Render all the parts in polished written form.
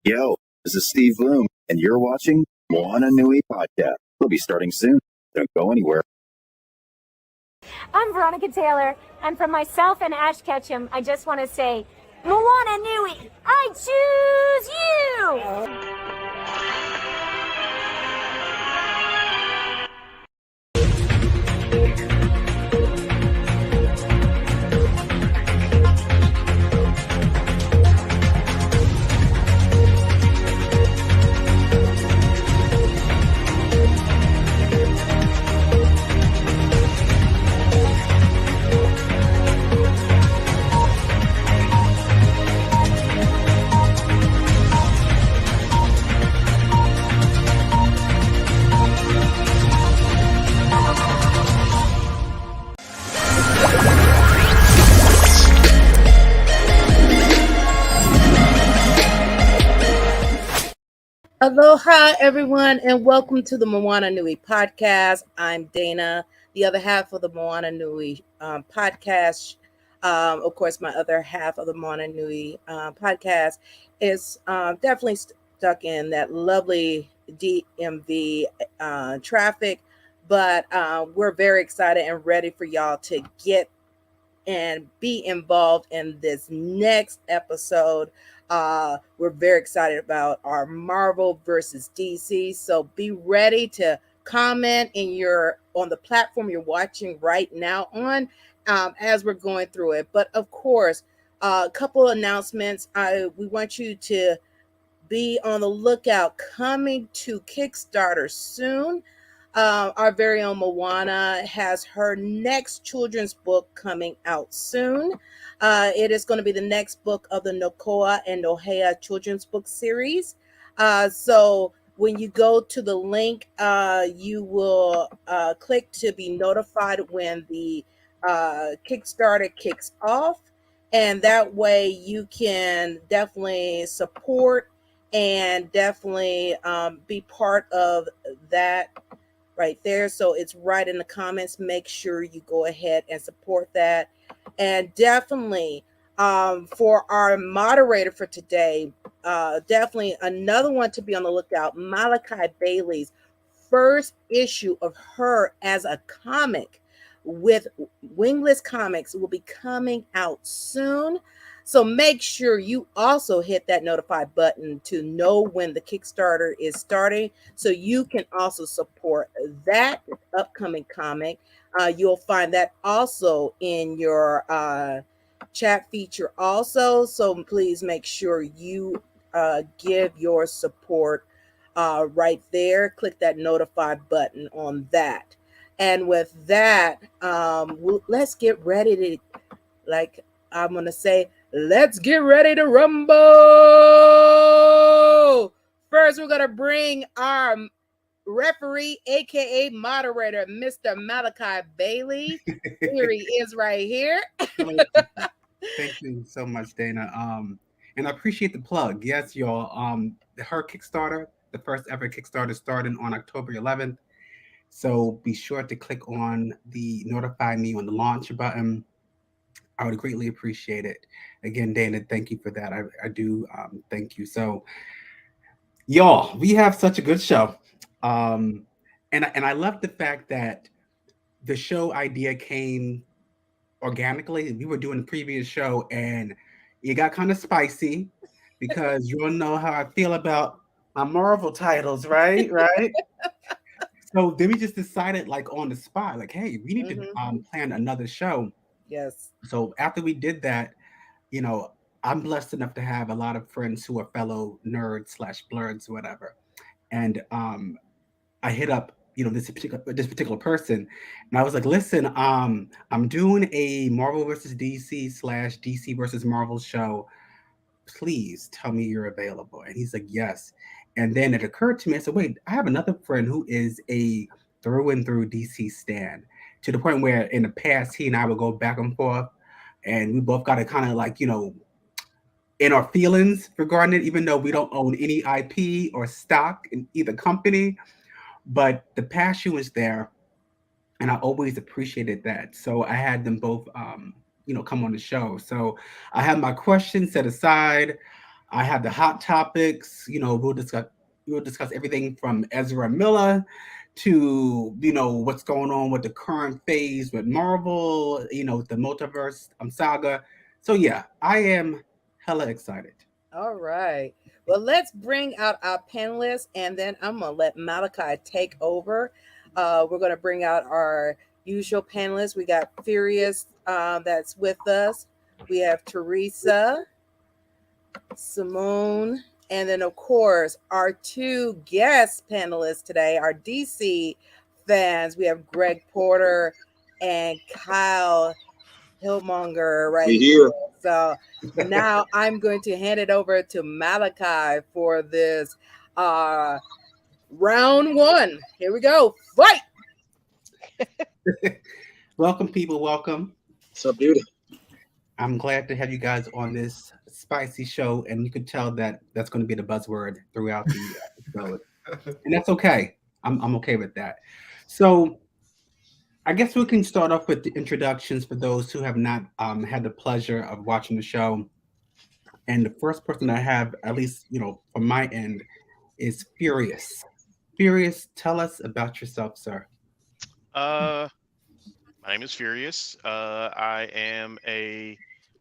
Yo, this is Steve Bloom, and you're watching Moana Nui Podcast. We'll be starting soon. Don't go anywhere. I'm Veronica Taylor, and from myself and Ash Ketchum, I just want to say, Moana Nui, I choose you! Aloha, everyone, and welcome to the Moana Nui Podcast. I'm Dana, the other half of the Moana Nui Podcast. Of course, my other half of the Moana Nui Podcast is definitely stuck in that lovely DMV traffic, but we're very excited and ready for y'all to get and be involved in this next episode. We're very excited about our Marvel versus DC. So be ready to comment on the platform you're watching right now on as we're going through it. But of course, a couple announcements. We want you to be on the lookout. Coming to Kickstarter soon. Our very own Moana has her next children's book coming out soon. It is going to be the next book of the Nokoa and Nohea children's book series. So when you go to the link, you will click to be notified when the Kickstarter kicks off. And that way you can definitely support and definitely be part of that right there. So it's right in the comments. Make sure you go ahead and support that. And definitely for our moderator for today, definitely another one to be on the lookout, Malachi Bailey's first issue of her as a comic with Wingless Comics will be coming out soon. So make sure you also hit that notify button to know when the Kickstarter is starting so you can also support that upcoming comic. You'll find that also in your chat feature also. So please make sure you give your support right there. Click that notify button on that. And with that, let's get ready to, like I'm going to say, let's get ready to rumble. First, we're going to bring our referee, aka moderator, Mr. Malachi Bailey. Here he is right here. Thank you so much, Dana. And I appreciate the plug. Yes, y'all. Her Kickstarter, the first ever Kickstarter, started on October 11th. So be sure to click on the notify me on the launch button. I would greatly appreciate it. Again, Dana, thank you for that. I do thank you. So, y'all, we have such a good show. And I love the fact that the show idea came organically. We were doing the previous show and it got kind of spicy because you all know how I feel about my Marvel titles, right? Right. So then we just decided, like on the spot, like, hey, we need to plan another show. Yes. So after we did that, you know, I'm blessed enough to have a lot of friends who are fellow nerds / blerds, whatever. And I hit up, this particular person, and I was like, listen, I'm doing a Marvel versus DC / DC versus Marvel show. Please tell me you're available. And he's like, yes. And then it occurred to me, I said, wait, I have another friend who is a through and through DC stan, to the point where in the past, he and I would go back and forth, and we both got to kind of like, in our feelings regarding it, even though we don't own any IP or stock in either company, but the passion was there. And I always appreciated that. So I had them both, come on the show. So I had my questions set aside. I have the hot topics. We'll discuss everything from Ezra Miller to what's going on with the current phase with Marvel. The multiverse saga. So yeah, I am hella excited. All right. Well, let's bring out our panelists, and then I'm going to let Malachi take over. We're going to bring out our usual panelists. We got Furious that's with us. We have Theresa, Simone, and then, of course, our two guest panelists today are DC fans. We have Greg Porter and Kyle Hillmonger right here. So now I'm going to hand it over to Malachi for this round one. Here we go. Fight! Welcome, people. Welcome. What's up, dude? I'm glad to have you guys on this spicy show, and you can tell that that's going to be the buzzword throughout the episode, and that's okay. I'm okay with that. So I guess we can start off with the introductions for those who have not had the pleasure of watching the show. And the first person I have, at least from my end, is Furious. Furious, tell us about yourself, sir. My name is Furious. I am a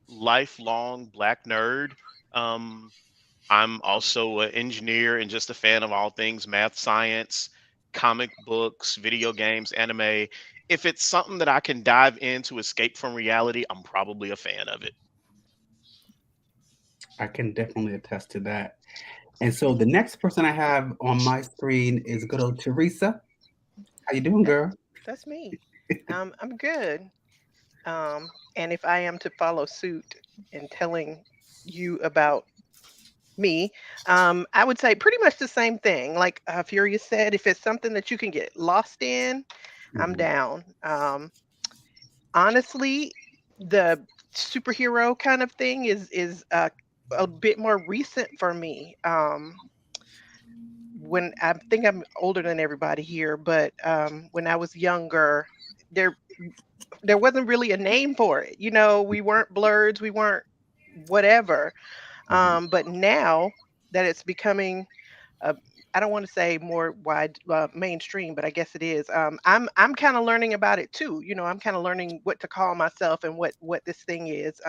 lifelong Black nerd. I'm also an engineer and just a fan of all things math, science, comic books, video games, anime. If it's something that I can dive in to escape from reality, I'm probably a fan of it. I can definitely attest to that. And so the next person I have on my screen is good old Theresa. How you doing, girl? That's me. I'm good. And if I am to follow suit in telling you about me, I would say pretty much the same thing. Like Furious said, if it's something that you can get lost in, I'm down. Honestly, the superhero kind of thing is a bit more recent for me. When I think I'm older than everybody here, but when I was younger, there wasn't really a name for it. We weren't Blerds, we weren't whatever. But now that it's becoming, I don't want to say more wide mainstream, but I guess it is. I'm kind of learning about it too. I'm kind of learning what to call myself and what this thing is.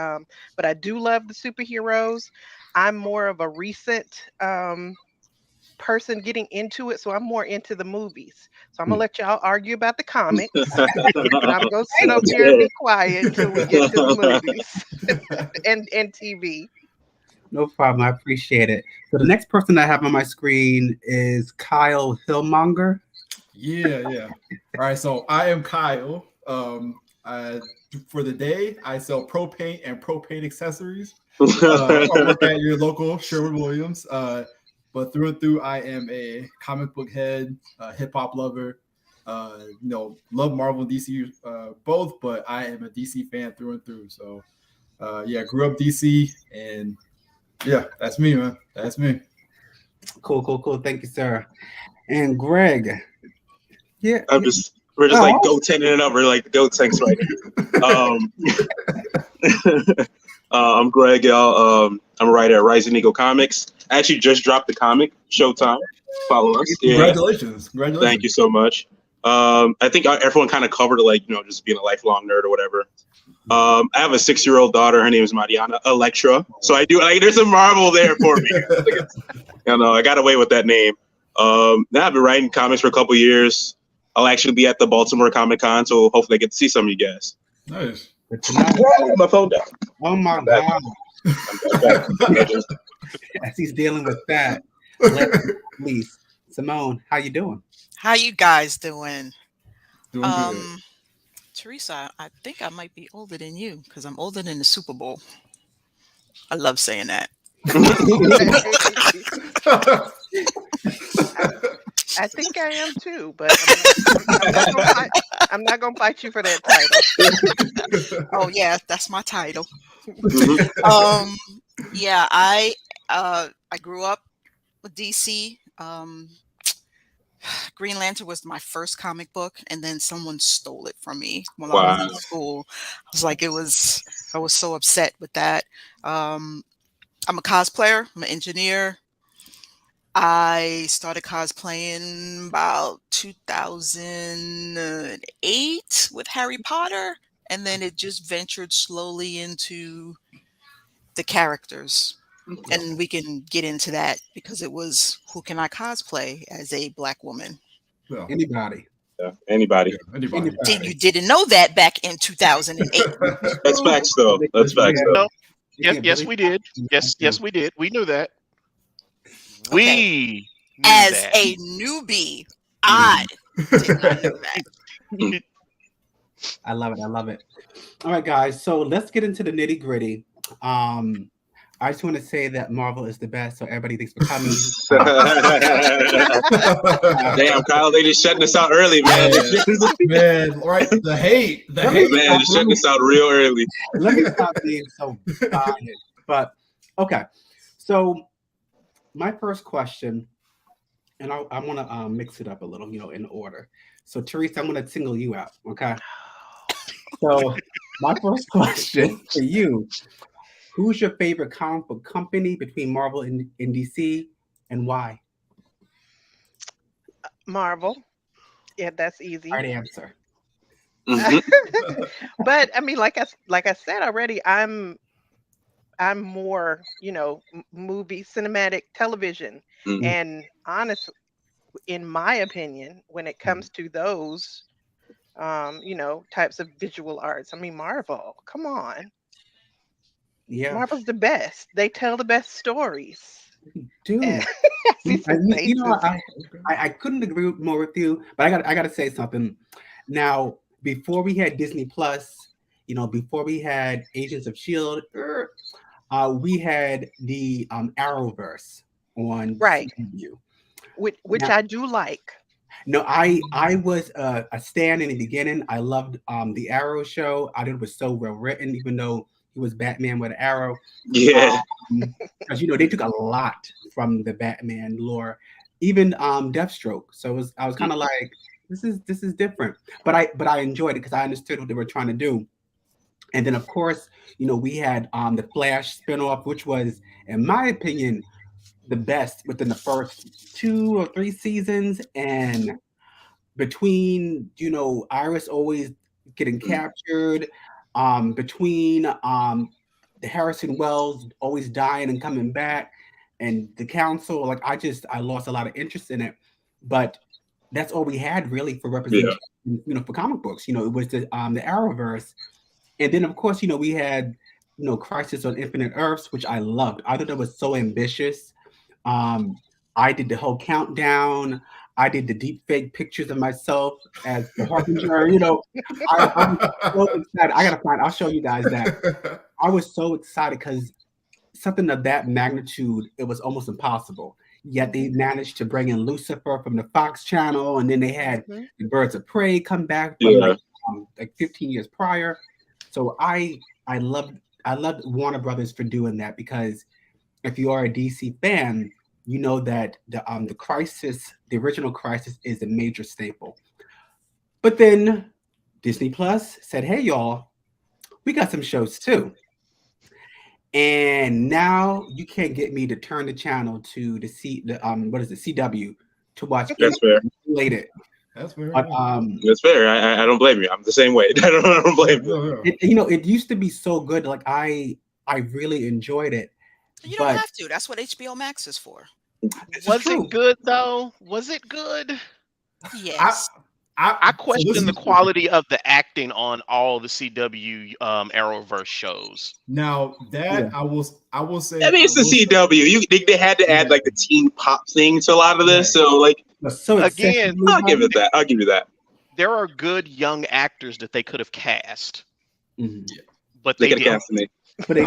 But I do love the superheroes. I'm more of a recent person getting into it, so I'm more into the movies. So I'm gonna let y'all argue about the comics, but I'm gonna sit up here and be quiet until we get to the movies and TV. No problem. I appreciate it. So the next person I have on my screen is Kyle Hillmonger. Yeah. All right. So I am Kyle. For the day, I sell propane and propane accessories. I work at your local Sherwin-Williams. But through and through, I am a comic book head, hip hop lover. Love Marvel and DC both, but I am a DC fan through and through. So, grew up DC, and yeah, that's me, man. That's me. Cool. Thank you, sir. And Greg. Yeah, we're just like goat-tending it up. We're like the goat tanks right now. I'm Greg, y'all. I'm a writer at Rising Eagle Comics. I actually just dropped the comic, Showtime. Follow us. Congratulations. Thank you so much. I think everyone kind of covered just being a lifelong nerd or whatever. I have a 6-year-old daughter. Her name is Mariana Electra. So I do there's some Marvel there for me. I got away with that name. Now I've been writing comics for a couple years. I'll actually be at the Baltimore Comic Con, so hopefully I get to see some of you guys. Nice. Whoa, my phone down. Oh my God. As he's dealing with that, please, Simone, how you doing? How you guys doing? Doing good. Theresa, I think I might be older than you because I'm older than the Super Bowl. I love saying that. I think I am too, but I'm not gonna fight you for that title. Oh yeah, that's my title. Yeah, I grew up with DC. Green Lantern was my first comic book, and then someone stole it from me while I was in school. I was so upset with that. I'm a cosplayer. I'm an engineer. I started cosplaying about 2008 with Harry Potter, and then it just ventured slowly into the characters. And we can get into that because it was who can I cosplay as a Black woman? Well, Anybody. Yeah, anybody. anybody. You didn't know that back in 2008. That's facts, though. That's facts, though. No. Yes, we did. Yes, we did. We knew that. We knew As that. a newbie, I did not know that. I love it. I love it. All right, guys. So let's get into the nitty gritty. I just want to say that Marvel is the best. So everybody, thanks for coming. Damn, Kyle, they just shutting us out early, man. Man, right? The hate. Man, just shutting us out real early. Let me stop being so biased. But okay, so my first question, and I want to mix it up a little, in order. So Theresa, I'm going to single you out. Okay. So my first question for you. Who's your favorite comic book company between Marvel and DC, and why? Marvel. Yeah, that's easy. Right answer. But I mean, like I said already, I'm more, movie, cinematic television, and honestly, in my opinion, when it comes to those, types of visual arts, I mean, Marvel. Come on. Yeah, Marvel's the best. They tell the best stories. Dude, I couldn't agree more with you, but I got to say something. Now, before we had Disney Plus, before we had Agents of S.H.I.E.L.D., we had the Arrowverse on right, CW. which now, I do like. No, I was a stan in the beginning. I loved the Arrow show. I thought it was so well written, even though he was Batman with an arrow. Yeah. Because they took a lot from the Batman lore, even Deathstroke. So I was kind of like, this is different. But I enjoyed it because I understood what they were trying to do. And then of course, we had the Flash spinoff, which was, in my opinion, the best within the first 2 or 3 seasons. And between Iris always getting captured, between the Harrison Wells always dying and coming back, and the council, like I lost a lot of interest in it. But that's all we had really for representation, for comic books. It was the Arrowverse, and then of course we had Crisis on Infinite Earths, which I loved. I thought that was so ambitious. I did the whole countdown. I did the deep fake pictures of myself as the Harbinger. I'm so excited. I'll show you guys that. I was so excited because something of that magnitude, it was almost impossible. Yet they managed to bring in Lucifer from the Fox channel, and then they had the Birds of Prey come back from like 15 years prior. So I loved Warner Brothers for doing that, because if you are a DC fan, you know that the Crisis, the original Crisis, is a major staple. But then Disney Plus said, "Hey, y'all, we got some shows too." And now you can't get me to turn the channel to the CW to watch. That's fair. Related. That's fair. But, that's fair. I don't blame you. I'm the same way. I don't blame you. It used to be so good. Like I really enjoyed it. You don't have to. That's what HBO Max is for. Was it good though? Was it good? Yes. I question the quality of the acting on all the CW Arrowverse shows. Now that I will say, I mean, it's the CW. They had to add like the teen pop thing to a lot of this. So again, I'll give you that. There are good young actors that they could have cast, but they didn't. cast me. But they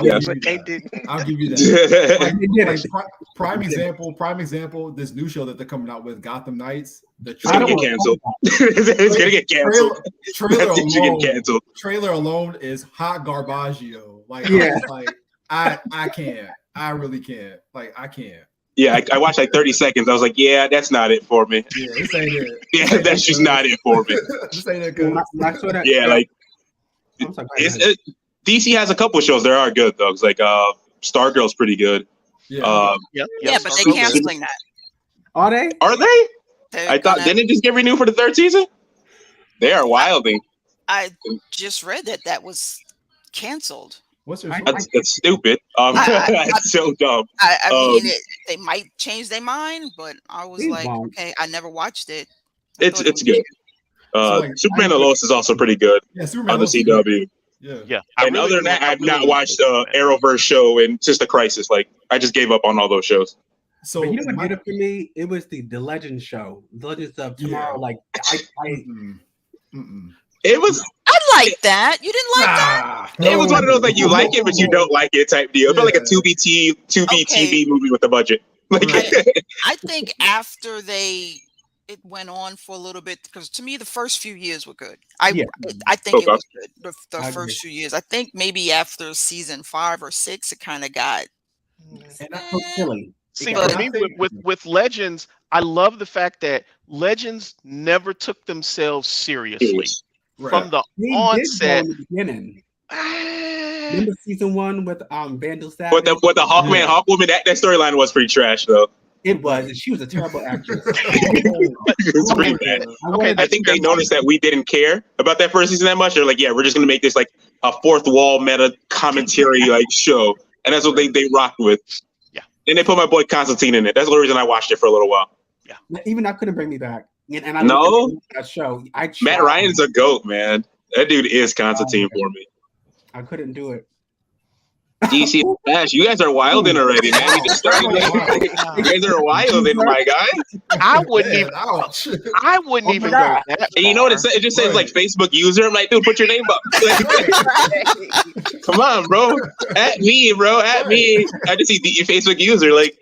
didn't. I'll give you that. Prime example. This new show that they're coming out with, Gotham Knights. It's gonna get canceled. It's gonna get canceled. Trailer alone is hot garbaggio. I can't. I really can't. I can't. Yeah, I watched 30 seconds. I was like, yeah, that's not it for me. Yeah, this ain't it. Yeah, that's just not it for me. This ain't it good. Yeah, DC has a couple shows that are good though. It's Stargirl's pretty good. Yeah. Yeah, but they're canceling that. Are they? Are they? They're I thought gonna- didn't it just get renewed for the 3rd season? They are wilding. I just read that was canceled. What's your That's stupid. It's so dumb. I mean, they might change their mind, but I was They like, won't. okay, I never watched it. It's good. Superman and Lois is also pretty good Superman on the CW. Yeah. And other than that, I've not watched Arrowverse show and Sister Crisis. Like, I just gave up on all those shows. So But you know what did it for me? It was the Legends show, the Legends of Tomorrow. Like It was. I like that. You didn't like that? It was one of those like you like it, but you don't like it type deal. It felt like a 2B TV movie with a budget. Like, I think after it went on for a little bit, because to me the first few years were good. I think it was good. The first few years. I think maybe after season 5 or 6, it kind of got. And that's so silly. See, for me, with Legends, I love the fact that Legends never took themselves seriously from the onset. In the beginning. Remember season 1 with Vandal Savage? With the Hawkman, Hawkwoman, that storyline was pretty trash though. It was, and she was a terrible actress. It was pretty bad. I think they noticed that we didn't care about that first season that much. They're like, yeah, we're just gonna make this like a fourth wall meta commentary like show, and that's what they rocked with. Yeah, and they put my boy Constantine in it. That's the reason I watched it for a little while. Yeah, even that couldn't bring me back. And I no, that show. Matt Ryan's a goat, man. That dude is Constantine for me. I couldn't do it. DC Flash, you guys are wilding already, man. You just started. You guys are wilding, my guy. I wouldn't even. I wouldn't even go. And you know what it says? It just says like Facebook user. I'm like, dude, put your name up. Come on, bro. At me, bro. At me. I just see the Facebook user. Like,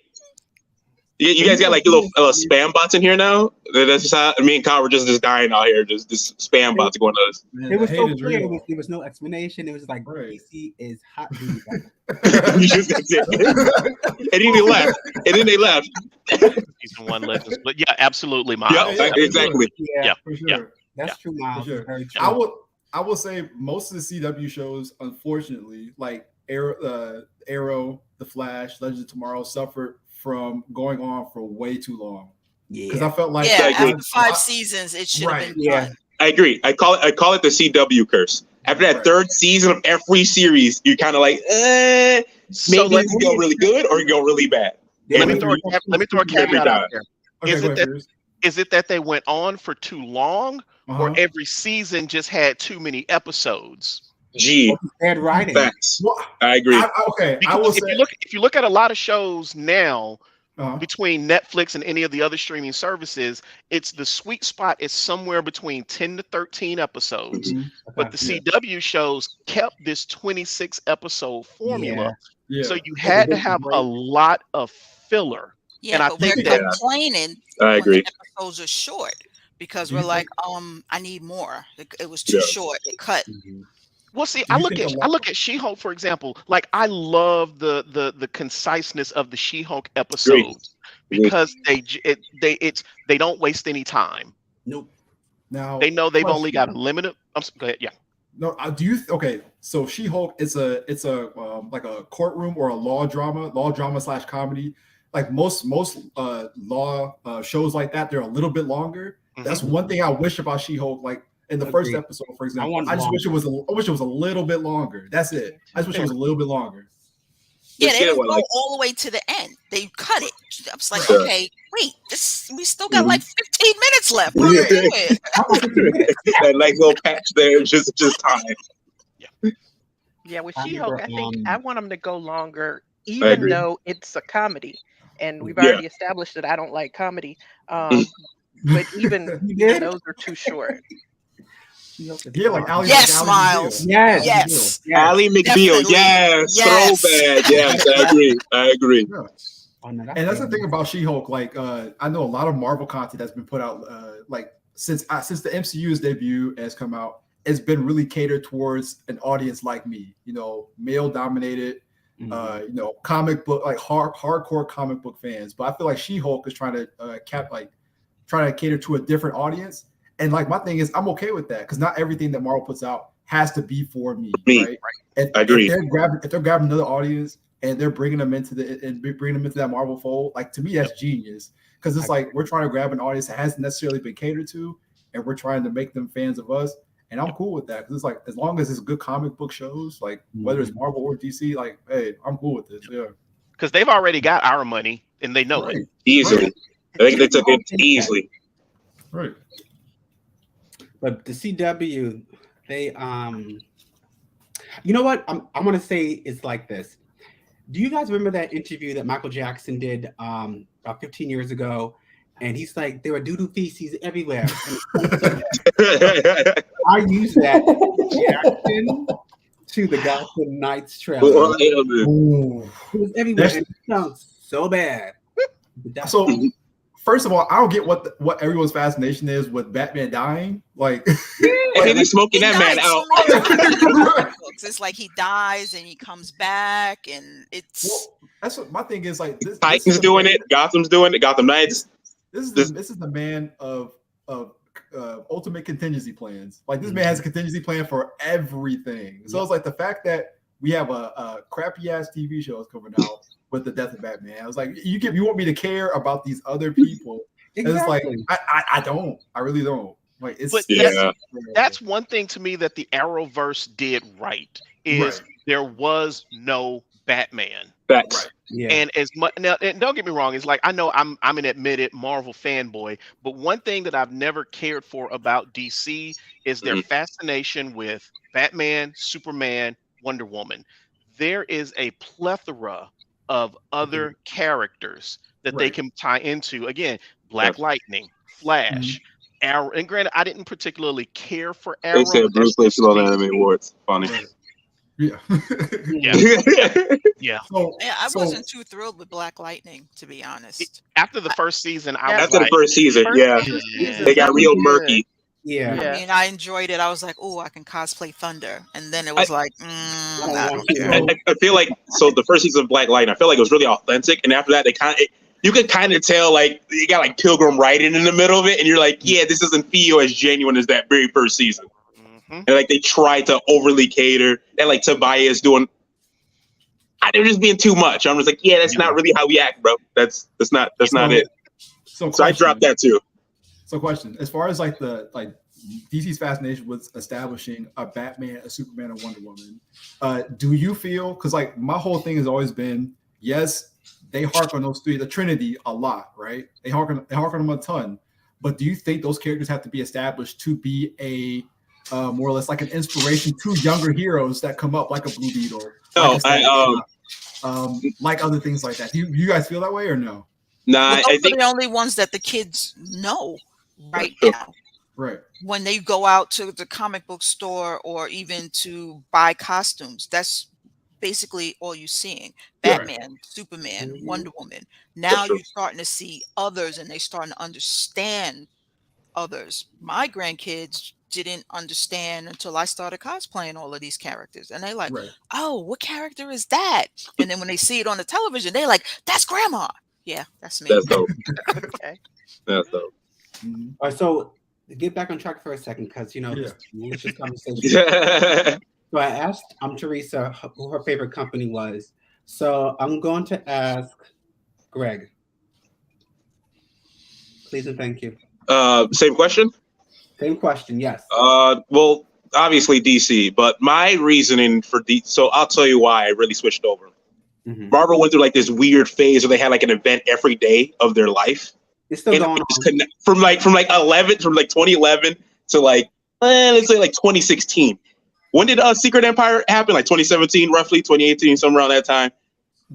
you guys got like little spam bots in here now. That's just how me and Kyle were just dying out here. Just spam bots going on us. It was so clear. There was no explanation. It was like DC is hot. And then they left. And then they left. Season 1 Legends, but yeah, absolutely, Miles. Yeah, exactly. Yeah, for sure. Yeah. That's true, Miles. For sure. Very true. I will say most of the CW shows, unfortunately, like Arrow, The Flash, Legends of Tomorrow, suffered from going on for way too long. Yeah, because I felt like after 5 seasons, it should have been done. I agree. I call it the CW curse. After that 3rd season of every series, you're kind of like, maybe it's go really good or go really bad. Yeah, let me throw a caveat out there. Okay, Is it that they went on for too long, or every season just had too many episodes? Bad writing. Facts. I agree. If you look at a lot of shows now, between Netflix and any of the other streaming services, it's the sweet spot is somewhere between 10 to 13 episodes. But the CW shows kept this 26 episode formula. So you had to have a lot of filler. Yeah, and I but think we're complaining I agree. when the episodes are short because we're like, I need more. It was too short. It cut. Well, see, I look at She-Hulk, for example. Like, I love the conciseness of the She-Hulk episodes because they don't waste any time. Nope. Now they know they've only got a limited. Go ahead. Yeah. No, okay? So She-Hulk, it's a like a courtroom or a law drama / comedy. Like most law shows like that, they're a little bit longer. That's one thing I wish about She-Hulk. Like in the first episode, for example, I wish it was a little bit longer. That's it. I just wish it was a little bit longer. Yeah, they didn't go all the way to the end. They cut it. I was like, okay, wait, we still got like 15 minutes left. What are we doing? That nice little patch there, just time. Yeah, with She-Hulk, I think I want them to go longer, even though it's a comedy. And we've already established that I don't like comedy. But even those are too short. Yeah, like Ally Miles. Yes. Ally McBeal. Yes. Throwback. Yes, I agree. Yeah. And that's the thing about She-Hulk. Like, I know a lot of Marvel content that's been put out. Like since the MCU's debut has come out, it's been really catered towards an audience like me. You know, male dominated. You know, comic book like hardcore comic book fans. But I feel like She-Hulk is trying to cater to a different audience. And like my thing is, I'm okay with that because not everything that Marvel puts out has to be for me. Right? I agree. If they're grabbing another audience, and they're bringing them into that Marvel fold. Like, to me, that's genius, because it's like we're trying to grab an audience that hasn't necessarily been catered to, and we're trying to make them fans of us. And I'm cool with that, because it's like, as long as it's good comic book shows, like whether it's Marvel or DC, like, hey, I'm cool with this. Yeah, because they've already got our money and they know it easily. Right. I think they took it easily. Right. But the CW, they you know what? I'm gonna say it's like this. Do you guys remember that interview that Michael Jackson did about 15 years ago? And he's like, there were doo-doo feces everywhere. I use that reaction to the Gotham Knights trailer. It was everywhere. And it sounds so bad. So, first of all, I don't get what everyone's fascination is with Batman dying. Like, and he's smoking that man out. It's like he dies and he comes back, and it's. Well, that's what my thing is. Like, Titans doing it, Gotham's doing it, Gotham Knights. This is the man of ultimate contingency plans. Like, this man has a contingency plan for everything. So it's like the fact that we have a crappy ass TV show is coming out with the death of Batman. I was like, you want me to care about these other people? Exactly. And it's like I don't. I really don't. Like, it's that's one thing to me that the Arrowverse did right is there was no Batman. Facts. Right. Yeah. And as much now, and don't get me wrong, it's like I know I'm an admitted Marvel fanboy, but one thing that I've never cared for about DC is their fascination with Batman, Superman, Wonder Woman. There is a plethora of other characters that they can tie into. Again, Black Lightning, Flash, Arrow. And granted, I didn't particularly care for Arrow. They said Bruce Lee should on Anime Awards. Funny. Yeah. Yeah. I wasn't too thrilled with Black Lightning, to be honest. After the first season, the first season, they got real murky. Yeah. I mean, I enjoyed it. I was like, oh, I can cosplay Thunder. And then it was I don't care. I feel like, so the first season of Black Lightning, I feel like it was really authentic. And after that, you could kind of tell, like, you got like Pilgrim writing in the middle of it. And you're like, yeah, this doesn't feel as genuine as that very first season. And like they tried to overly cater, and like Tobias doing, they're just being too much. I'm just like, yeah, that's not really how we act, bro. That's not it. So I dropped that too. So question, as far as like DC's fascination with establishing a Batman, a Superman, and Wonder Woman, do you feel, because like my whole thing has always been, yes, they hark on those three, the Trinity, a lot, right? They hark on them a ton. But do you think those characters have to be established to be a more or less like an inspiration to younger heroes that come up, like a Blue Beetle, like other things like that? Do you guys feel that way or no? Nah, those are the only ones that the kids know right now. Right. When they go out to the comic book store or even to buy costumes, that's basically all you're seeing. Batman, Superman, Wonder Woman. Now you're starting to see others, and they're starting to understand others. My grandkids didn't understand until I started cosplaying all of these characters, and they like, oh, what character is that? And then when they see it on the television, they're like, that's Grandma. Yeah, that's me. That's dope. Okay. That's dope. All right, so get back on track for a second, because this malicious conversation. So I asked Theresa who her favorite company was. So I'm going to ask Greg. Please and thank you. Same question? Same question, yes. Well, obviously DC, but my reasoning for so I'll tell you why I really switched over. Marvel went through like this weird phase where they had like an event every day of their life. It's still going on. From 2011 to like let's say like 2016. When did Secret Empire happen? Like 2017, roughly 2018, somewhere around that time.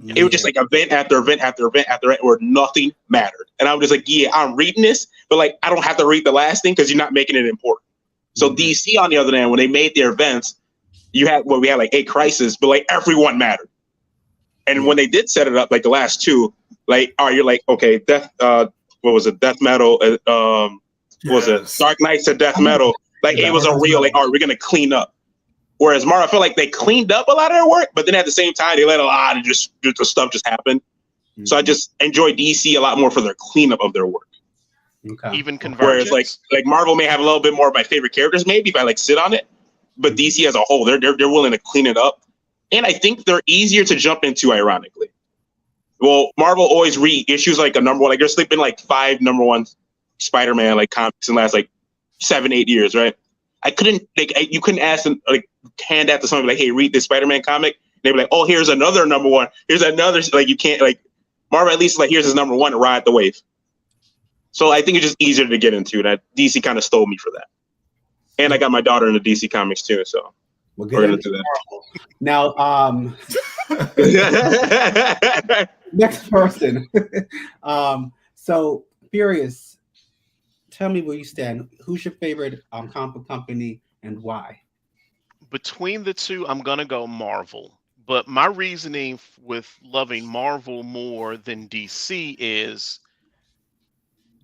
Yeah. It was just like event after event after event after event where nothing mattered. And I was just like, yeah, I'm reading this, but like I don't have to read the last thing because you're not making it important. So DC, on the other hand, when they made their events, we had like 8 crises, but like everyone mattered. And when they did set it up, like the last 2, like, you're like, okay, Death Metal? What was it? Dark Knights to Death Metal. Like it was a real, like, we're gonna clean up. Whereas Marvel, I feel like they cleaned up a lot of their work, but then at the same time, they let a lot of just the stuff just happen. So I just enjoy DC a lot more for their cleanup of their work. Okay. Even Convergence. Whereas like Marvel may have a little bit more of my favorite characters, maybe if I like sit on it, but DC as a whole, they're willing to clean it up and I think they're easier to jump into, ironically. Well, Marvel always reissues like a number one. Like, there's been like 5 number 1 Spider-Man like comics in the last like 7-8 years, right? I couldn't you couldn't ask them, like, hand that to somebody like, hey, read this Spider-Man comic. They'd be like, oh, here's another number 1. Here's another, like, you can't, like, Marvel at least like, here's his number 1 to ride the wave. So I think it's just easier to get into. That DC kind of stole me for that. And I got my daughter into DC Comics too, so we're gonna do that. Now, next person. So Furious, tell me where you stand. Who's your favorite comic book company and why? Between the two, I'm gonna go Marvel. But my reasoning with loving Marvel more than DC is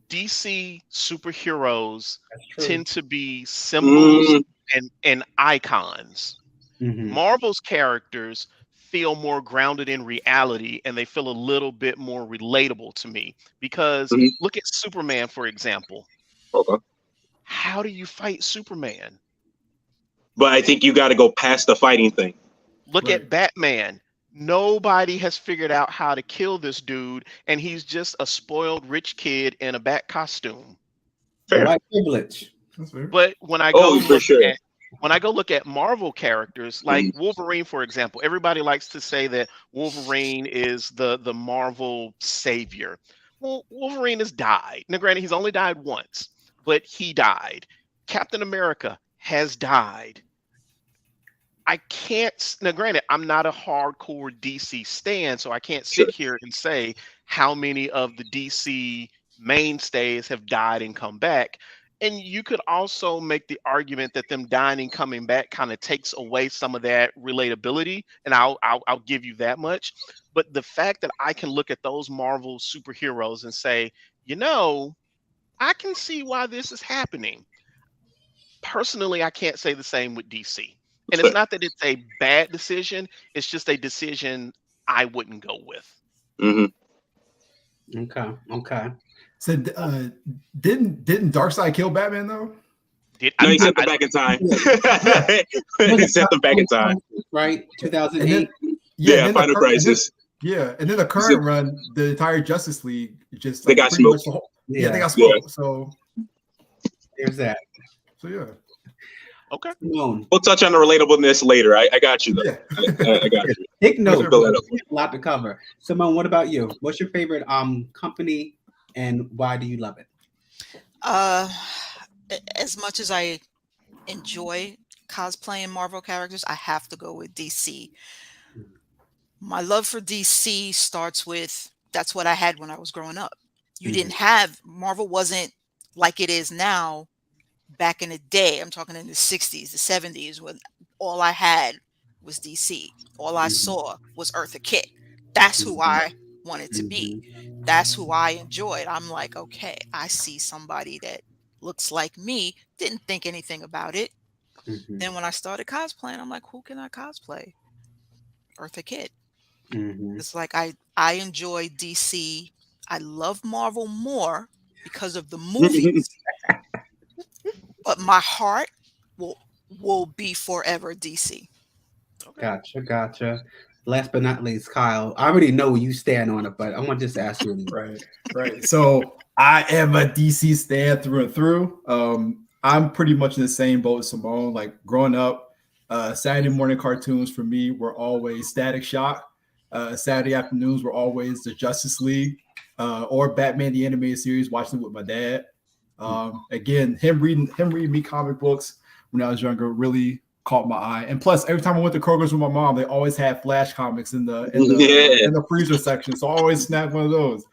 DC superheroes tend to be symbols and icons. Marvel's characters feel more grounded in reality, and they feel a little bit more relatable to me. Because look at Superman, for example. Okay. How do you fight Superman? But I think you got to go past the fighting thing. Look at Batman. Nobody has figured out how to kill this dude, and he's just a spoiled rich kid in a bat costume. Fair. White privilege. But when I go look at Marvel characters like Wolverine, for example, everybody likes to say that Wolverine is the Marvel savior. Well, Wolverine has died. Now, granted, he's only died once, but he died. Captain America has died. I can't, now granted, I'm not a hardcore DC stan, so I can't sit here and say how many of the DC mainstays have died and come back. And you could also make the argument that them dying and coming back kind of takes away some of that relatability, and I'll give you that much. But the fact that I can look at those Marvel superheroes and say, you know, I can see why this is happening. Personally, I can't say the same with DC. And it's not that it's a bad decision, it's just a decision I wouldn't go with. Okay. So didn't Darkseid kill Batman though? No, he sent them back in time. He sent them back in time. Right? 2008. Yeah, Final Crisis. And then the current run, the entire Justice League just they got smoked. They got smoked. Yeah. So there's that. So yeah. Okay. Simone. We'll touch on the relatableness later. I got you though. Yeah. I got you. Take notes. A lot to cover. Simone, what about you? What's your favorite company and why do you love it? As much as I enjoy cosplaying Marvel characters, I have to go with DC. My love for DC starts with that's what I had when I was growing up. You didn't have Marvel wasn't like it is now. Back in the day, I'm talking in the 60s, the 70s, when all I had was DC. All I saw was Eartha Kitt. That's who I wanted to be. That's who I enjoyed. I'm like, okay, I see somebody that looks like me. Didn't think anything about it. Then when I started cosplaying, I'm like, who can I cosplay? Eartha Kitt. It's like I enjoy DC. I love Marvel more because of the movies. But my heart will be forever DC. Gotcha. Last but not least, Kyle. I already know where you stand on it, but I want to just ask you. Right. So I am a DC stan through and through. I'm pretty much in the same boat as Simone. Like growing up, Saturday morning cartoons for me were always Static Shock. Saturday afternoons were always the Justice League or Batman the Animated Series, watching it with my dad. Again, him reading me comic books when I was younger really caught my eye. And plus, every time I went to Kroger's with my mom, they always had Flash comics in the freezer section. So I always snagged one of those.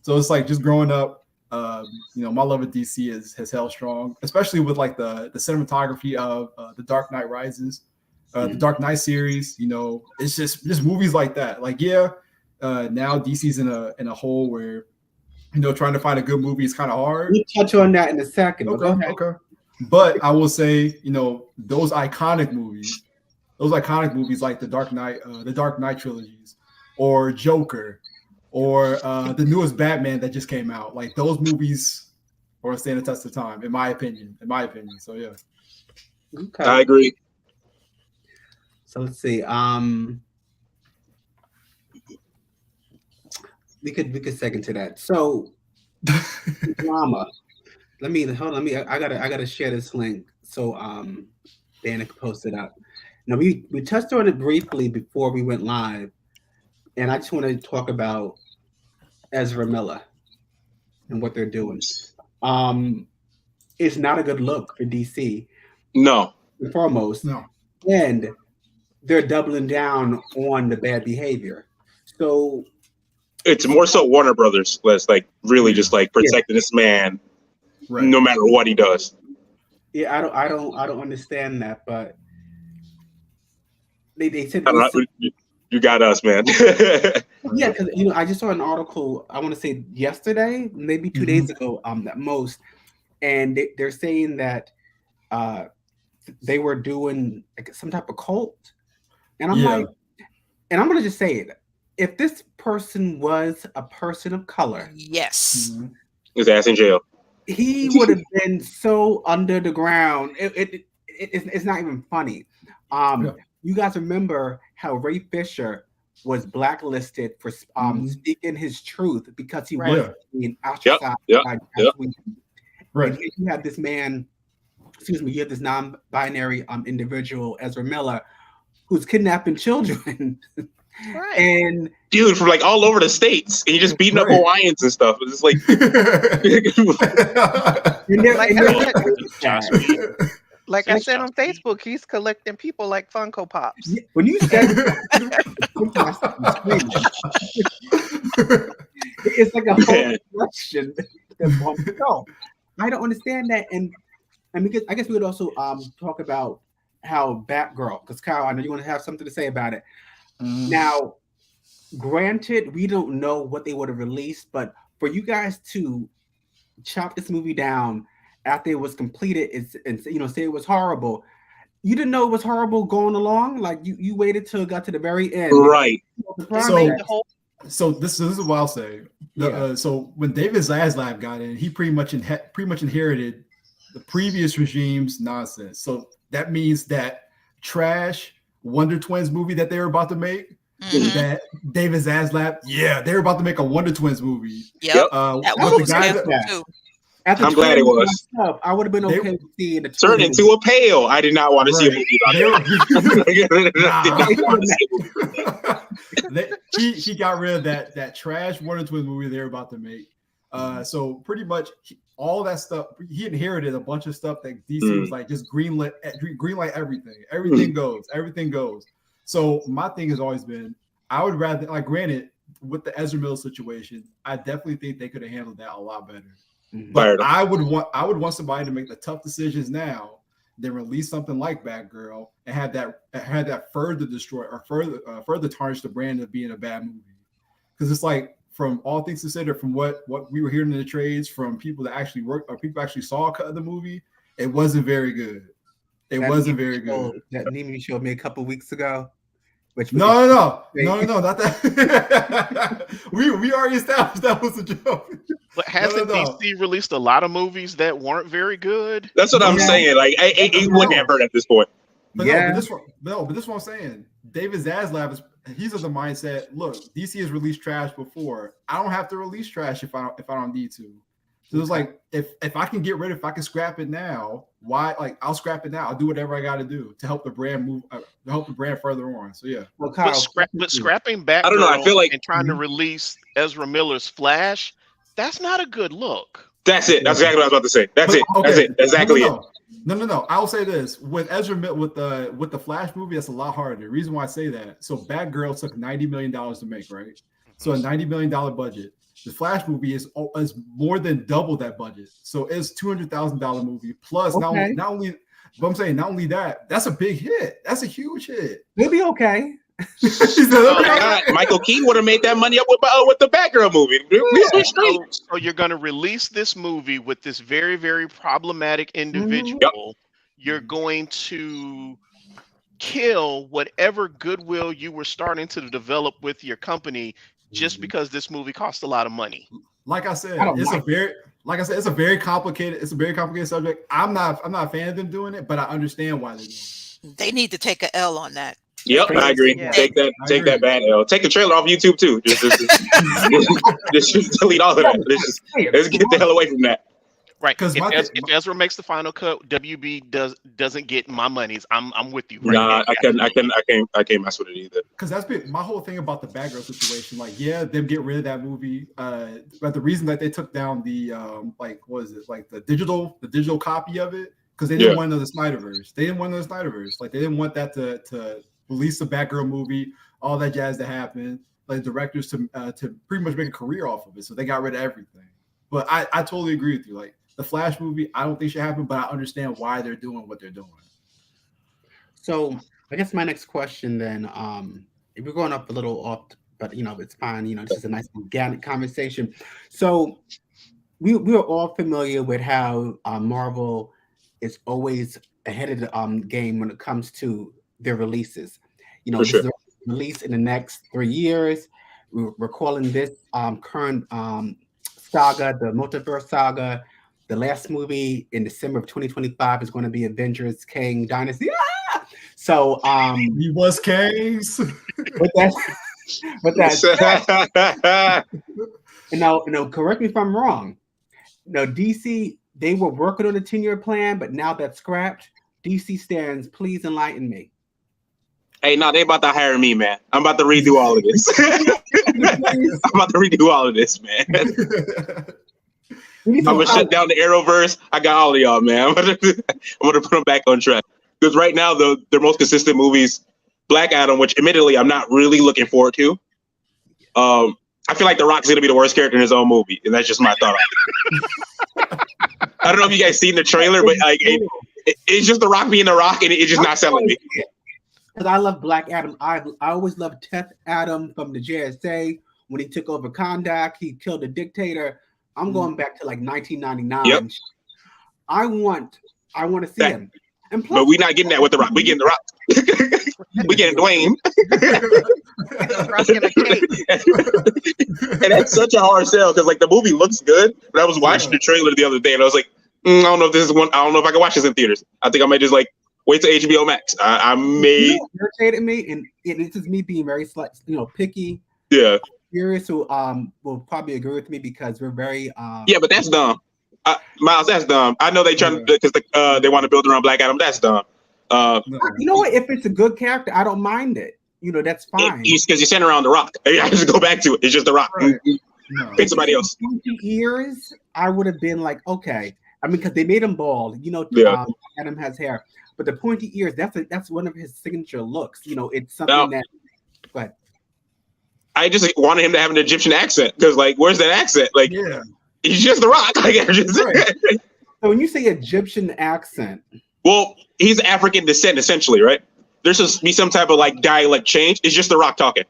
So it's like just growing up, my love of DC has held strong, especially with like the cinematography of the Dark Knight Rises, the Dark Knight series. It's just movies like that. Like now DC's in a hole where trying to find a good movie is kind of hard. We'll touch on that in a second. Okay. But I will say, those iconic movies like the Dark Knight trilogies, or Joker, or the newest Batman that just came out. Like those movies are standing the test of time, in my opinion. So yeah. Okay. I agree. So let's see. we could seg into that. So drama. Let me I gotta share this link so Dana can post it up. Now we touched on it briefly before we went live, and I just want to talk about Ezra Miller and what they're doing. It's not a good look for DC. No. Foremost. No. And they're doubling down on the bad behavior. So it's more so Warner Brothers that's like really just like protecting this man no matter what he does. Yeah, I don't understand that, but they said you got us, man. Yeah, because I just saw an article, I want to say yesterday, maybe 2 days ago, at most, and they're saying that they were doing like some type of cult, and I'm like, and I'm gonna just say it: if this person was a person of color, yes, his ass in jail, he would have been so under the ground. It's not even funny. You guys remember how Ray Fisher was blacklisted for speaking his truth because he was being ostracized by women. Right. And you have this man, you have this non-binary individual, Ezra Miller, who's kidnapping children. Right. And dude from like all over the states, and he just beating up Hawaiians and stuff. It's just like, like I said on Facebook, he's collecting people like Funko Pops. When you said it's like a whole question. No, I don't understand that, and because I guess we would also talk about how Batgirl, because Kyle, I know you want to have something to say about it. Now, granted, we don't know what they would have released, but for you guys to chop this movie down after it was completed and say it was horrible, you didn't know it was horrible going along. Like you waited till it got to the very end, right? So this is what I'll say. So when David Zaslav got in, he pretty much inherited the previous regime's nonsense. So that means that trash Wonder Twins movie that they were about to make, that David Zaslav, they were about to make a Wonder Twins movie. Yep. That was too. I'm glad it was. Myself, I would have been okay with seeing the turn into a pail. I did not want to see a movie about that. He got rid of that trash Wonder Twins movie they were about to make. So pretty much all that stuff, he inherited a bunch of stuff that DC was like just greenlight everything. Everything goes. So my thing has always been, I would rather, like, granted, with the Ezra Miller situation, I definitely think they could have handled that a lot better. But I would want somebody to make the tough decisions now, then release something like Batgirl and have that further destroy or further tarnish the brand of being a bad movie. Because it's like, from all things considered, from what we were hearing in the trades, from people that actually worked or people actually saw a cut of the movie, it wasn't very good. It wasn't very good. That meme you showed me a couple weeks ago. No, not that. we already established that was a joke. But hasn't DC released a lot of movies that weren't very good? That's what I'm saying. Like, it wouldn't have hurt at this point. But this is what I'm saying. David Zaslav he's of the mindset. Look, DC has released trash before. I don't have to release trash if I don't need to. So it's like, if I can get rid of, if I can scrap it now, why? Like, I'll scrap it now. I'll do whatever I got to do to help the brand move, to help the brand further on. So yeah. Well, Kyle, but scrapping Batgirl, I don't know. I feel like and trying to release Ezra Miller's Flash, that's not a good look. That's it. That's exactly what I was about to say. That's it. Exactly it. No. I'll say this: with Ezra Miller, with the Flash movie, that's a lot harder. The reason why I say that, so Batgirl took $90 million to make, right? So a $90 million budget. The Flash movie is more than double that budget. So it's $200,000 movie plus not only, but I'm saying not only that, that's a big hit. That's a huge hit. We'll be okay. Michael Keaton would have made that money up with the Batgirl movie. So you're going to release this movie with this very, very problematic individual. You're going to kill whatever goodwill you were starting to develop with your company just because this movie cost a lot of money. Like I said, it's a very complicated subject. I'm not a fan of them doing it, but I understand why they're doing it. They need to take an L on that. Yep, I agree. Yeah. Take that bad L. Take the trailer off YouTube too. Just delete all of that. Let's get the hell away from that. Right. Because If Ezra makes the final cut, WB doesn't get my monies. I'm with you. Nah, I can't mess with it either. Because that's been my whole thing about the Batgirl situation. Like, yeah, them get rid of that movie. But the reason that they took down the the digital copy of it, because they didn't want another Snyderverse. They didn't want another Snyderverse. Like, they didn't want that to release the Batgirl movie, all that jazz to happen. Like, directors to pretty much make a career off of it. So they got rid of everything. But I totally agree with you. Like, the Flash movie, I don't think should happen, but I understand why they're doing what they're doing. So I guess my next question then, if we're going up a little off, but it's fine. It's just a nice organic conversation. So we're all familiar with how Marvel is always ahead of the game when it comes to their releases. This is a release in the next 3 years. We're calling this current saga, the multiverse saga. The last movie in December of 2025 is going to be Avengers Kang Dynasty. Ah! So he was Kang's. But that's and now, correct me if I'm wrong. DC, they were working on a 10-year plan, but now that's scrapped. DC stands, please enlighten me. Hey, no, they about to hire me, man. I'm about to redo all of this. I'm about to redo all of this, man. I'm gonna shut down the Arrowverse. I got all of y'all, man. I'm gonna put them back on track. Because right now, their most consistent movies, Black Adam, which admittedly I'm not really looking forward to. I feel like The Rock's gonna be the worst character in his own movie, and that's just my thought. I don't know if you guys seen the trailer, but like it's just The Rock being The Rock, and it's just not selling me. Because I love Black Adam. I always loved Teth Adam from the JSA when he took over Kondak. He killed the dictator. I'm going back to like 1999. Yep. I want to see him. And plus, but we're not getting that with The Rock. We getting The Rock. We getting Dwayne. And that's such a hard sell because like the movie looks good, but I was watching the trailer the other day and I was like, I don't know if this is one. I don't know if I can watch this in theaters. I think I might just like wait till HBO Max. I may irritated me, and this is me being very picky. Yeah. Curious who will probably agree with me because we're very yeah, but that's dumb. Miles, that's dumb. I know they trying to because they want to build around Black Adam. That's dumb. You know what? If it's a good character, I don't mind it. That's fine. Because you're sitting around The Rock. I just go back to it. It's just The Rock. Right. Pick somebody else. 20 years, I would have been like, okay. I mean, because they made him bald. Adam has hair, but the pointy ears. That's one of his signature looks. It's something that. Go ahead. I just wanted him to have an Egyptian accent because, like, where's that accent? Like, he's just The Rock. Like, So when you say Egyptian accent, well, he's African descent essentially, right? There's supposed to be some type of like dialect change. It's just The Rock talking.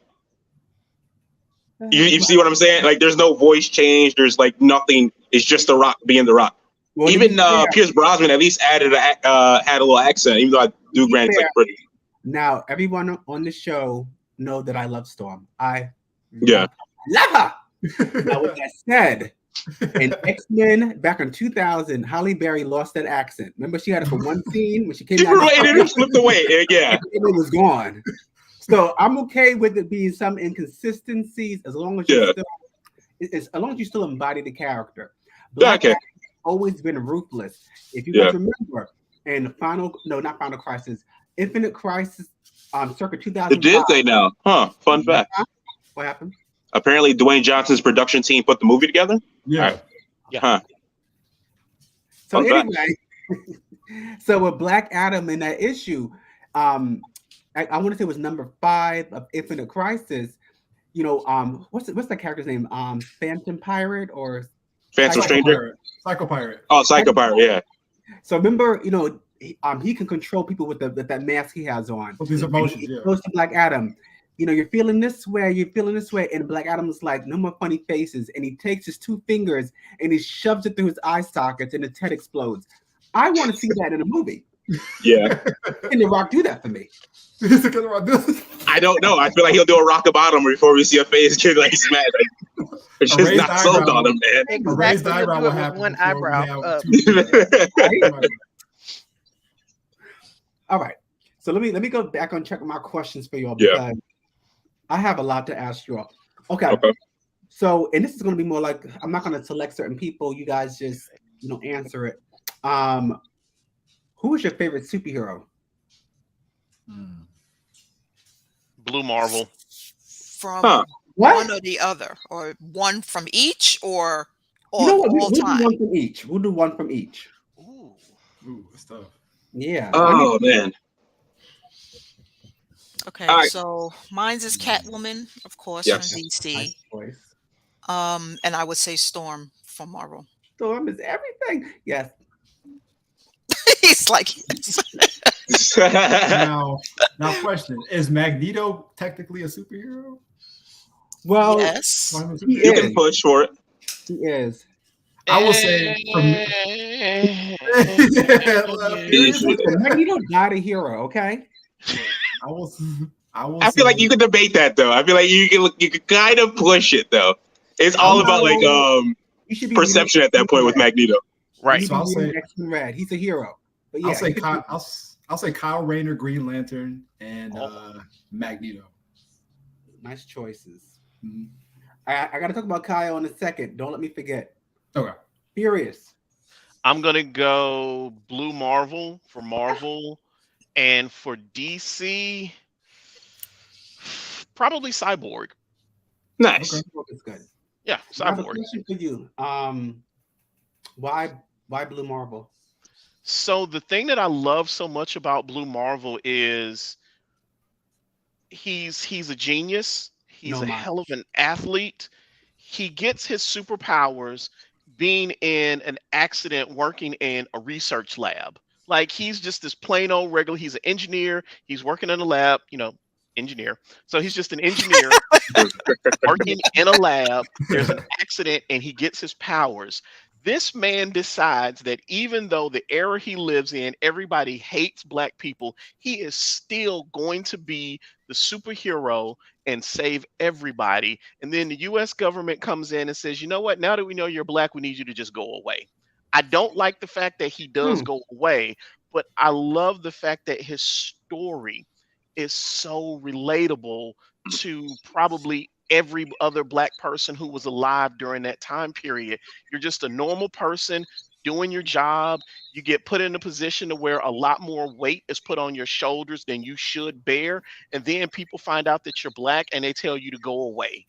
You see what I'm saying? Like, there's no voice change. There's like nothing. It's just The Rock being The Rock. Well, even Pierce Brosnan at least had a little accent, even though I do grant it's like British. Now, everyone on the show know that I love Storm. I love her. Now, with that said, in X-Men back in 2000, Halle Berry lost that accent. Remember, she had it for one scene when she came out. And it flipped away. Yeah, it was gone. So I'm okay with it being some inconsistencies as long as you still embody the character. Black Adam has always been ruthless. If you guys remember, in not Final Crisis, Infinite Crisis, circa 2005. It did say now, huh? Fun fact. What happened? Apparently, Dwayne Johnson's production team put the movie together. Yeah. Right. Yeah. Huh. So anyway, so with Black Adam in that issue, I want to say it was number 5 of Infinite Crisis. What's the character's name? Phantom Pirate or Phantom Stranger? Psycho Pirate. Oh, Psycho Pirate. Yeah. So remember, he can control people with that mask he has on. With his emotions. He goes to Black Adam. You're feeling this way, and Black Adam is like, no more funny faces, and he takes his 2 fingers and he shoves it through his eye sockets, and his head explodes. I want to see that in a movie. Yeah. Can The Rock do that for me? I don't know. I feel like he'll do a rock bottom before we see a face get like smashed. It's just not sold on him, man. Exactly. A raised eyebrow will happen. One eyebrow up. All right. So let me go back and check my questions for y'all Yeah. because I have a lot to ask y'all. Okay. Okay. So, and this is going to be more like I'm not going to select certain people. You guys just answer it. Who is your favorite superhero? Blue Marvel. From What? one or the other, or one from each, or You know what? all We'll do time. one from each. We'll do one from each. Ooh. Ooh, that's tough. Yeah. Oh man. Okay, All right. so mine's is Catwoman, of course, Yes. from DC. Nice choice. And I would say Storm from Marvel. Storm is everything. Yes. He's like, Now, question: is Magneto technically a superhero? Well, yes. Why am I a He You superhero? can push for it. he is. I will say for me. Magneto died a hero. Okay. I will I feel like say- you could debate that though. I feel like you could kind of push it though. It's all about like You should be perception at that point with Magneto. Right. So I'll say X-Men Red. He's a hero. But yeah, I'll say he could Kyle, be- I'll say Kyle Rayner, Green Lantern, and Oh. Magneto. nice choices. Mhm. I got to talk about Kyle in a second. Don't let me forget. Okay. Furious. I'm gonna go Blue Marvel for Marvel, and for DC, probably Cyborg. Nice. Okay. It's good. Yeah, I have a Cyborg. question for you. Why Blue Marvel? So the thing that I love so much about Blue Marvel is he's a genius. He's No a much. hell of an athlete. He gets his superpowers being in an accident working in a research lab. Like he's just this plain old regular. He's an engineer. He's working in a lab, engineer. So he's just an engineer working in a lab. There's an accident and he gets his powers. This man decides that even though the era he lives in, everybody hates black people, he is still going to be the superhero and save everybody. And then the US government comes in and says, you know what? Now that we know you're black, we need you to just go away. I don't like the fact that he does go away, but I love the fact that his story is so relatable to probably every other black person who was alive during that time period. You're just a normal person doing your job. You get put in a position to where a lot more weight is put on your shoulders than you should bear, and then people find out that you're black and they tell you to go away.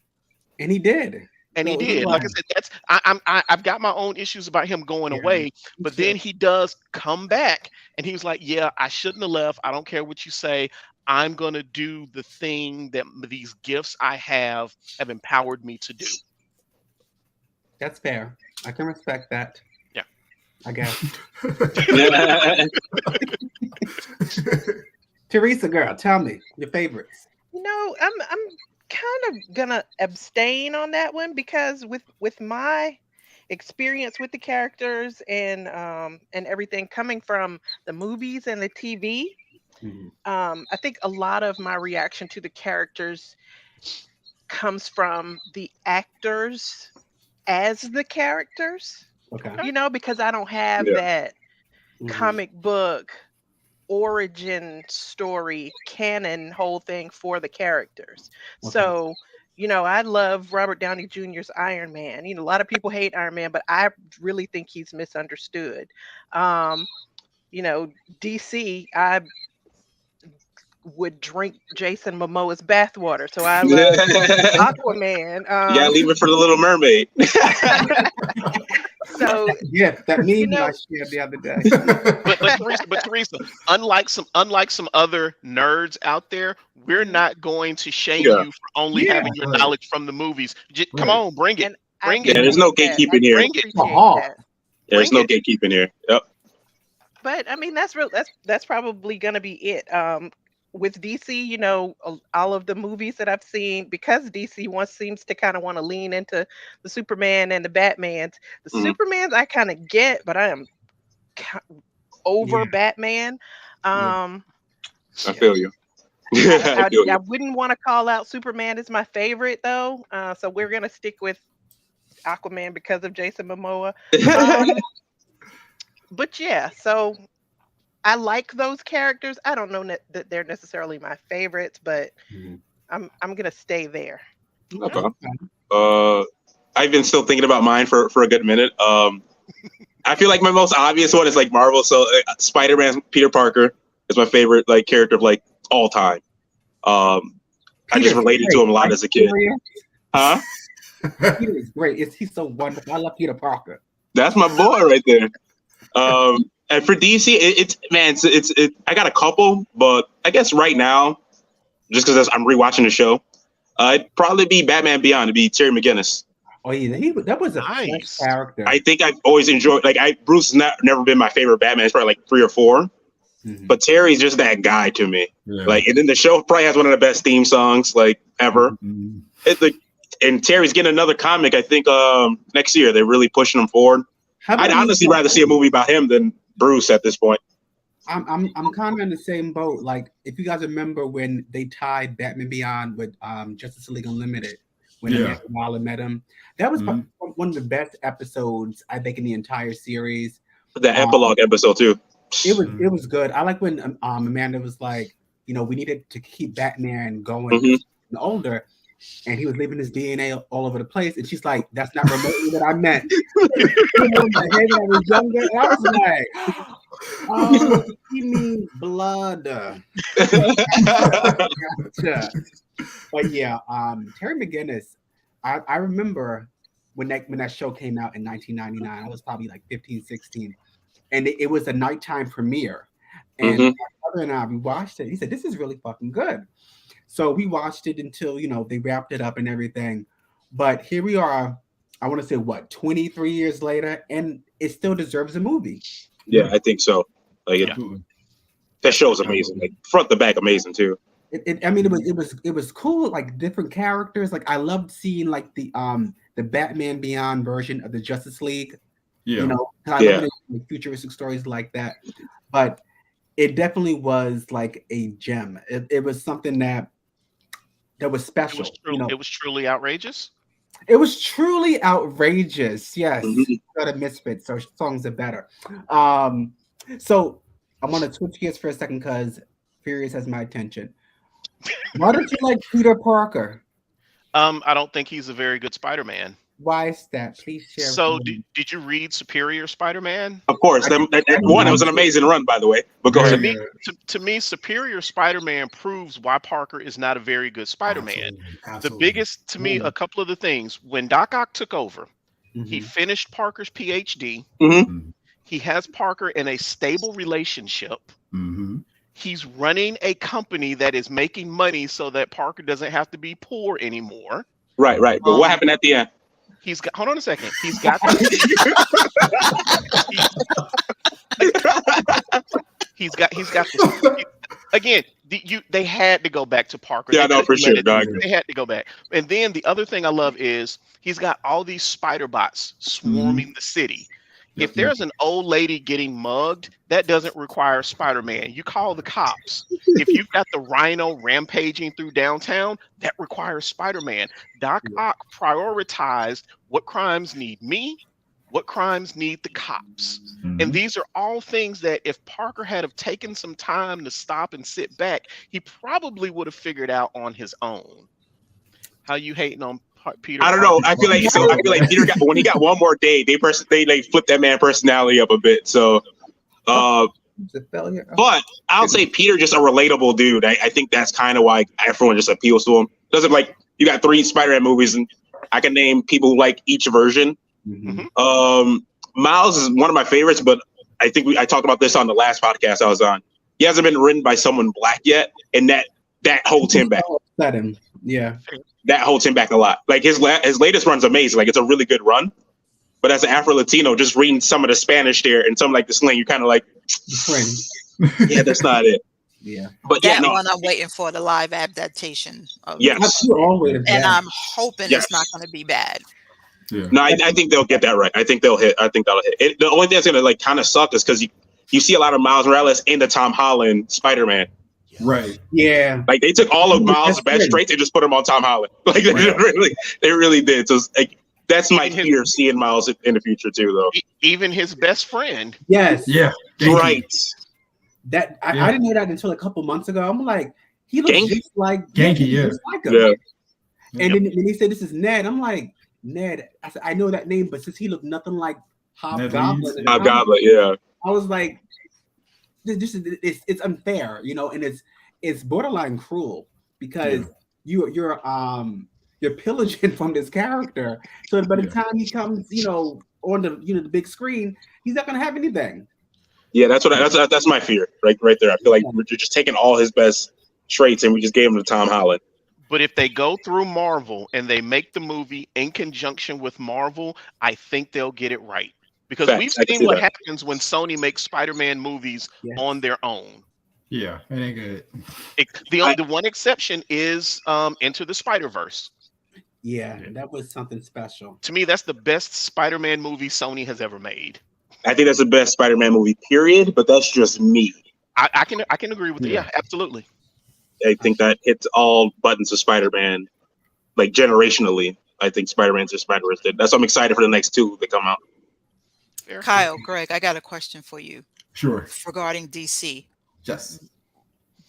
And he did. And he So, did. Like I said, I've got my own issues about him going away, but then he does come back and he's like, yeah, I shouldn't have left. I don't care what you say. I'm going to do the thing that these gifts I have empowered me to do. That's fair. I can respect that. Yeah. I guess. Theresa, girl, tell me your favorites. I'm kind of gonna abstain on that one because with my experience with the characters and everything coming from the movies and the TV, I think a lot of my reaction to the characters comes from the actors as the characters. Okay. Because I don't have that comic book origin story canon whole thing for the characters. So I love Robert Downey Jr.'s Iron Man. A lot of people hate Iron Man, but I really think he's misunderstood. DC, I would drink Jason Momoa's bathwater, so I love Aquaman. You gotta leave it for the Little Mermaid. So yeah, that meme I shared the other day. but Theresa, unlike some other nerds out there, we're not going to shame you for only having your knowledge from the movies. Come on, bring it. Bring it. Yeah, there's no gatekeeping here. Bring it. There's no gatekeeping here. Yep. But I mean, that's probably gonna be it. With DC, all of the movies that I've seen, because DC seems to kind of want to lean into the Superman and the Batmans. The Supermans I kind of get, but I am over Batman. I feel you. I wouldn't want to call out Superman as my favorite though. So we're gonna stick with Aquaman because of Jason Momoa. But yeah, so I like those characters. I don't know that they're necessarily my favorites, but I'm gonna stay there. Okay. I've been still thinking about mine for a good minute. I feel like my most obvious one is like Marvel. So Spider-Man, Peter Parker is my favorite like character of like all time. I just related to him a lot as a kid. Huh? Peter is great. He's so wonderful. I love Peter Parker. That's my boy right there. And for DC, I got a couple, but I guess right now, just because I'm rewatching the show, it'd probably be Batman Beyond. It'd be Terry McGinnis. Oh yeah, that was a nice character. I think I've always enjoyed. Bruce has never been my favorite Batman. It's probably like 3 or 4. But Terry's just that guy to me. Yeah. And then the show probably has one of the best theme songs ever. And Terry's getting another comic. I think next year. They're really pushing him forward. I'd honestly rather see a movie about him than Bruce at this point. I'm kind of in the same boat. Like, if you guys remember when they tied Batman Beyond with Justice League Unlimited, when Amanda Waller met him, that was one of the best episodes I think in the entire series. The epilogue episode too. It was good. I like when Amanda was like, we needed to keep Batman going older. And he was leaving his DNA all over the place. And she's like, that's not remotely what I meant. In my head when I was younger, and I was like, oh, he means blood. But yeah, Terry McGinnis, I remember when that show came out in 1999. I was probably like 15, 16. And it was a nighttime premiere. And my brother and I, we watched it. He said, this is really fucking good. So we watched it until, they wrapped it up and everything. But here we are, I want to say, 23 years later, and it still deserves a movie. Yeah, I think so. That show's amazing. Like, front to back, amazing, too. It was cool, like, different characters. Like, I loved seeing, like, the Batman Beyond version of the Justice League. Yeah. I love futuristic stories like that. But it definitely was, like, a gem. It was something that was special. It was truly outrageous. It was truly outrageous. Yes. Got a misfit, so songs are better. So I'm gonna switch gears for a second because Furious has my attention. Why don't you like Peter Parker? I don't think he's a very good Spider-Man. Why is that? Please share. So, did you read Superior Spider-Man? Of course. That was an amazing run, by the way. But go ahead. To me, Superior Spider-Man proves why Parker is not a very good Spider-Man. Absolutely. The biggest, to me, a couple of the things. When Doc Ock took over, he finished Parker's PhD. He has Parker in a stable relationship. He's running a company that is making money so that Parker doesn't have to be poor anymore. Right. But what happened at the end? Hold on a second. He's got this. Again, they had to go back to Parker. Yeah, no, for sure. They had to go back. And then the other thing I love is he's got all these spider bots swarming the city. If there's an old lady getting mugged, that doesn't require Spider-Man. You call the cops. If you've got the Rhino rampaging through downtown, that requires Spider-Man. Doc Ock prioritized what crimes need me, what crimes need the cops. And these are all things that if Parker had have taken some time to stop and sit back, he probably would have figured out on his own. How you hating on Peter? I don't know. I feel like Peter when he got one more day, they flipped that man personality up a bit. So, but I'll say Peter just a relatable dude. I think that's kind of why everyone just appeals to him. Doesn't like you got 3 Spider-Man movies, and I can name people who like each version. Miles is one of my favorites, but I think I talked about this on the last podcast I was on. He hasn't been written by someone black yet, and that holds him back. That holds him back a lot. Like his latest run's amazing. Like it's a really good run. But as an Afro-Latino, just reading some of the Spanish there and some like the slang, you're kind of like, yeah, that's not it. Yeah. But that one I'm waiting for the live adaptation of. Yes. And I'm hoping it's not going to be bad. Yeah. No, I think they'll get that right. I think they'll hit. I think that'll hit. The only thing that's gonna like kind of suck is because you see a lot of Miles Morales in the Tom Holland Spider-Man. Right. Yeah. Like they took all of Miles' best traits and just put them on Tom Holland. Like they really did. So like that's my fear of seeing Miles in the future too, though. Even his best friend. Yes. Yeah. Right. I didn't know that until a couple months ago. I'm like, he looks just like Genki, just like him. Yeah. And then when he said this is Ned, I'm like, Ned. I said, I know that name, but since he looked nothing like Hobgoblin, yeah. I was like, it's unfair, you know, and it's borderline cruel because you're pillaging from this character. So by the time he comes, you know, on the big screen, he's not gonna have anything. Yeah, that's my fear, right there. I feel like we're just taking all his best traits and we just gave him to Tom Holland. But if they go through Marvel and they make the movie in conjunction with Marvel, I think they'll get it right. Because we've seen what happens when Sony makes Spider-Man movies on their own. Yeah, it ain't good. The one exception is Into the Spider-Verse. Yeah, that was something special. To me, that's the best Spider-Man movie Sony has ever made. I think that's the best Spider-Man movie, period. But that's just me. I can agree with that. Yeah, absolutely. I think that hits all buttons of Spider-Man, like generationally. I think Spider-Man to Spider-Verse did. That's why I'm excited for the next two that come out. Kyle, Greg, I got a question for you. Sure. Regarding DC. Yes.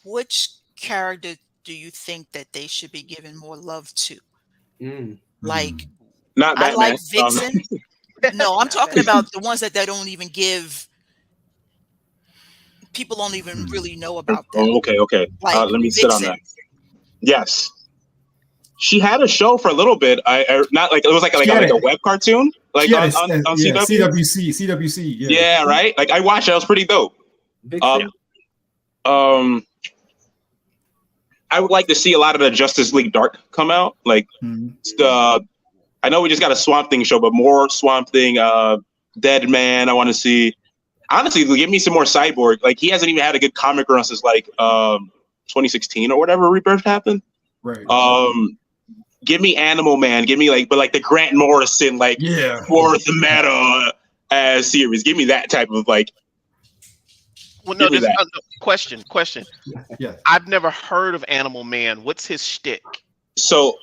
Which character do you think that they should be given more love to? Like, not Batman. I like Vixen. No, I'm talking about the ones that they don't even give. People don't even really know about them. Oh, okay. Like let me Vixen. sit on that. Yes, she had a show for a little bit. Not like it was like a web cartoon, like on CWC. Yeah, right. Like I watched it. It was pretty dope. I would like to see a lot of the Justice League Dark come out. Like I know we just got a Swamp Thing show, but more Swamp Thing, Dead Man. I want to see. Honestly, give me some more Cyborg. Like he hasn't even had a good comic run since like 2016 or whatever Rebirth happened. Right. Give me Animal Man. Give me like the Grant Morrison for the meta series. Give me that type of like. Well, no, there's question. Yeah. I've never heard of Animal Man. What's his shtick? So,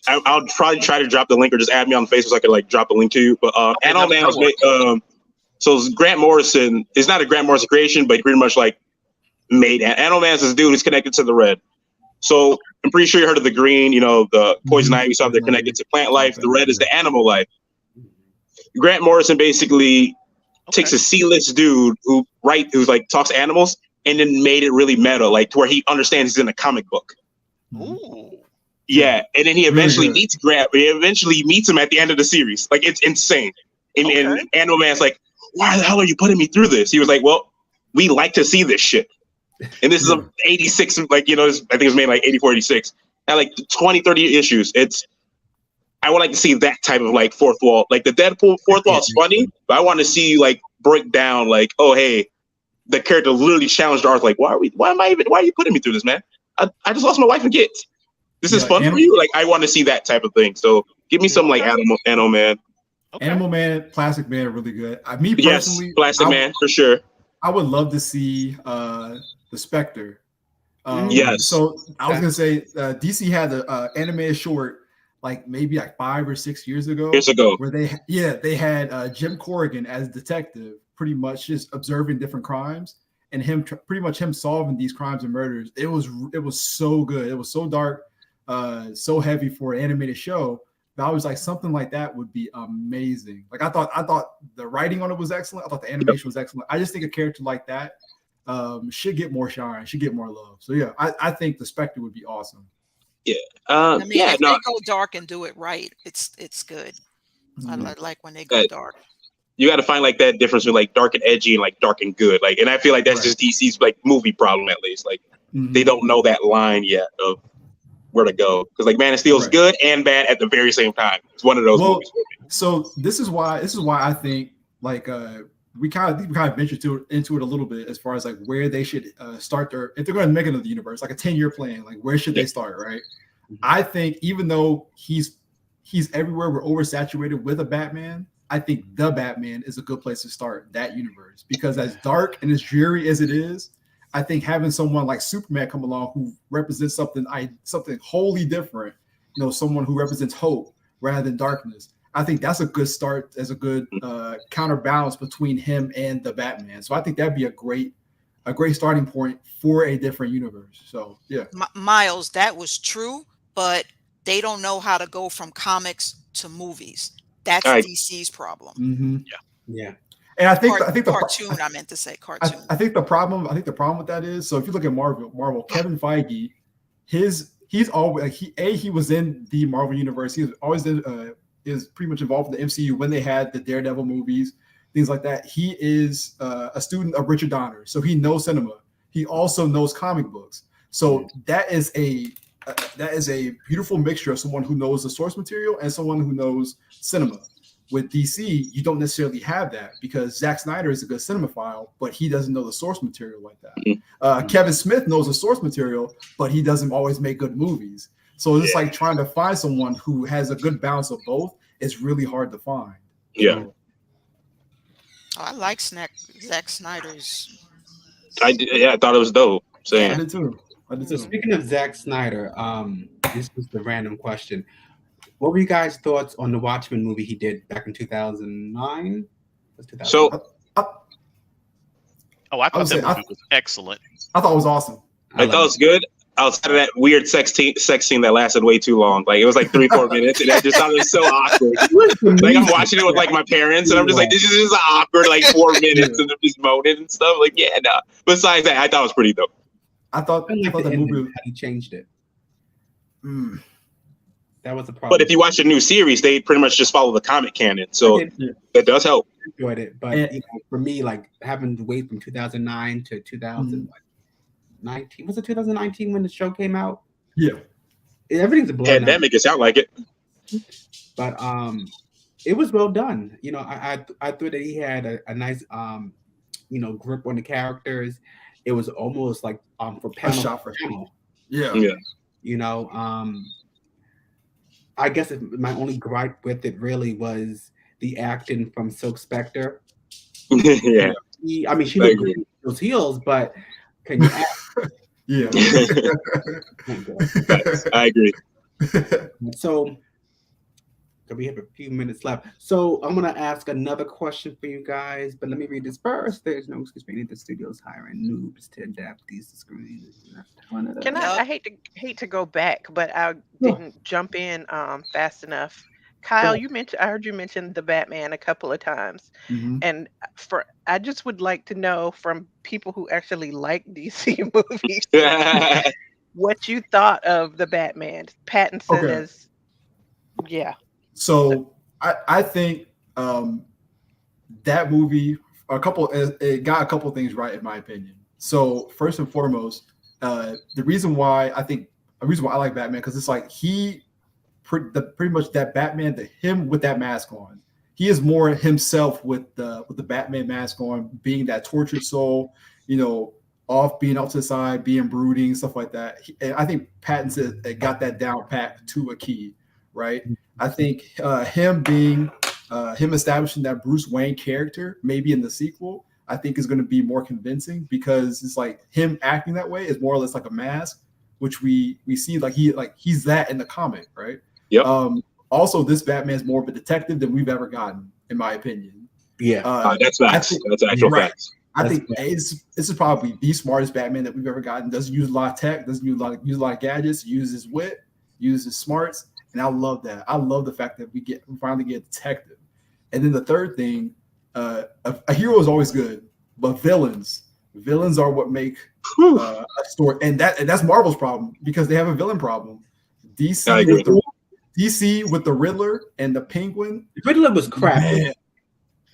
I'll probably try to drop the link or just add me on Facebook so I can like drop a link to you. But Animal Man was made. So Grant Morrison is not a Grant Morrison creation, but he pretty much like made Animal Man is this dude who's connected to the red. So I'm pretty sure you heard of the green, you know, the poison ivy stuff. They're connected to plant life. The red is the animal life. Grant Morrison basically takes a C-list dude who's like talks to animals and then made it really meta, like to where he understands he's in a comic book. Ooh. Yeah, and then he eventually meets Grant. He eventually meets him at the end of the series. Like it's insane. And Animal Man's like, "Why the hell are you putting me through this?" He was like, "Well, we like to see this shit." And this is a 86, like, you know, I think it was made like 84, 86. Had like 20, 30 issues. I would like to see that type of like fourth wall. Like the Deadpool fourth wall is funny, but I want to see like break down like, oh hey, the character literally challenged Arthur, like, why are you putting me through this, man? I just lost my wife and kids. This is fun for you. Like I want to see that type of thing. So give me some like Animal Man. Okay. Animal Man, Plastic Man, really good. Me personally, Plastic Man for sure. I would love to see the Spectre. Yes. So I was gonna say DC had an animated short like maybe like 5 or 6 years ago. Where they had Jim Corrigan as detective, pretty much just observing different crimes and him solving these crimes and murders. It was so good. It was so dark, so heavy for an animated show. But I was like, something like that would be amazing. Like I thought the writing on it was excellent. I thought the animation was excellent. I just think a character like that should get more shine, should get more love. So yeah, I think the Spectre would be awesome. Yeah. If they go dark and do it right, it's good. I like when they go dark. You got to find like that difference with like dark and edgy and like dark and good. Like, and I feel like that's just DC's like movie problem at least. Like they don't know that line yet of where to go, because like Man of Steel is good and bad at the very same time. It's one of those movies. So this is why I think like we kind of ventured into it a little bit as far as like where they should start if they're going to make another universe, like a 10-year plan, like where should they start, right? I think even though he's everywhere, we're oversaturated with a Batman. I think the Batman is a good place to start that universe, because as dark and as dreary as it is, I think having someone like Superman come along who represents something wholly different, you know, someone who represents hope rather than darkness, I think that's a good start as a good counterbalance between him and the Batman. So I think that'd be a great starting point for a different universe. So yeah, Miles, that was true, but they don't know how to go from comics to movies. That's DC's problem. Mm-hmm. Yeah. And I think the cartoon. I meant to say cartoon. I think the problem with that is, so if you look at Marvel, Kevin Feige, he's always he was in the Marvel universe. He was always is pretty much involved in the MCU when they had the Daredevil movies, things like that. He is a student of Richard Donner, so he knows cinema. He also knows comic books. So that is a beautiful mixture of someone who knows the source material and someone who knows cinema. With DC, you don't necessarily have that because Zack Snyder is a good cinemaphile, but he doesn't know the source material like that. Kevin Smith knows the source material, but he doesn't always make good movies. So it's like trying to find someone who has a good balance of both is really hard to find. Yeah. I like Zack Snyder's. I thought it was dope. I did too. So speaking of Zack Snyder, this is the random question. What were you guys' thoughts on the Watchmen movie he did back in 2009? So, I thought that movie was excellent. I thought it was awesome. I thought it was good. Outside of that weird sex scene that lasted way too long, like it was like 3-4 minutes, and I just thought it was so awkward. Like I'm watching it with like my parents, and I'm just like, this is just awkward, like 4 minutes, and I'm just moaning and stuff. Like, yeah, no. Besides that, I thought it was pretty dope. I thought the movie had changed it. That was the problem. But if you watch the new series, they pretty much just follow the comic canon, so that does help. I enjoyed it, but for me, like having to wait from 2009 to 2019, was it 2019 when the show came out? Yeah, everything's a blur. Pandemic, it sound like it. But it was well done. You know, I thought that he had a nice grip on the characters. It was almost like for panel shot for panel. Yeah. You know, I guess my only gripe with it really was the acting from Silk Spectre. Yeah. I mean, she looked good in those heels, but can you act? Yeah. I agree. So we have a few minutes left. So I'm going to ask another question for you guys, but let me read this first. There's no excuse for any of the studios hiring noobs to adapt these to screen. Can I hate to go back, but I didn't jump in fast enough. Kyle, I heard you mention the Batman a couple of times, and I just would like to know from people who actually like DC movies what you thought of the Batman. Pattinson is, So I think that movie it got a couple things right in my opinion. So first and foremost, the reason why I like Batman because it's like pretty much that Batman, him with that mask on, he is more himself with the Batman mask on, being that tortured soul, being off to the side, being brooding, stuff like that. And I think Pattinson got that down pat to a key, right? I think him establishing that Bruce Wayne character, maybe in the sequel, I think is going to be more convincing because it's like him acting that way is more or less like a mask, which we see he's that in the comic, right? Yep. Also, this Batman is more of a detective than we've ever gotten, in my opinion. Yeah, that's facts. That's actual facts. I think this is probably the smartest Batman that we've ever gotten. Doesn't use a lot of tech, doesn't use a lot of gadgets, uses his wit, uses his smarts, and I love that. I love the fact that we finally get a detective. And then the third thing, a hero is always good, but villains are what make a story, and that's Marvel's problem because they have a villain problem. DC with the Riddler and the Penguin. Riddler was crap.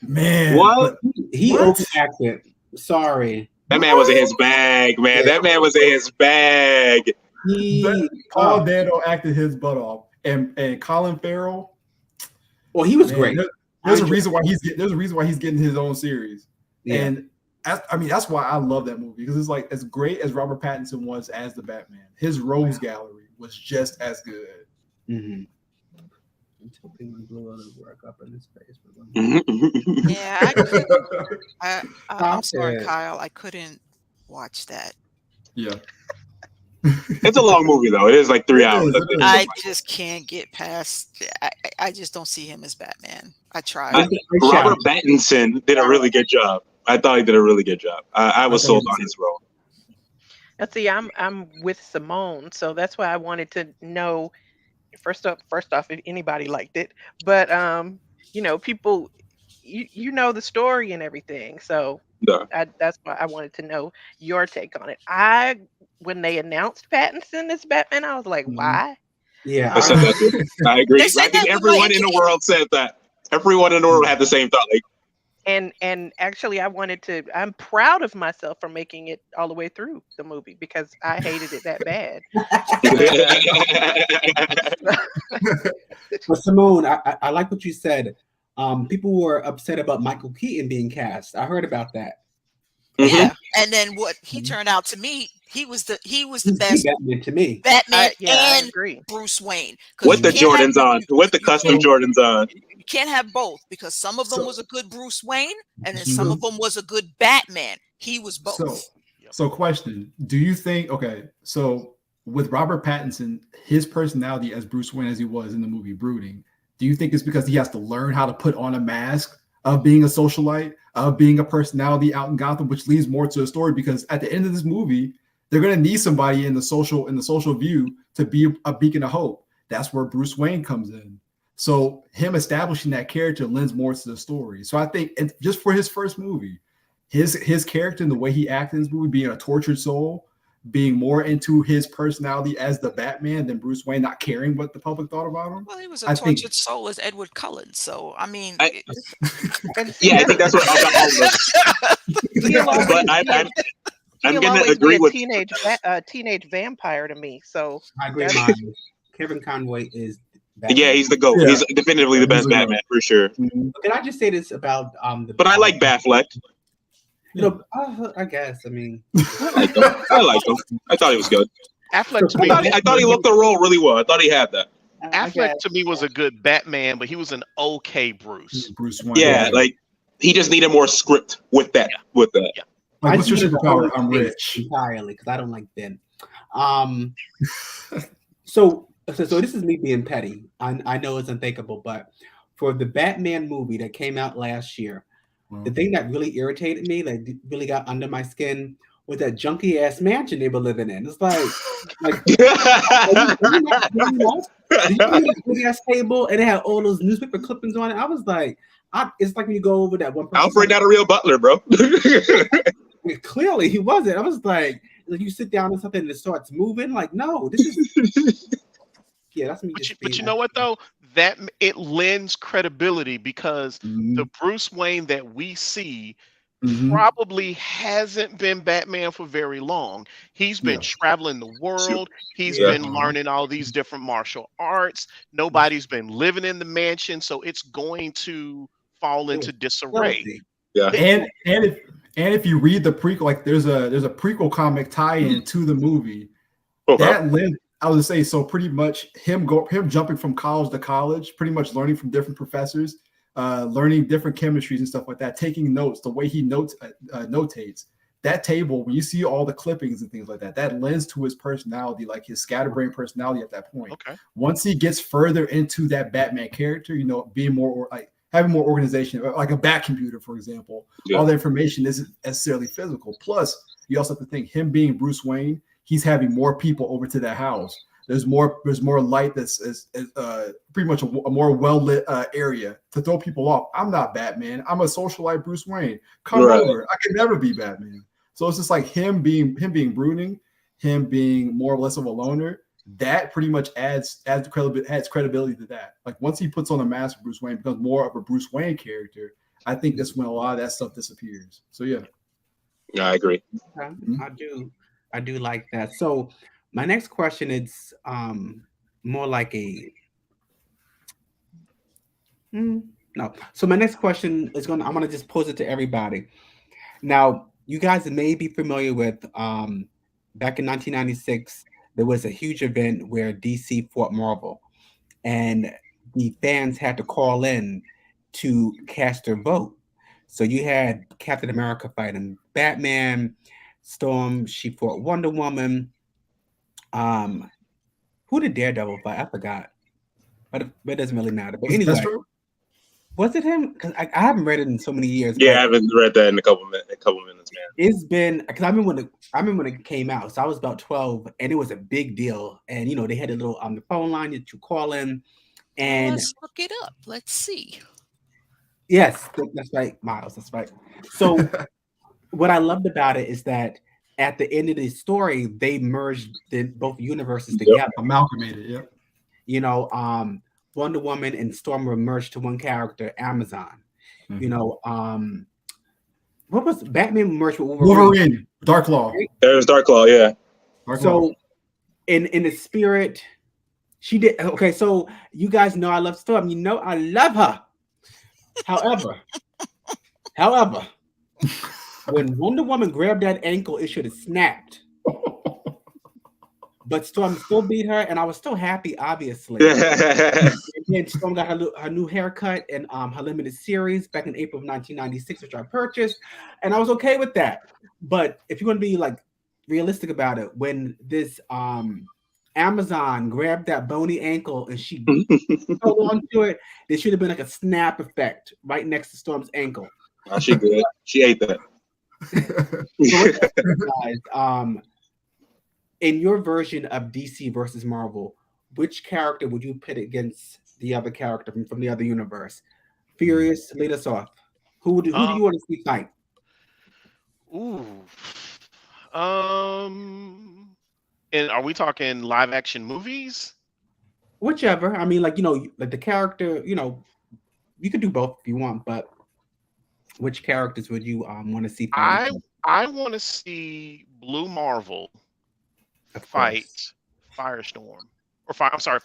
Man, what? He overacted. Sorry. That man was in his bag, man. Yeah. That man was in his bag. Paul Dano acted his butt off, and Colin Farrell. Well, he was great. There's a reason why he's getting his own series, and that's why I love that movie because it's like as great as Robert Pattinson was as the Batman, his rogues gallery was just as good. Until Penguin blew out his work up in his face. I'm sorry, Kyle. I couldn't watch that. Yeah. It's a long movie though. It is like 3 hours. I just can't get past. I just don't see him as Batman. I tried. Robert Pattinson did a really good job. I thought he did a really good job. I was sold on his role. Now, see, I'm with Simone, so that's why I wanted to know first off if anybody liked it, but people, you know the story and everything, so that's why I wanted to know your take on it. When they announced Pattinson as Batman, I was like, why? Yeah, I said that too. I agree. I think everyone in the world said that. Everyone in the world had the same thought. Like, and actually, I'm proud of myself for making it all the way through the movie because I hated it that bad. But Simone, I like what you said. People were upset about Michael Keaton being cast. I heard about that. Yeah, and then what he turned out to me, he was the best Batman to me. Batman I and agree. Bruce Wayne. With the Jordans on, with the custom Jordans on. You can't have both because some of them was a good Bruce Wayne, and then some of them was a good Batman. He was both. So question: do you think? Okay, so with Robert Pattinson, his personality as Bruce Wayne, as he was in the movie Brooding, do you think it's because he has to learn how to put on a mask of being a socialite, of being a personality out in Gotham, which leads more to the story? Because at the end of this movie, they're going to need somebody in the social view to be a beacon of hope. That's where Bruce Wayne comes in. So him establishing that character lends more to the story. So I think just for his first movie, his character and the way he acted in this movie, being a tortured soul, being more into his personality as the Batman than Bruce Wayne, not caring what the public thought about him. Well, he was a tortured soul as Edward Cullen. So I mean, I think that's what but I'm gonna agree with teenage vampire to me. So I agree. Kevin Conroy is Batman. Yeah, he's the GOAT. Yeah. He's definitively the best Batman for sure. Can I just say this about But I like Batfleck. I guess. I mean, I like him. I thought he was good. Affleck to me, I thought he looked the role really well. I thought he had that. Affleck to me was a good Batman, but he was an okay Bruce. Bruce Wayne. Yeah, like he just needed more script with that. Yeah. With that. Yeah. Like, what's your superpower? I'm rich. Entirely, because I don't like Ben. So this is me being petty. I know it's unthinkable, but for the Batman movie that came out last year, the thing that really irritated me, that really got under my skin, was that junky ass mansion they were living in. It's like the big ass table, and it had all those newspaper clippings on it. I was like, it's like when you go over that one. Alfred not a real butler, bro. Clearly, he wasn't. I was like you sit down on something and it starts moving. Like, no, this is. Yeah, that's me. But you know what though? That it lends credibility because the Bruce Wayne that we see probably hasn't been Batman for very long. He's been traveling the world. He's been learning all these different martial arts. Nobody's been living in the mansion, so it's going to fall into disarray. Yeah, and if you read the prequel, like there's a prequel comic tie-in to the movie. That lends. I was gonna say, so pretty much him jumping from college to college, pretty much learning from different professors, learning different chemistries and stuff like that, taking notes, the way he notates. That table, when you see all the clippings and things like that, that lends to his personality, like his scatterbrain personality at that point. Okay. Once he gets further into that Batman character, being more like having more organization, like a bat computer, for example, all the information isn't necessarily physical. Plus, you also have to think him being Bruce Wayne, he's having more people over to that house. There's more light. That's pretty much a more well-lit area to throw people off. I'm not Batman. I'm a socialite Bruce Wayne. Come over. I can never be Batman. So it's just like him being brooding, him being more or less of a loner. That pretty much adds credibility to that. Like once he puts on a mask, Bruce Wayne becomes more of a Bruce Wayne character. I think that's when a lot of that stuff disappears. So yeah, I agree. I do like that. So my next question is more like a no. So my next question is I'm gonna just pose it to everybody. Now, you guys may be familiar with back in 1996, there was a huge event where DC fought Marvel, and the fans had to call in to cast their vote. So you had Captain America fighting Batman. Storm, she fought Wonder Woman. Who did Daredevil fight? I forgot. But it doesn't really matter. But Was it anyway, Destro? was it him? Because I haven't read it in so many years. Yeah, but I haven't read that in a couple minutes, man. it's been because I remember when it came out. So I was about 12, and it was a big deal. And they had a little on the phone line that you call in, and Let's look it up. Let's see. yes, that's right, Miles. That's right. So what I loved about it is that at the end of the story, they merged both universes together. Amalgamated, yeah. Wonder Woman and Storm were merged to one character, Amazon. Mhm. What was Batman merged with Wolverine, Dark Claw. There's Dark Claw, yeah. Dark Claw. So in the spirit, she did okay. So you guys know I love Storm. I love her. However, when Wonder Woman grabbed that ankle, it should have snapped. But Storm still beat her, and I was still happy, obviously. And then Storm got her new haircut and her limited series back in April of 1996, which I purchased, and I was okay with that. But if you're going to be realistic about it, when this Amazon grabbed that bony ankle and she held onto it, there should have been a snap effect right next to Storm's ankle. Oh, she good. She ate that. So guys, in your version of DC versus Marvel, which character would you pit against the other character from the other universe? Furious, lead us off. Who do you want to see fight? Ooh. And are we talking live action movies? Whichever. I mean, the character, you could do both if you want, but which characters would you want to see fight? I want to see Blue Marvel fight Firestorm. Firestar.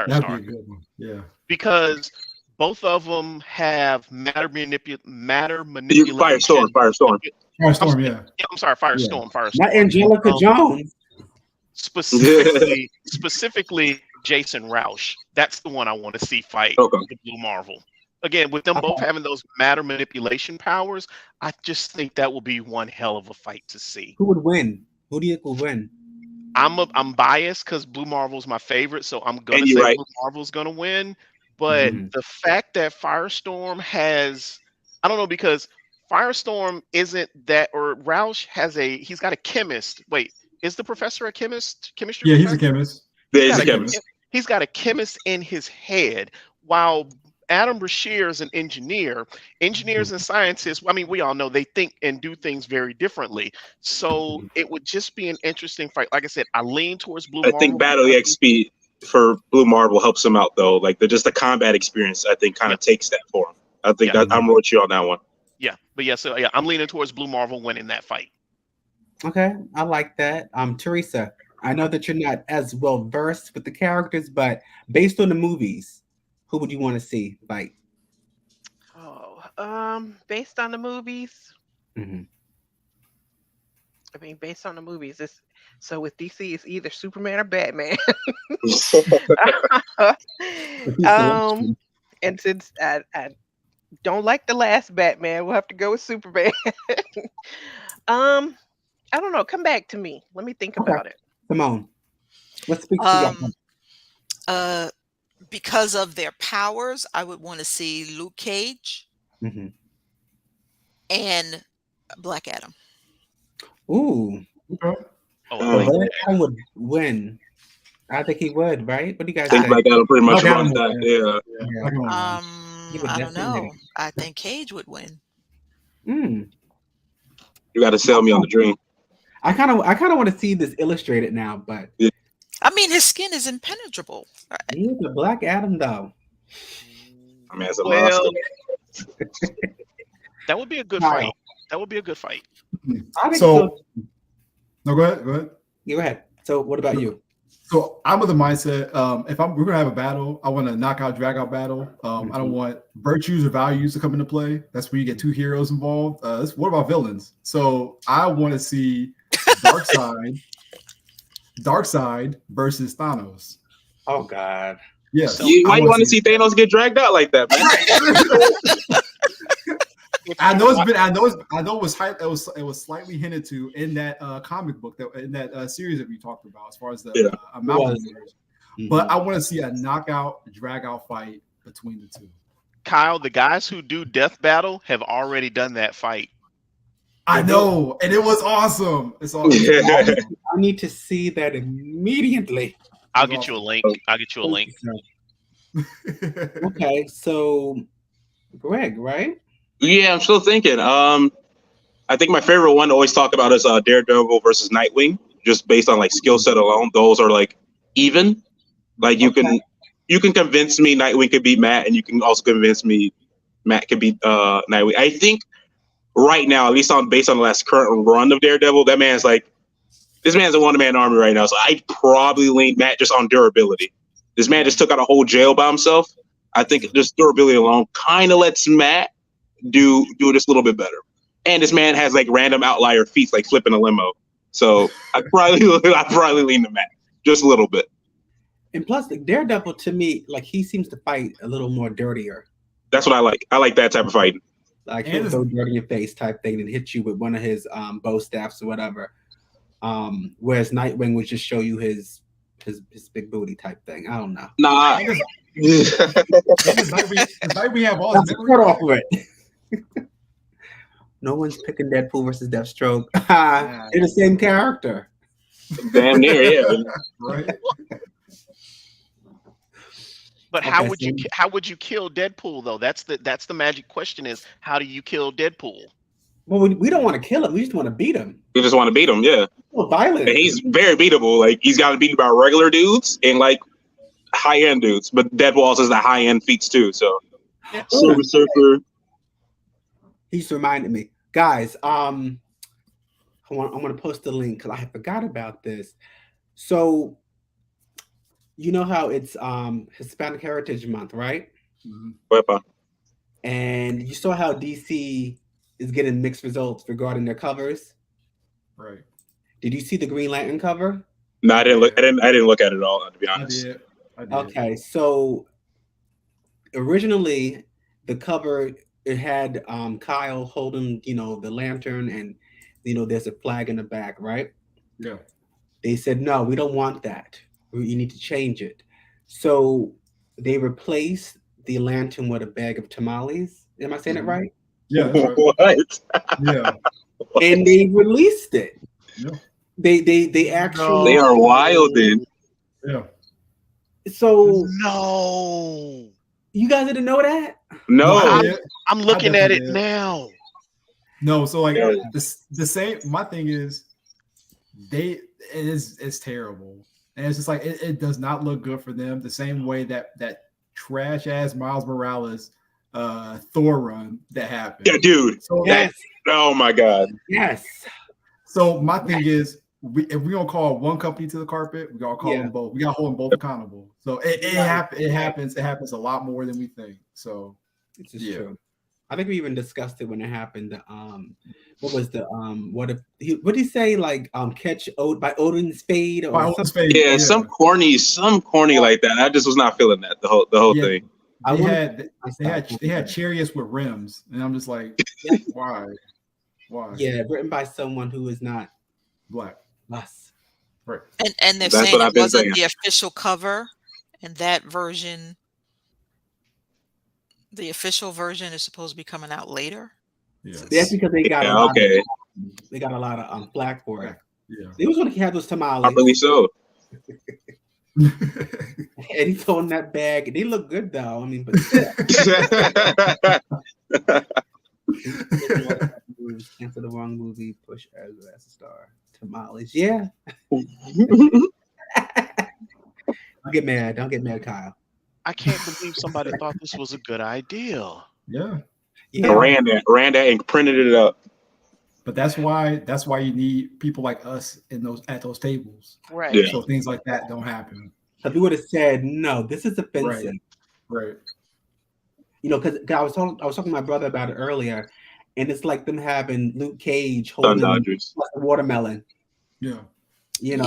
That'd be a good one. Yeah. Because both of them have matter manipulation. Firestorm. Firestorm, yeah. I'm sorry, Firestorm. Firestorm. Not Angelica Jones. Specifically Jason Roush. That's the one I want to see fight the Blue Marvel. Again, with them both having those matter manipulation powers, I just think that will be one hell of a fight to see. Who would win? Who do you think will win? I'm biased because Blue Marvel's my favorite, so I'm gonna say Blue Marvel's gonna win. But the fact that Firestorm has, I don't know, because Firestorm isn't that, or Roush he's got a chemist. Wait, is the professor a chemist? Chemistry? Yeah, professor? he's a chemist. Yeah, he's a chemist. He's got a chemist in his head, while Adam Brashear is an engineer. Engineers and scientists, I mean, we all know they think and do things very differently. So it would just be an interesting fight. Like I said, I lean towards Blue Marvel. I think Battle EXP for Blue Marvel helps him out, though. Just the combat experience, I think, kind of takes that for him. I think I'm with you on that one. Yeah, but I'm leaning towards Blue Marvel winning that fight. Okay, I like that. Theresa, I know that you're not as well versed with the characters, but based on the movies, who would you want to see fight? Based on the movies. Mm-hmm. I mean, based on the movies, so with DC, it's either Superman or Batman. And since I don't like the last Batman, we'll have to go with Superman. I don't know. Come back to me. Let me think about it. Simone, let's speak to you. Because of their powers, I would want to see Luke Cage and Black Adam. Ooh. Okay. Black Adam would win. I think he would, right? What do you guys think? Black Adam pretty much runs that. I don't know. I think Cage would win. You got to sell me on the dream. I kind of want to see this illustrated now, but I mean, his skin is impenetrable. Right? He's a Black Adam, though. I mean, as a monster. That would be a good fight. That would be a good fight. I think so. No, go ahead. Yeah, go ahead. So, what about you? So, I'm of the mindset. We're gonna have a battle, I want a knockout, drag out battle. I don't want virtues or values to come into play. That's where you get two heroes involved. What about villains? So, I want to see Darkseid versus Thanos. Oh God. Yes. Why you want to see Thanos get dragged out like that, man? I know it's been. I know it was hype. It was slightly hinted to in that comic book in that series that we talked about as far as the Mountain Warriors. But I want to see a knockout, drag out fight between the two. Kyle, the guys who do Death Battle have already done that fight. I know, and it was awesome. It's awesome. I need to see that immediately. I'll get you a link. Okay, so Greg, right? Yeah, I'm still thinking. I think my favorite one to always talk about is Daredevil versus Nightwing, just based on like skill set alone. Those are like even. Like you can convince me Nightwing could beat Matt, and you can also convince me Matt could beat Nightwing. I think right now, at least based on the last current run of Daredevil, this man's a one-man army right now. So I'd probably lean Matt just on durability. This man just took out a whole jail by himself. I think just durability alone kind of lets Matt do this a little bit better. And this man has like random outlier feats like flipping a limo. So I'd probably lean to Matt just a little bit. And plus, the Daredevil to me, like he seems to fight a little more dirtier. That's what I like. I like that type of fighting. Like he'll go dirty in your face type thing and hit you with one of his bow staffs or whatever. Whereas Nightwing would just show you his big booty type thing. I don't know. Nah. We have all the cut off of it. No one's picking Deadpool versus Deathstroke. They're the same character. Damn near, yeah. Right. But how would you kill Deadpool though? That's the magic question is how do you kill Deadpool? Well, we don't want to kill him. We just want to beat him. We just want to beat him, yeah. Well, violent. And he's very beatable. Like he's got to beat by regular dudes and like high end dudes. But Deadpool also has the high end feats too. So Silver Surfer. He just reminded me, guys. I'm gonna post the link because I forgot about this. So. You know how it's Hispanic Heritage Month, right? Mm-hmm. And you saw how DC is getting mixed results regarding their covers. Right. Did you see the Green Lantern cover? No, I didn't look. I didn't look at it all, to be honest. I did. Okay, so originally the cover it had Kyle holding, the lantern, and there's a flag in the back, right? Yeah. They said no, we don't want that. You need to change it. So they replaced the lantern with a bag of tamales. Am I saying it right? Yeah. Right. What? Yeah. And they released it. Yeah. They actually they are wild, then. Yeah. So no. You guys didn't know that? No. I'm looking at it now. No, so like the same. My thing is, it's terrible. And it's just like it does not look good for them. The same way that trash ass Miles Morales Thor run that happened. Yeah, dude. So oh my god. Yes. So my thing is, if we don't call one company to the carpet, we gotta call them both. We gotta hold them both accountable. So it happens. It happens a lot more than we think. So it's just true. I think we even discussed it when it happened. What was the what did he say? Like catch by Odin's spade or by Odin's spade. Yeah, some corny like that. I just was not feeling that the whole thing. They had chariots with rims, and I'm just like, why? Yeah, written by someone who is not black. Us. Right. And they're saying it wasn't the official cover, and that version. The official version is supposed to be coming out later. Yes. That's because they got they got a lot of flack for it. Yeah, they was going to have those tamales. I believe so. And he told him that bag. They look good though. I mean, but cancel the wrong movie. Push as a star. Tamales. Yeah. Don't get mad. Don't get mad, Kyle. I can't believe somebody thought this was a good idea. Yeah. Ran that and printed it up. But that's why you need people like us at those tables. Right. Yeah. So things like that don't happen. If we would have said no, this is offensive. Right. Because I was talking to my brother about it earlier, and it's like them having Luke Cage holding a watermelon. Yeah. With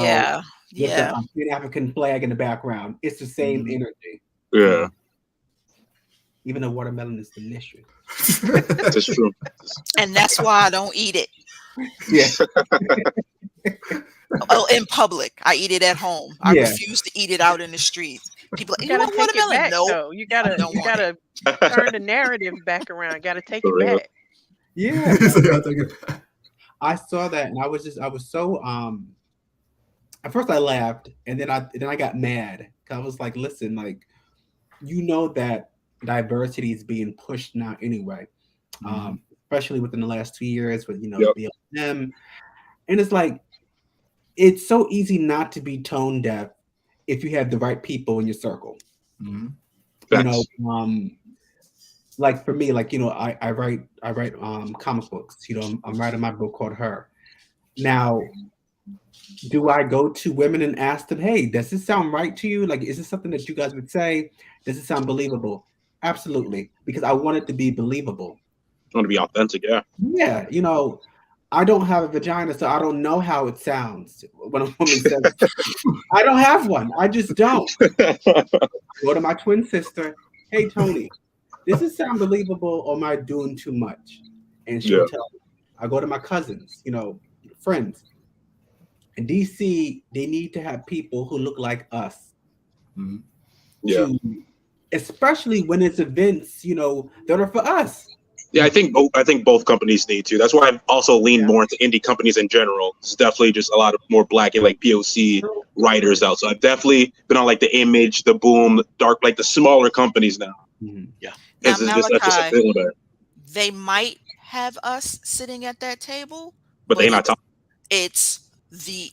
the African flag in the background. It's the same energy. Yeah. Even though watermelon is delicious. That's true. And that's why I don't eat it. Yeah. Oh, in public. I eat it at home. I Yeah. refuse to eat it out in the street. People, You you gotta want take it watermelon? back, No, though. You I gotta don't want it. turn the narrative back around. Gotta take For it real. back. Yeah. So, yeah, I think it- I saw that and I was so at first I laughed and then I got mad. I was like, listen, like, you know that diversity is being pushed now anyway. Especially within the last 2 years with Yep. BLM. And it's like it's so easy not to be tone deaf if you have the right people in your circle. Mhm. You know, Facts. like for me, like, I write comic books. I'm writing my book called Her. Now, do I go to women and ask them, hey, does this sound right to you? Like, is this something that you guys would say? Does it sound believable? Absolutely, because I want it to be believable. I want to be authentic, yeah. Yeah, I don't have a vagina, so I don't know how it sounds when a woman says, I don't have one. I just don't. Go to my twin sister, hey, Tony, does this sound believable or am I doing too much? And she'll Yeah. tell me. I go to my cousins, friends. In DC, they need to have people who look like us. Mhm. Yeah. Especially when it's events, that are for us. Yeah, I think both companies need to. That's why I've also leaned more into indie companies in general. It's definitely just a lot of more Black and like POC writers out. So I've definitely been on like the Image, the Boom, the Dark, like the smaller companies now. Yeah. Now, It's just a Malachi, feeling better. they might have us sitting at that table, But they're not talking. it's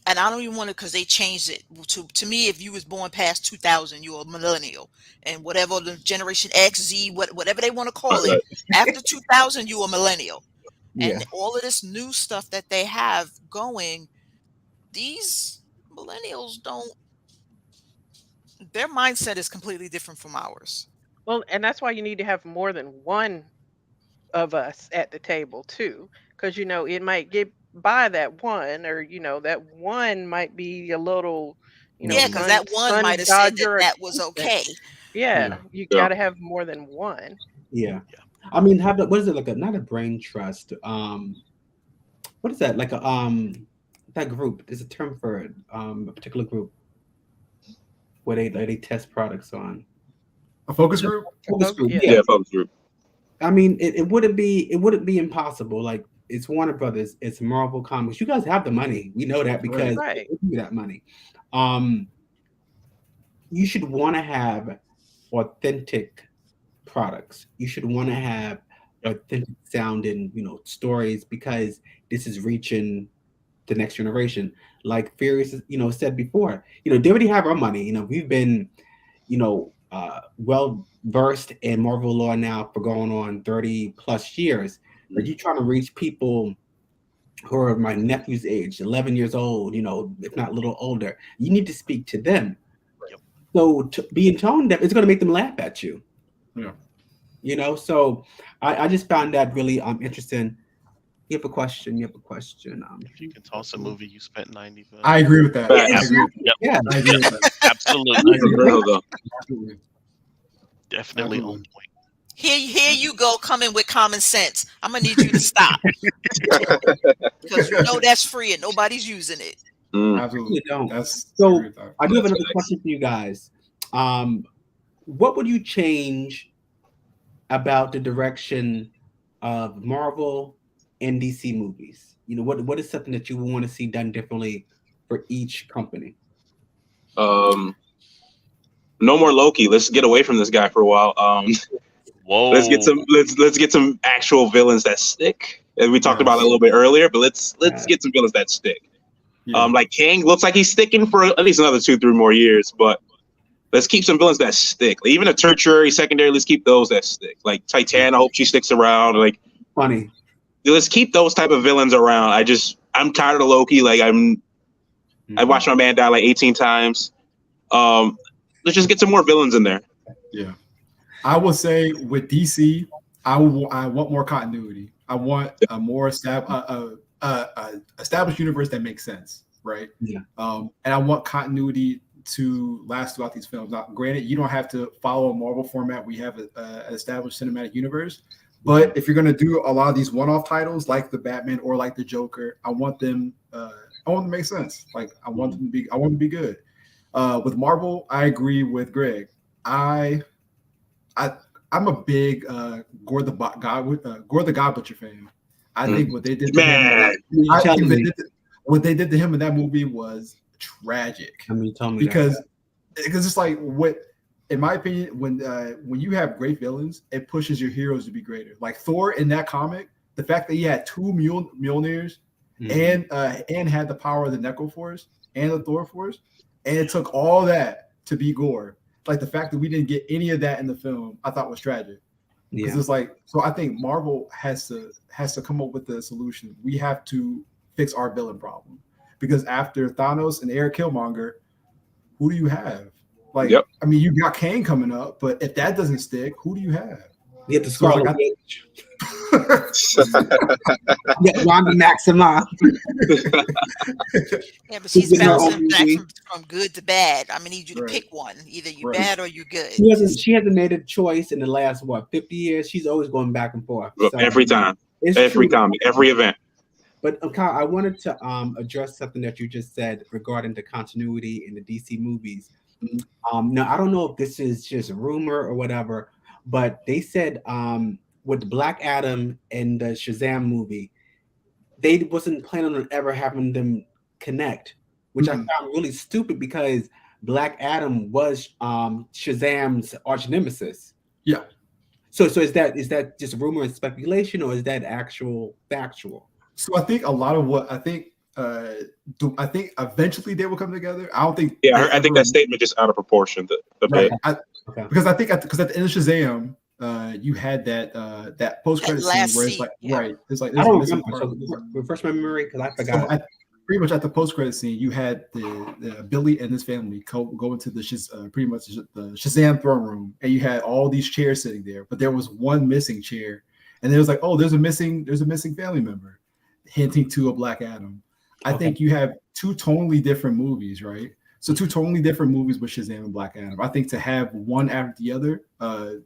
and I don't even want to, because they changed it to me. If you was born past 2000, you're a millennial, and whatever the generation X, Z, whatever they want to call it, after 2000, you're a millennial. Yeah. And all of this new stuff that they have going, these millennials their mindset is completely different from ours. Well, and that's why you need to have more than one of us at the table too, because it might get by that one, or that one might be a little, Yeah, because sun that one sun might have said dodger that was adjacent. okay. Yeah, you Yeah. got to have more than one. Yeah. I mean, what is it, like not a brain trust? What is that? Like that group? There's a term for it. A particular group where they test products on. A focus group? Focus group. Yeah. Yeah, focus group. I mean, it wouldn't be impossible. Like, it's Warner Brothers, it's Marvel Comics. You guys have the money. We know that because Right. they give you that money. You should want to have authentic products. You should want to have authentic sounding, stories, because this is reaching the next generation. Like Furious, said before, they already have our money. We've been, well versed in Marvel lore now for going on 30 plus years. But you're trying to reach people who are my nephew's age, 11 years old, if not a little older. You need to speak to them. Yep. So being tone deaf, it's going to make them laugh at you. Yeah. So I just found that really interesting. You have a question. If you can toss a movie you spent 90 minutes. I agree with that. Yeah, I agree with that. Yep. Yeah. I agree with that. Absolutely. For real, though. Absolutely. Definitely on Absolutely. point. Here you go, coming with common sense. I'm gonna need you to stop, because that's free and nobody's using it. Absolutely. You don't. That's So, I agree with that. I do have another question for you guys. What would you change about the direction of Marvel and DC movies? What is something that you would want to see done differently for each company? No more Loki. Let's get away from this guy for a while. Whoa. Let's get some actual villains that stick. And we talked about it a little bit earlier, but let's get some villains that stick. Yeah. Like Kang looks like he's sticking for at least another 2-3 more years, but let's keep some villains that stick. Like, even a tertiary, secondary, let's keep those that stick. Like Titan, I hope she sticks around. Like, Funny. let's keep those type of villains around. I'm tired of Loki. Like, I watched my man die like 18 times. Let's just get some more villains in there. Yeah. I will say with DC, I want more continuity. I want a more established universe that makes sense, right? Yeah. And I want continuity to last throughout these films. Now, granted, you don't have to follow a Marvel format. We have an established cinematic universe, But if you're gonna do a lot of these one-off titles like the Batman or like the Joker, I want them to make sense. Like I want them to be good. With Marvel, I agree with Greg. I'm a big Gore the God Butcher fan. I think what they did to him, what they did to him in that movie was tragic. I mean, tell me because it's like what, in my opinion, when you have great villains, it pushes your heroes to be greater. Like Thor in that comic, the fact that he had two Mjolnirs and had the power of the Necro Force and the Thor Force, and it took all that to be Gore. Like the fact that we didn't get any of that in the film, I thought was tragic. Because it's like, so I think Marvel has to come up with the solution. We have to fix our villain problem, because after Thanos and Eric Killmonger, who do you have? Like, I mean, you got Kane coming up, but if that doesn't stick, who do you have? You get the Scarlet Witch. Get Wanda Maximoff. Yeah, but she's bouncing back from good to bad. I mean, need you to pick one. Either you bad or you good. She hasn't made a choice in the last 50 years. She's always going back and forth. So, every time, every comic, every event. But Kyle, I wanted to address something that you just said regarding the continuity in the DC movies. Now I don't know if this is just a rumor or whatever, but they said with Black Adam and the Shazam movie, they wasn't planning on ever having them connect, which I found really stupid because Black Adam was Shazam's arch nemesis. Yeah. So is that just rumor and speculation, or is that actual factual? So I think a lot of what I think eventually they will come together. I don't think. Yeah, I think that statement just out of proportion. Because I think because at the end of Shazam, you had that post credit scene where it's like it's like I don't remember. So refresh my memory because I forgot. So pretty much at the post credit scene, you had the Billy and his family go into the pretty much the Shazam throne room, and you had all these chairs sitting there, but there was one missing chair, and it was like, oh, there's a missing family member, hinting to a Black Adam. I think you have two totally different movies, right? So two totally different movies with Shazam and Black Adam. I think to have one after the other,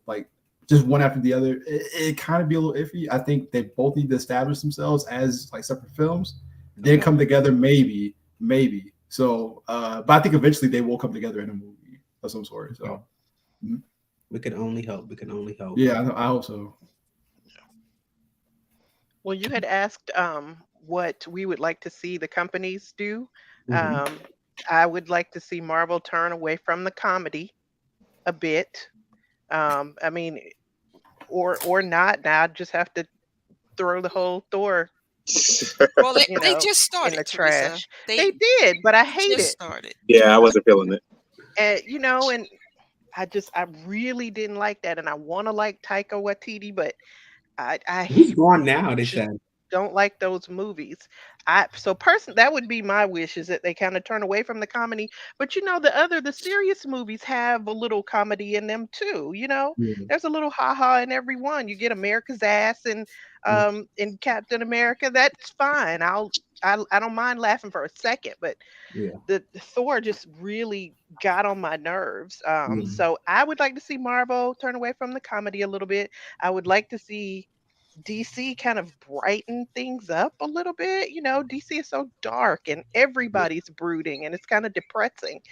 like just one after the other, it kind of be a little iffy. I think they both need to establish themselves as like separate films, then come together, maybe. So, but I think eventually they will come together in a movie of some sort. So we can only hope. Yeah, I hope so. Well, you had asked what we would like to see the companies do. I would like to see Marvel turn away from the comedy a bit. I mean, or not. Now I just have to throw the whole Thor. Well, they just started in the Theresa. trash. They did, but I hate it. Started. Yeah, I wasn't feeling it. And and I really didn't like that, and I want to like Taika Waititi, but he's gone now. They said don't like those movies. That would be my wish, is that they kind of turn away from the comedy. But the serious movies have a little comedy in them too. There's a little ha in every one. You get America's ass and in Captain America. That's fine. I don't mind laughing for a second, but the Thor just really got on my nerves. So I would like to see Marvel turn away from the comedy a little bit. I would like to see DC kind of brighten things up a little bit. DC is so dark and everybody's brooding and it's kind of depressing.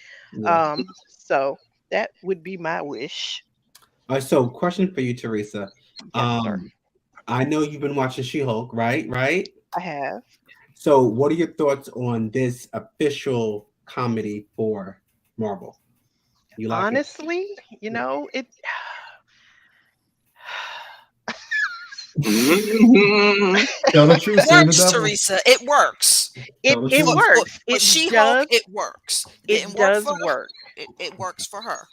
So that would be my wish. All right, so question for you, Theresa. I know you've been watching She-Hulk, right? I have. So what are your thoughts on this official comedy for Marvel? You like Honestly, it It works, Theresa. It works. It works. It works. It does work. It works for her.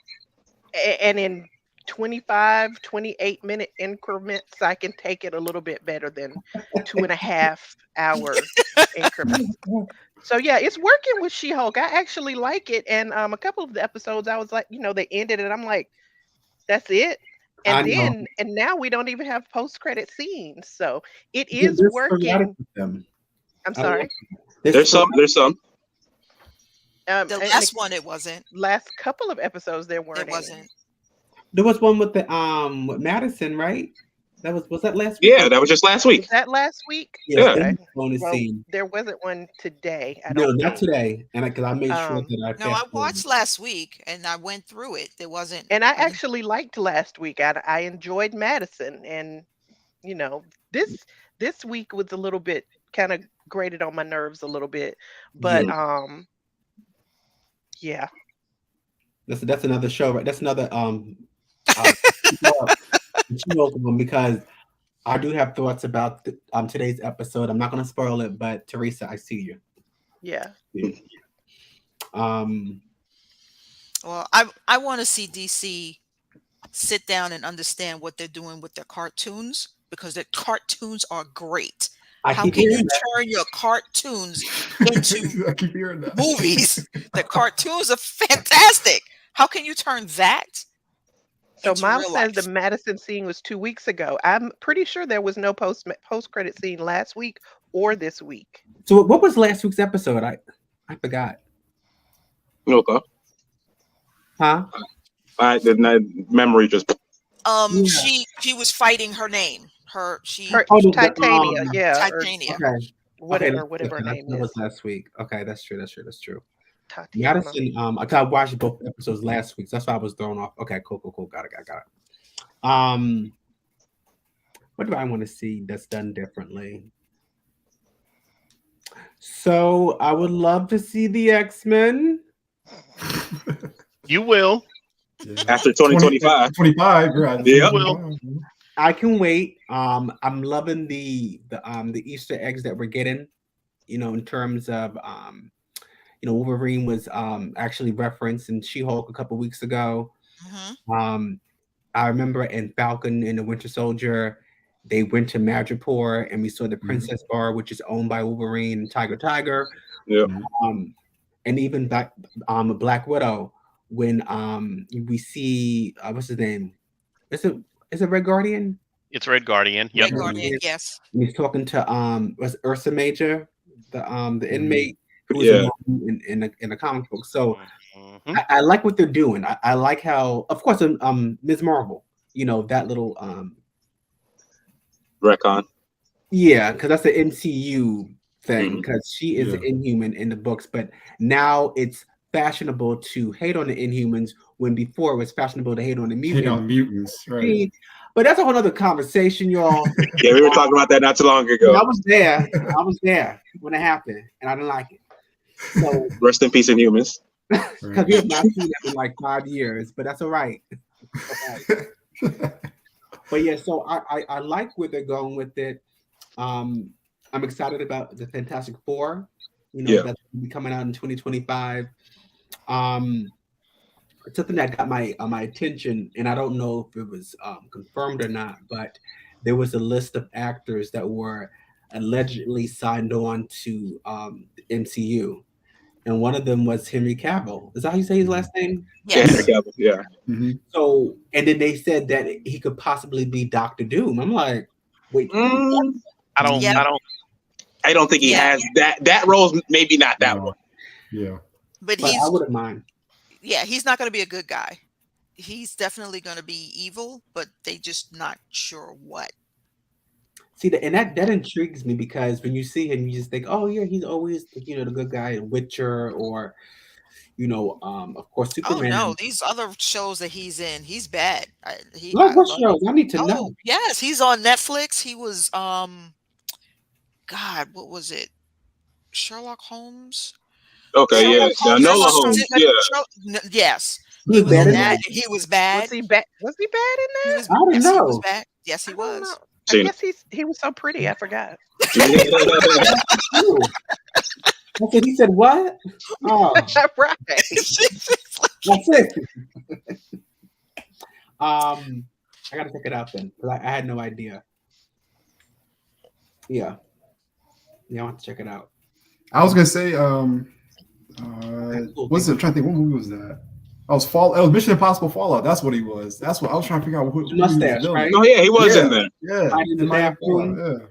And in 25, 28 minute increments, I can take it a little bit better than 2.5 hour increments. So yeah, it's working with She-Hulk. I actually like it. And a couple of the episodes, I was like, they ended it. I'm like, that's it. And now we don't even have post-credit scenes. So it is working. I'm sorry. There's some. The last one, it wasn't. Last couple of episodes, there weren't. It wasn't. There was one with the with Madison, right? Was that last week? Yeah, that was just last week. Was that last week? Yes, Yeah. okay. Bonus scene. There wasn't one today. No, not today. And because I made sure that I watched last week and I went through it. There wasn't. And I actually liked last week. I enjoyed Madison, and you know, this week was a little bit kind of grated on my nerves a little bit, but yeah. That's another show, right? That's another because I do have thoughts about today's episode. I'm not going to spoil it, but Theresa, I see you. Yeah. Well, I want to see DC sit down and understand what they're doing with their cartoons, because their cartoons are great. How can you turn your cartoons into I keep hearing that. movies? The cartoons are fantastic. How can you turn that? So Miles says the Madison scene was 2 weeks ago. I'm pretty sure there was no post credit scene last week or this week. So what was last week's episode? I forgot. Okay. Huh? The memory just. She was fighting her name. Titania. Titania. Okay. Whatever her name that is. was last week. Okay, that's true. Madison, I watched both episodes last week, so that's why I was thrown off. Okay, cool. Got it. What do I want to see that's done differently? So I would love to see the X-Men. You will. Yeah. After 2025. 25, right? Yeah. I can wait. I'm loving the Easter eggs that we're getting, in terms of Wolverine was actually referenced in She-Hulk a couple weeks ago. I remember in Falcon and the Winter Soldier, they went to Madripoor and we saw the Princess Bar, which is owned by Wolverine and Tiger. Yep. And even Black Widow, when we see what's his name? Is it Red Guardian? It's Red Guardian. Yep. Red Guardian, yes. And he's talking to was Ursa Major, the inmate who was in the comic book. So I like what they're doing. I like how, of course, Ms. Marvel, that little retcon. Yeah, because that's the MCU thing, because she is an Inhuman in the books, but now it's fashionable to hate on the Inhumans when before it was fashionable to hate on the mutants. Hate on mutants, right? But that's a whole other conversation, y'all. Yeah, we were talking about that not too long ago. I was there when it happened, and I didn't like it. So rest in peace, Inhumans. Because we have not seen that in like 5 years, but that's all right. But yeah, so I like where they're going with it. I'm excited about the Fantastic Four. That's going to be coming out in 2025. Something that got my attention, and I don't know if it was confirmed or not, but there was a list of actors that were allegedly signed on to the MCU, and one of them was Henry Cavill. Is that how you say his last name? Yes. Henry Cavill. Yeah. So, and then they said that he could possibly be Doctor Doom. I'm like, wait. I don't think he has that role's maybe not that one. Yeah. But I wouldn't mind. Yeah, he's not going to be a good guy. He's definitely going to be evil, but they just not sure what. See, and that intrigues me, because when you see him, you just think, oh yeah, he's always the good guy in Witcher, or of course Superman. Oh no, these other shows that he's in, he's bad. What shows? I need to know. Yes, he's on Netflix. He was God, what was it? Sherlock Holmes. Okay, Sherlock Holmes. Nola Holmes. Yes. He was bad in that. He was bad. Was he bad in that? I don't know. He was bad. Yes, he was. I guess he was so pretty. I forgot. I said, he said what? Oh, right. That's it. I gotta check it out then, because I had no idea. Yeah, I want to check it out. I was gonna say, what's it? I'm trying to think, what movie was that? It was Mission Impossible Fallout. That's what he was. That's what I was trying to figure out. Who mustache, right? Oh yeah, he was in there. Yeah, in the bathroom. Yeah.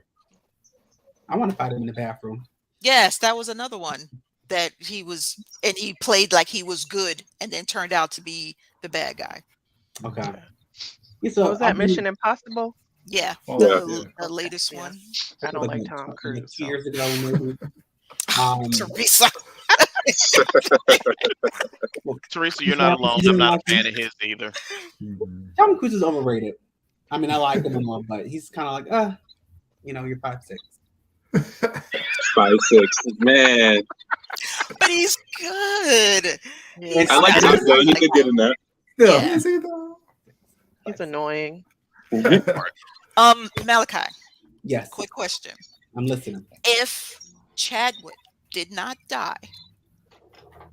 I want to fight him in the bathroom. Yes, that was another one that he was, and he played like he was good, and then turned out to be the bad guy. Okay. So was that Mission Impossible? Yeah, Oh, the latest Yeah. one. I don't like Like, Tom like Cruise. 2 So. years ago, maybe. Teresa. Teresa, you're not alone. I'm not a fan of his either. Tom Cruise is overrated. I mean, I like him and all, but he's kind of like, you're 5'6". 5'6", man. But he's good. Yeah. I like Top Gun. He could get in that. Yeah. He's annoying. Malachi, Yes, quick question. I'm listening. If Chadwick did not die,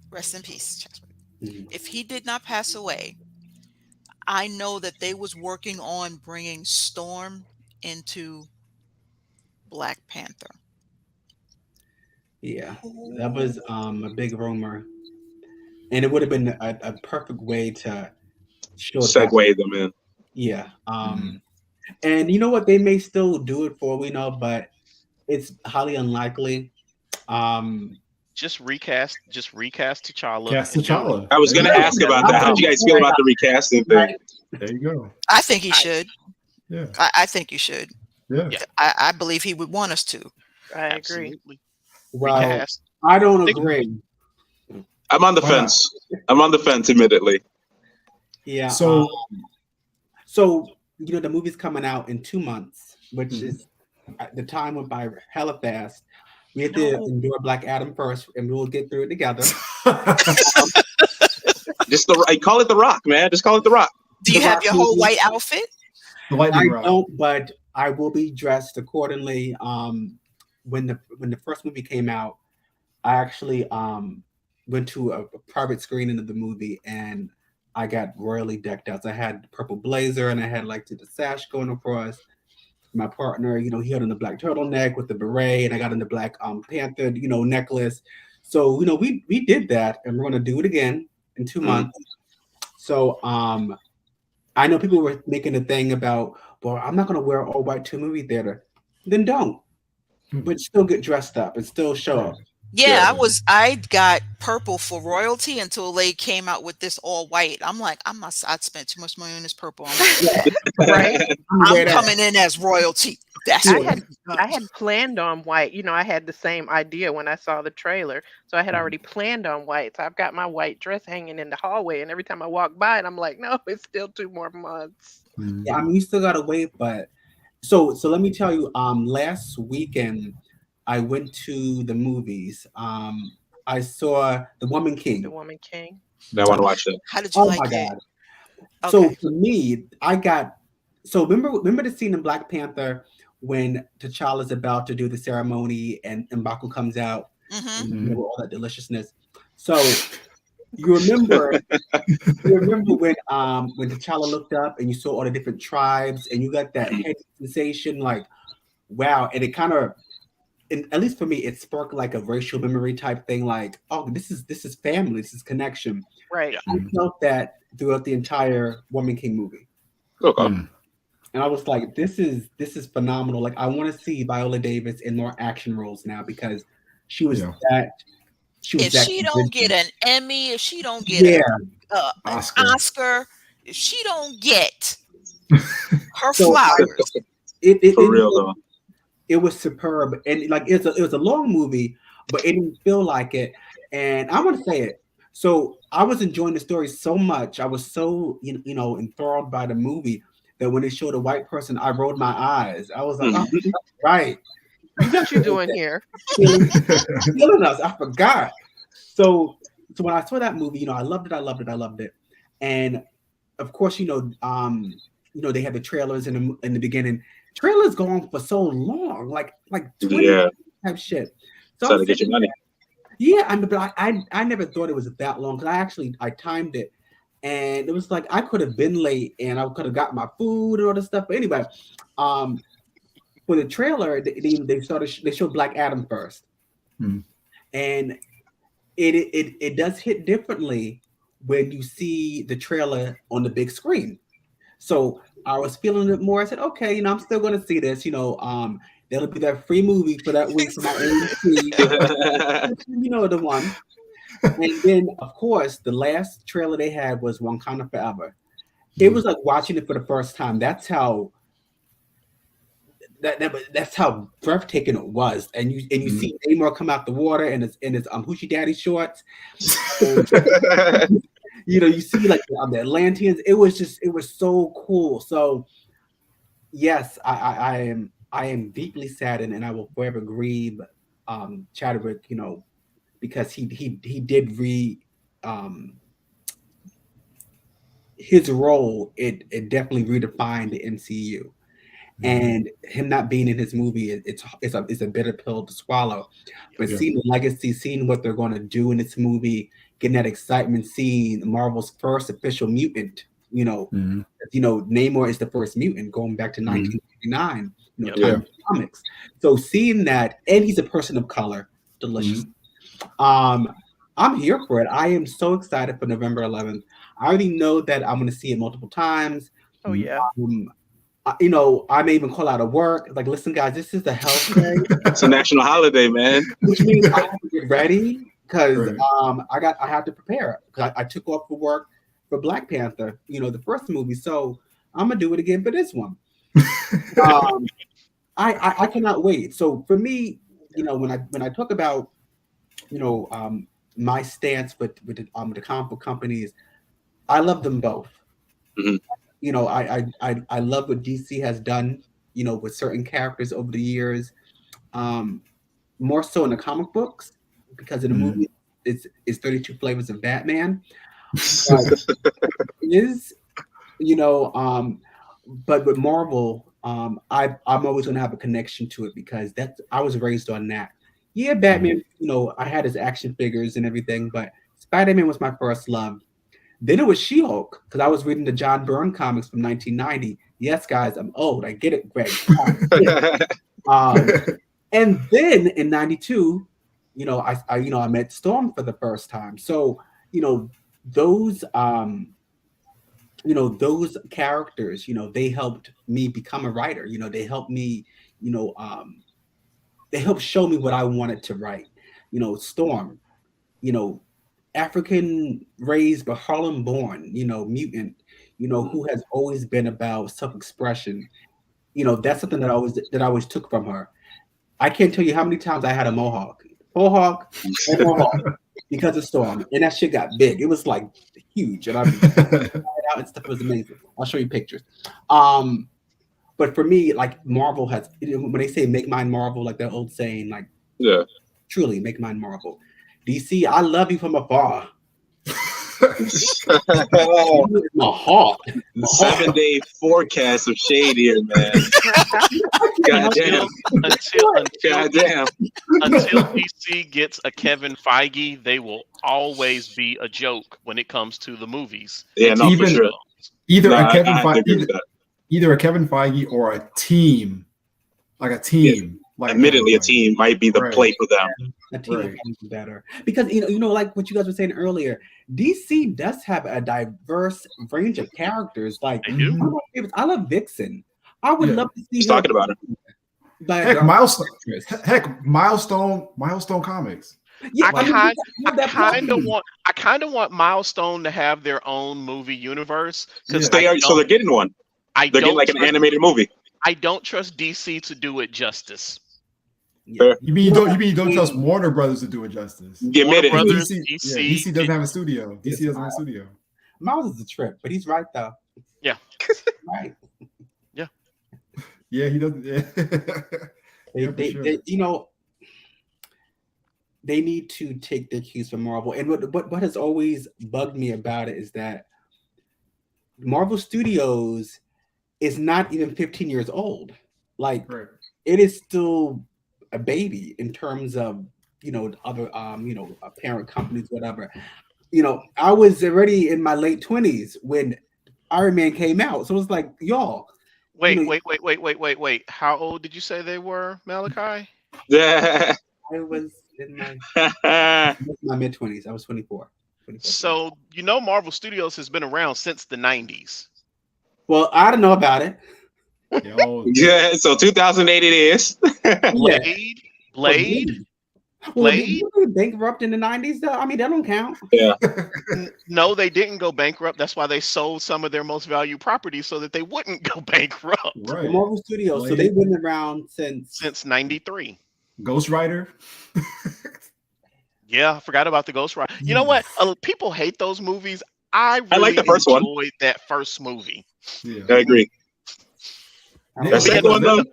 rest in peace, Chadwick. Mhm. If he did not pass away, I know that they was working on bringing Storm into Black Panther. Yeah, that was a big rumor, and it would have been a perfect way to show that. Segue them in. Yeah, and you know what? They may still do it for all we know, but it's highly unlikely. Just recast T'Challa. Cast and do it. T'Challa. I was going to ask about that. How'd you guys feel about the recasting thing? There you go. I think he should. Yeah. I think you should. Yeah. I believe he would want us to. I agree. Absolutely. Well, Recast. I don't agree. I'm on the Why fence. I'm on the fence, admittedly. Yeah. So- So the movie's coming out in 2 months, which is the time went by hella fast. We have to endure Black Adam first, and we'll get through it together. Just call it The Rock, man. Just call it The Rock. Do you The have Rock your whole movie. white outfit? The lightning I rod. don't, but I will be dressed accordingly. When the first movie came out, I actually went to a private screening of the movie, and I got royally decked out. So I had the purple blazer, and I had like the sash going across. My partner, he had on the black turtleneck with the beret, and I got on the black Panther, necklace. So we did that, and we're gonna do it again in 2 months. So I know people were making a thing about, well, I'm not gonna wear all white to a movie theater. Then don't, but still get dressed up and still show up. Yeah, I got purple for royalty until they came out with this all white. I'm like, I'd spent too much money on this purple. Right? I'm coming in as royalty. That's I what had planned on white. I had the same idea when I saw the trailer. So I had already planned on white. So I've got my white dress hanging in the hallway, and every time I walk by it, I'm like, no, it's still 2 more months. Yeah, I mean, you still gotta wait, but so let me tell you, last weekend I went to the movies. I saw The Woman King. The Woman King. I want to watch that. How did you like it? God. So Okay. for me, remember the scene in Black Panther when T'Challa's about to do the ceremony and M'Baku comes out and all that deliciousness. So you remember when T'Challa looked up and you saw all the different tribes and you got that head sensation, like, wow, and it kind of, at least for me, it sparked like a racial memory type thing, like, oh, this is family, this is connection. Right. I felt that throughout the entire Woman King movie. Okay. And I was like, this is phenomenal. Like, I want to see Viola Davis in more action roles now because she was that. If she don't get an Emmy, if she don't get an Oscar, if she don't get her flowers, For real though. It was superb, and like it was a long movie, but it didn't feel like it. And I want to say it. So I was enjoying the story so much. I was so enthralled by the movie that when they showed a white person, I rolled my eyes. I was like, oh, that's right. What you doing here? Killing us. I forgot. So when I saw that movie, I loved it. And of course, they had the trailers in the beginning. Trailers go on for so long, like 20 type shit. So to get your money. Yeah, but I never thought it was that long because I timed it, and it was like I could have been late and I could have got my food and all this stuff. But anyway, for the trailer, they showed Black Adam first, and it does hit differently when you see the trailer on the big screen. So I was feeling it more. I said, okay, I'm still going to see this. That'll be that free movie for that week for my AMC. The one. And then, of course, the last trailer they had was Wakanda Forever. It was like watching it for the first time. That's how that's how breathtaking it was. And you see Namor come out the water in his hoochie daddy shorts. And, you see like the Atlanteans. It was so cool. So yes, I am deeply saddened, and I will forever grieve Chadwick, because he did his role, it definitely redefined the MCU. And him not being in his movie, it's a bitter pill to swallow. But seeing the legacy, seeing what they're going to do in this movie, getting that excitement, seeing Marvel's first official mutant, Namor is the first mutant going back to 1959, comics. So seeing that, and he's a person of color, delicious. I'm here for it. I am so excited for November 11th. I already know that I'm going to see it multiple times. Oh yeah. I may even call out of work. Like, listen, guys, this is the health day. It's a national holiday, man. Which means I have to get ready because I have to prepare. Because I took off for work for Black Panther, the first movie. So I'm gonna do it again for this one. I cannot wait. So for me, when I talk about my stance with the comic book companies, I love them both. I love what DC has done, with certain characters over the years. More so in the comic books, because in the movie it's 32 flavors of Batman. But with Marvel, I'm always gonna have a connection to it because I was raised on that. Yeah, Batman, I had his action figures and everything, but Spider-Man was my first love. Then it was She-Hulk, because I was reading the John Byrne comics from 1990. Yes, guys, I'm old. I get it, Greg. And then in 92, I met Storm for the first time. So, those characters, they helped me become a writer. They helped me, they helped show me what I wanted to write. Storm, African raised but Harlem born, mutant, who has always been about self-expression. That's something that I always took from her. I can't tell you how many times I had a mohawk, because of Storm, and that shit got big. It was like huge, and and stuff was amazing. I'll show you pictures. But for me, like Marvel has, when they say "make mine Marvel," like that old saying, like truly make mine Marvel. DC, I love you from afar. My heart. 7-day forecast of shade here, man. Goddamn. Until DC gets a Kevin Feige, they will always be a joke when it comes to the movies. Yeah, no, for sure. Either a Kevin Feige or a team, like a team. Like admittedly, a team might be the play for them. A team is better because like what you guys were saying earlier, DC does have a diverse range of characters. Like they do. I love Vixen. I would love to see her talking about it. Milestone Comics. Yeah, I kind of want Milestone to have their own movie universe because so they're getting one. They're getting like an animated movie. I don't trust DC to do it justice. Yeah. You mean you don't trust Warner Brothers to do it justice? Warner Brothers, DC doesn't have a studio. DC doesn't have a studio. Miles is a trip, but he's right though. Yeah. Right. Yeah. Yeah, he doesn't. Yeah. They need to take their cues from Marvel. And what has always bugged me about it is that Marvel Studios is not even 15 years old. Like it is still a baby in terms of other parent companies, whatever. I was already in my late 20s when Iron Man came out, so it was like, y'all. Wait. How old did you say they were, Malachi? Yeah. I was in my mid 20s. I was 24. So Marvel Studios has been around since the 90s. Well, I don't know about it. Yeah, so 2008 it is. Blade. Well, Blade? they bankrupt in the 90s, though. I mean, that don't count. Yeah. No, they didn't go bankrupt. That's why they sold some of their most valued properties so that they wouldn't go bankrupt. Right. Marvel Studios, so they've been around since '93. Ghost Rider. Yeah, I forgot about the Ghost Rider. You know what? People hate those movies. I like the first one. enjoyed that first movie. Yeah. I agree. The second one, though.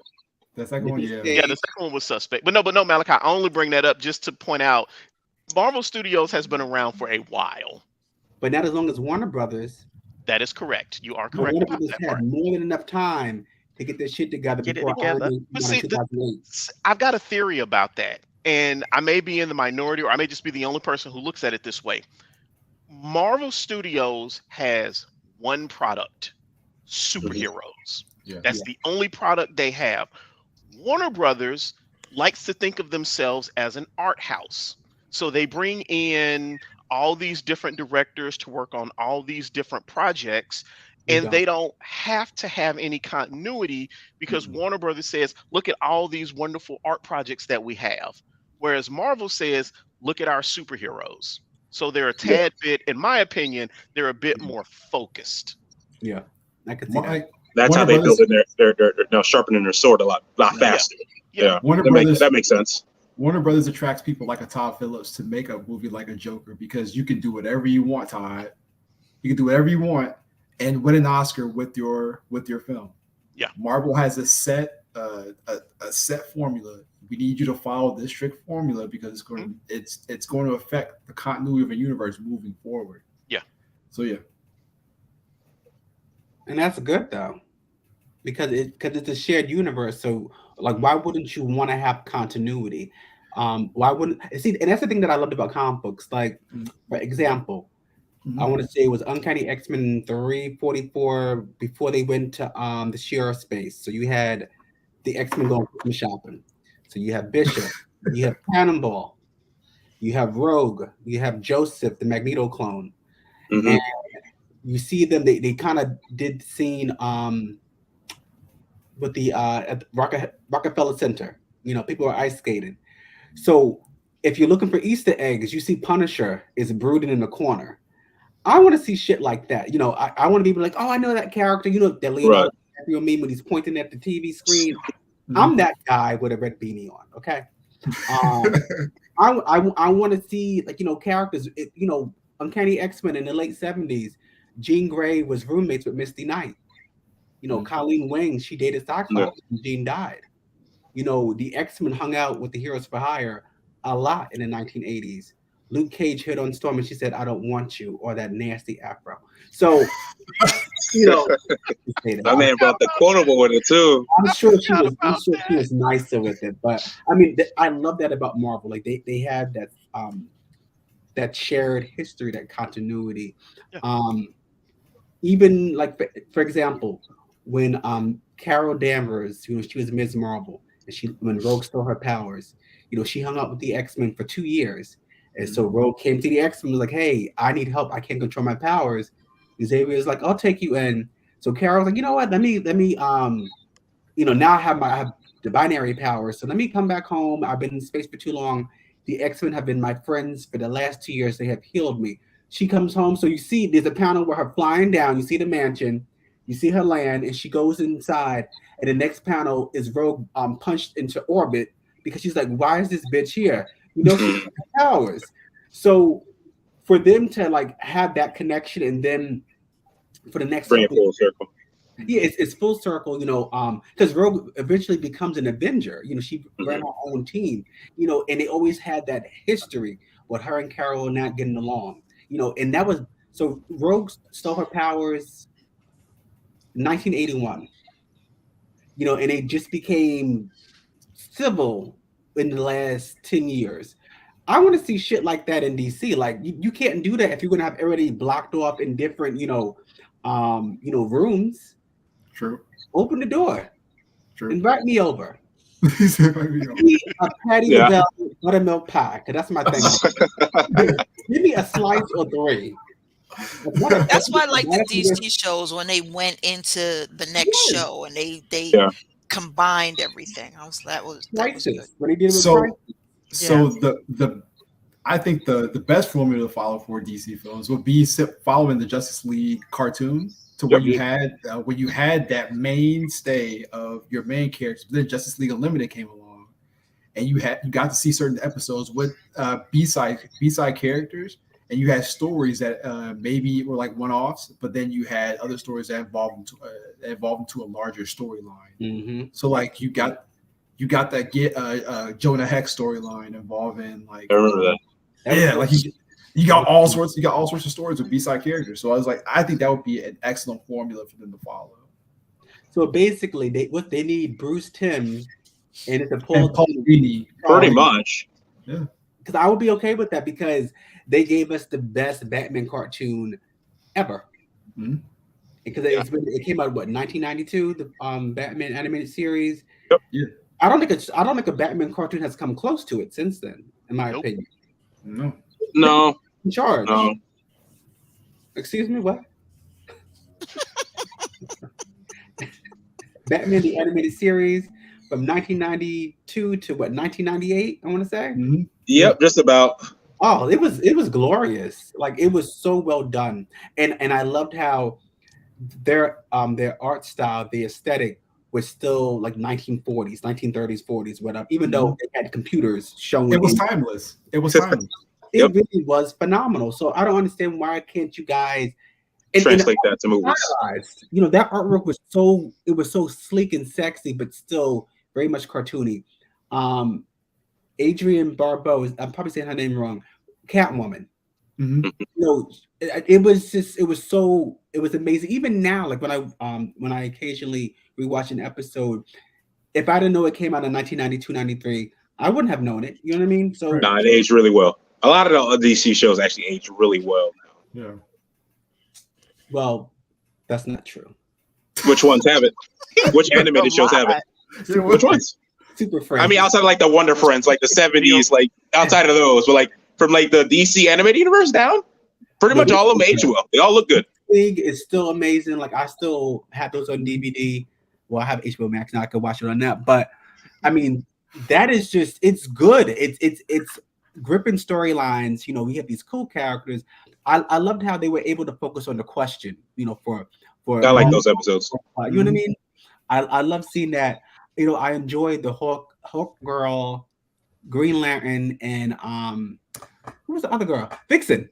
The second one, yeah. Yeah, the second one was suspect. But no, Malachi, I only bring that up just to point out Marvel Studios has been around for a while. But not as long as Warner Brothers. That is correct. You are correct Warner about Brothers that had part. more than enough time to get their shit together before But see, I've got a theory about that. And I may be in the minority, or I may just be the only person who looks at it this way. Marvel Studios has one product, superheroes. Yeah. That's the only product they have. Warner Brothers likes to think of themselves as an art house. So they bring in all these different directors to work on all these different projects, and they don't have to have any continuity because Warner Brothers says, look at all these wonderful art projects that we have. Whereas Marvel says, look at our superheroes. So they're a tad bit, in my opinion, they're a bit more focused. Yeah, I could see that. That's how they build in they're sharpening their sword a lot faster. Yeah. That makes sense. Warner Brothers attracts people like a Todd Phillips to make a movie like a Joker because you can do whatever you want, Todd. You can do whatever you want and win an Oscar with your film. Yeah. Marvel has a set formula. We need you to follow this strict formula because it's going to affect the continuity of a universe moving forward. Yeah. So yeah. And that's good though, because it's a shared universe. So like, why wouldn't you want to have continuity? Why wouldn't see? And that's the thing that I loved about comic books. Like, for example, I want to say it was Uncanny X-Men 344 before they went to the Shi'ar space. So you had the X-Men going shopping. So you have Bishop, you have Cannonball, you have Rogue, you have Joseph, the Magneto clone, and you see them. They kind of did the scene with the at Rockefeller Center. You know, people are ice skating. So if you're looking for Easter eggs, you see Punisher is brooding in the corner. I want to see shit like that. You know, I want to be like, oh, I know that character. You know, that Leonardo DiCaprio meme when he's pointing at the TV screen. I'm that guy with a red beanie on. Okay. I want to see, like, you know, characters. You know, Uncanny X-Men in the late 70s. Jean Grey was roommates with Misty Knight. You know, Colleen Wing, she dated Cyclops and Jean died. You know, the X-Men hung out with the Heroes for Hire a lot in the 1980s. Luke Cage hit on Storm and she said, I don't want you, or that nasty afro. So, you know, that man brought the quotable with it too. I'm sure she was nicer with it. But I mean, I love that about Marvel. Like they had that that shared history, that continuity. Even like for example, when Carol Danvers, you know, she was Ms. Marvel, and when Rogue stole her powers, you know, she hung out with the X-Men for 2 years. And so Rogue came to the X-Men, was like, hey, I need help. I can't control my powers. Xavier's like, I'll take you in. So Carol's like, you know what? Let me, you know, now I have the binary powers. So let me come back home. I've been in space for too long. The X-Men have been my friends for the last 2 years. They have healed me. She comes home. So you see, there's a panel where her flying down. You see the mansion. You see her land, and she goes inside. And the next panel is Rogue punched into orbit because she's like, why is this bitch here? You know, she has powers. So for them to like have that connection, and then for the next bring it full circle. Yeah, it's full circle, you know, because Rogue eventually becomes an Avenger. You know, she ran her own team, you know, and they always had that history with her and Carol not getting along, you know, and that was so Rogue stole her powers 1981, you know, and it just became civil in the last 10 years. I want to see shit like that in DC. Like you can't do that if you're gonna have everybody blocked off in different, you know, rooms. True. Open the door. True. Invite me over. Give me a Patty LaBelle buttermilk pie, because that's my thing. Give me a slice or three. That's why I like the DC shows when they went into the next show and they combined everything. That was good. When he did it with So I think the best formula to follow for DC films would be following the Justice League cartoon to where you had that mainstay of your main characters. But then Justice League Unlimited came along, and you got to see certain episodes with B-side characters, and you had stories that maybe were like one-offs, but then you had other stories that evolved into a larger storyline. Mm-hmm. So like you got that Jonah Hex storyline involving like I remember that. Yeah, like you got all sorts of stories with B-side characters. So I was like, I think that would be an excellent formula for them to follow. So basically, they need Bruce Timm and it's a Paul Dini. Pretty much. Yeah. Because I would be okay with that because they gave us the best Batman cartoon ever. Mm-hmm. Because it came out what 1992, the Batman animated series. Yep. Yeah. I don't think a Batman cartoon has come close to it since then, in my opinion. No. In charge. No. Excuse me, what? Batman the animated series from 1992 to what 1998, I want to say. Mm-hmm. Yep, just about. Oh, it was glorious. Like it was so well done. And I loved how their art style, the aesthetic was still like 1940s, 1930s, 40s, whatever, even though they had computers showing. It was timeless. It was timeless. It really was phenomenal. So I don't understand why can't you guys translate that to movies? You know, that artwork was so sleek and sexy, but still very much cartoony. Adrienne Barbeau, I'm probably saying her name wrong. Catwoman. Mm-hmm. You know, it was amazing. Even now, like when I occasionally rewatch an episode, if I didn't know it came out in 1992, 93, I wouldn't have known it. You know what I mean? So it aged really well. A lot of the DC shows actually age really well now. Yeah. Well, that's not true. Which ones have it? Which animated shows have it? Yeah, which ones? Super Friends. I mean, outside of like the Wonder Friends, like the 70s, like outside of those, but like from like the DC animated universe down, pretty much all of them age well. They all look good. League is still amazing. Like I still have those on DVD. Well, I have HBO Max now. I can watch it on that. But I mean, that is just it's good. It's gripping storylines. You know, we have these cool characters. I loved how they were able to focus on the question. You know, for I like those episodes. You know what I mean? I love seeing that. You know, I enjoyed the Hawk Girl, Green Lantern, and who was the other girl? Vixen,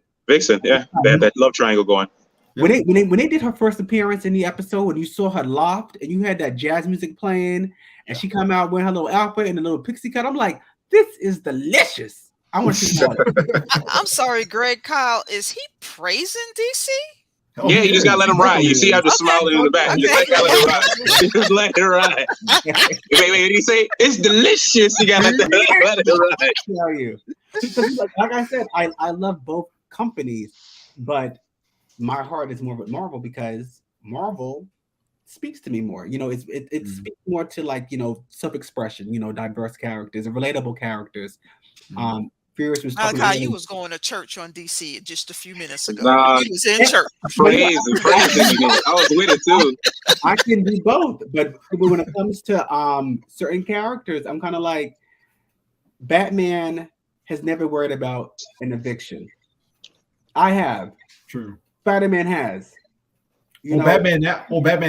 yeah. That love triangle going. When they did her first appearance in the episode, when you saw her loft and you had that jazz music playing, and she come out wearing her little outfit and a little pixie cut, I'm like, this is delicious. I want to see more. I'm sorry, Greg Kyle, is he praising DC? Oh, yeah, you just gotta let him ride. You see, I'm just smiling in the back. You just gotta let him ride. You just let it ride. Wait, did he say it's delicious? You gotta let it ride. I tell you, like I said, I love both companies, but my heart is more with Marvel because Marvel speaks to me more. You know, it speaks more to like, you know, self-expression, you know, diverse characters and relatable characters. Furious was Malachi, you was going to church on DC just a few minutes ago. He was in church. Praise. I was with it too. I can do both, but when it comes to certain characters, I'm kind of like, Batman has never worried about an eviction. I have. True. Spider-Man has. Batman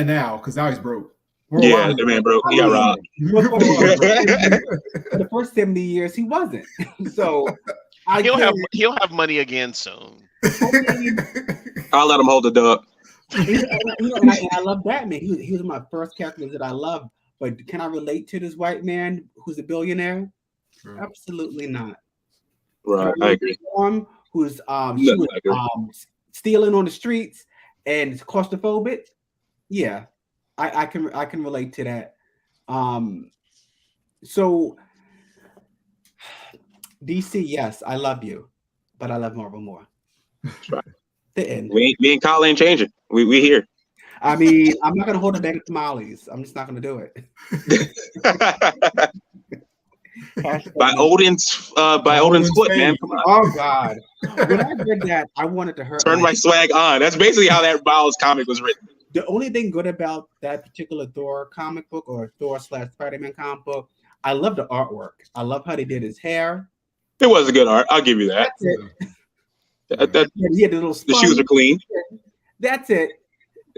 now, because now he's broke. Yeah, the man broke. He got robbed. For the first 70 years, he wasn't. So he'll have money again soon. I'll let him hold the dub. And I love Batman. He was my first character that I loved. But can I relate to this white man who's a billionaire? Sure. Absolutely not. Right, I agree. Who's stealing on the streets and is claustrophobic? Yeah. I can relate to that. So DC, yes, I love you, but I love Marvel more. That's right. The end. Me and Kyle ain't changing. We here. I mean, I'm not gonna hold a bag of tamales. I'm just not gonna do it. by Odin's foot, man. Come on. Oh God. When I read that, I wanted to hurt. Turn my swag on. That's basically how that Miles comic was written. The only thing good about that particular Thor comic book or Thor / Spider-Man comic book, I love the artwork. I love how they did his hair. It was a good art. I'll give you that. That's it. He had the little the shoes are clean. That's it.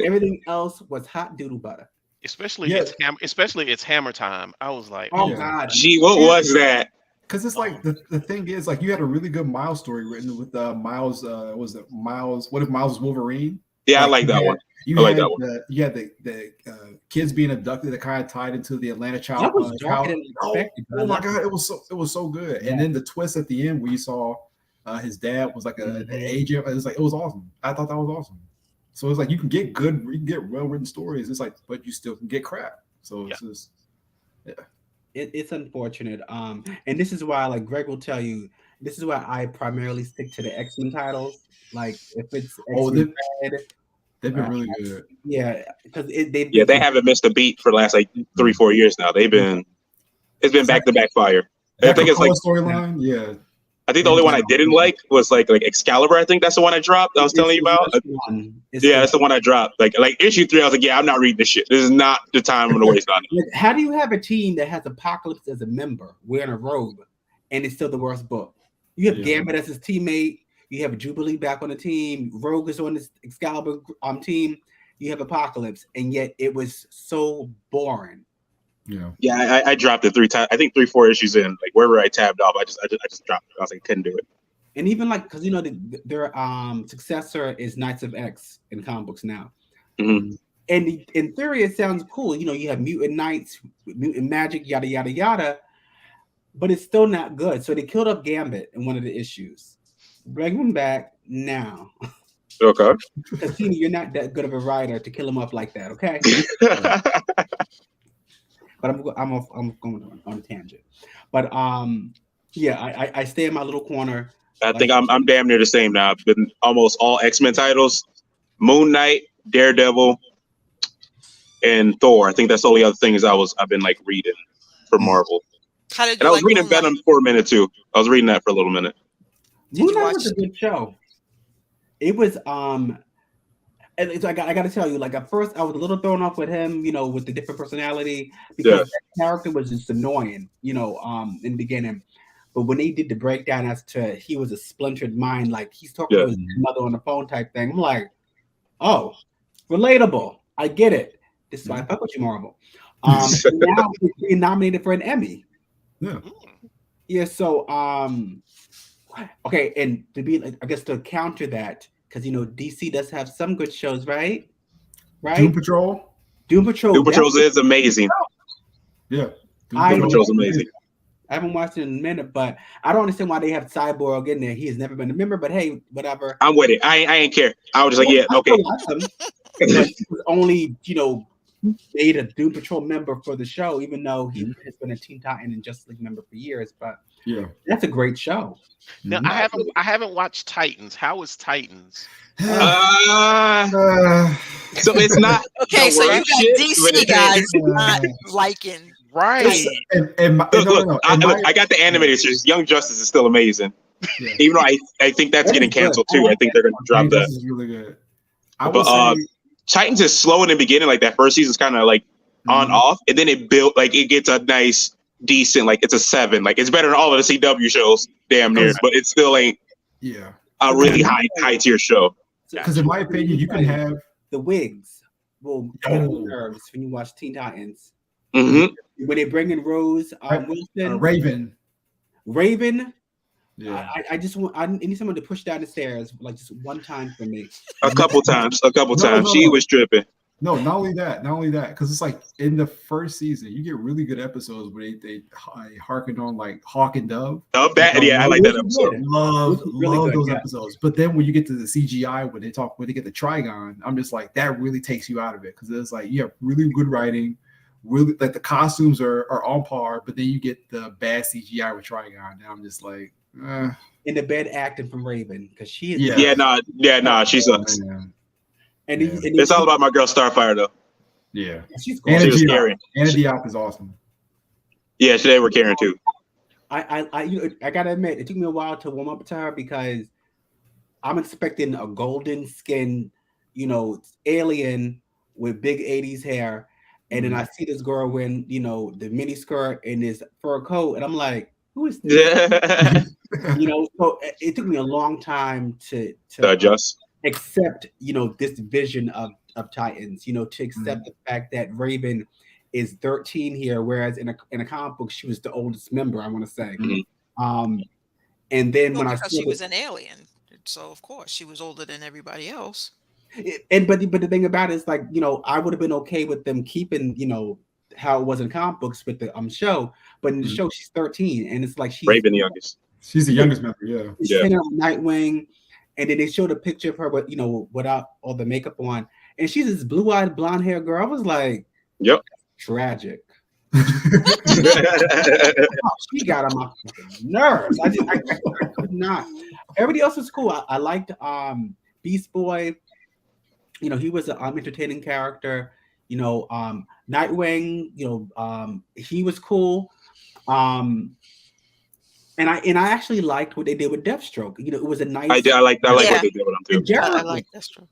Everything else was hot doodle butter. Especially it's hammer time. I was like, oh God, gee, what was that? Because it's like the thing is, like, you had a really good Miles story written with Miles. Was it Miles? What if Miles was Wolverine? Yeah, I like that one. You had the kids being abducted that kind of tied into the Atlanta child. That was darker than expected. Oh my God, it was so good. Yeah. And then the twist at the end where you saw his dad was like an agent. It was awesome. I thought that was awesome. So it's like you can get well written stories. It's like, but you still can get crap. So it's just it's unfortunate. And this is why, like Greg will tell you, this is why I primarily stick to the X-Men titles. Like if it's they've been really good. Yeah, because they haven't missed a beat for the last like 3-4 years now. It's been back to back fire. I think it's like storyline. Yeah. I think the only one I didn't like was like Excalibur. I think that's the one I dropped. I was telling you about. That's the one I dropped. Like issue 3, I was like, yeah, I'm not reading this shit. This is not the time I'm gonna waste on it. How do you have a team that has Apocalypse as a member wearing a robe, and it's still the worst book? You have Gambit as his teammate. You have Jubilee back on the team. Rogue is on this Excalibur team. You have Apocalypse, and yet it was so boring. Yeah, I dropped it 3 times. I think 3-4 issues in, like wherever I tabbed off, I just dropped it. I was like, couldn't do it. And even like, because their successor is Knights of X in comic books now. Mm-hmm. And in theory, it sounds cool. You have mutant knights, mutant magic, yada yada yada, but it's still not good. So they killed off Gambit in one of the issues. Bring him back now. Okay. Because you're not that good of a writer to kill him up like that. Okay. But I'm going on a tangent. But I stay in my little corner. I think I'm damn near the same now. I've been almost all X-Men titles, Moon Knight, Daredevil, and Thor. I think that's the only other things I've been like reading for Marvel. I was reading Venom for a minute too. I was reading that for a little minute. Moon Knight was a good show. It was and so I got to tell you, like at first I was a little thrown off with him, with the different personality because that character was just annoying, in the beginning. But when they did the breakdown as to he was a splintered mind, like he's talking to his mother on the phone type thing, I'm like, oh, relatable. I get it. This is why I fuck with you, Marvel. Now he's being nominated for an Emmy. Yeah. So okay, and to be like, I guess to counter that. Because DC does have some good shows, right? Doom Patrol. Doom Patrol is amazing. Yeah, Doom Patrol's amazing. I haven't watched it in a minute, but I don't understand why they have Cyborg in there. He has never been a member, but hey, whatever. I'm with it. I ain't care. I was just like, yeah, okay. He was only, made a Doom Patrol member for the show, even though he has been a Teen Titan and Justice League member for years. But that's a great show. Now I haven't watched Titans. How is Titans? So it's not okay. So you got DC guys not liking, right? I got the animated series. Young Justice is still amazing, even though I think that's getting canceled too. I think they're going to drop that. This is really good. But Titans is slow in the beginning. Like that first season's kind of like on off, and then it built like it gets a nice. Decent, like it's a 7, like it's better than all of the CW shows, damn near, but it still ain't a really high tier show. Because in my opinion, you can have the wigs will nerves when you watch Teen Titans. Mm-hmm. When they bring in Rose Wilson, Raven. Yeah, I need someone to push down the stairs like just one time for me. A couple times. She was tripping. No, not only that, because it's like in the first season, you get really good episodes where they harken on like Hawk and Dove. I like that episode. Love those episodes. But then when you get to the CGI, when they get the Trigon, I'm just like, that really takes you out of it because it's like you have really good writing, really like the costumes are on par, but then you get the bad CGI with Trigon. Now I'm just like, in the bad acting from Raven because she is she sucks. And it's all about my girl Starfire, though. Yeah, she's cool. Anna Diop is awesome. Yeah, they were caring too. I gotta admit, it took me a while to warm up to her because I'm expecting a golden skin, alien with big 80s hair, and then I see this girl wearing, the mini skirt and this fur coat, and I'm like, Who is this? Yeah. So it took me a long time to adjust, accept, this vision of Titans, to accept the fact that Raven is 13 here, whereas in a comic book she was the oldest member, I want to say. And then when because she was an alien, so of course she was older than everybody else. But the thing about it is, like, I would have been okay with them keeping, how it was in comic books with the show, but in the show she's 13, and it's like she's Raven the youngest. She's the youngest member, yeah. She's hanging out with Nightwing, and then they showed a picture of her with, without all the makeup on, and she's this blue-eyed, blonde-haired girl. I was like, "Yep, tragic." She got on my nerves. I could not. Everybody else was cool. I liked Beast Boy. He was an entertaining character. Nightwing. He was cool. And I actually liked what they did with Deathstroke. It was a nice. I like what they did with him too. I like Deathstroke.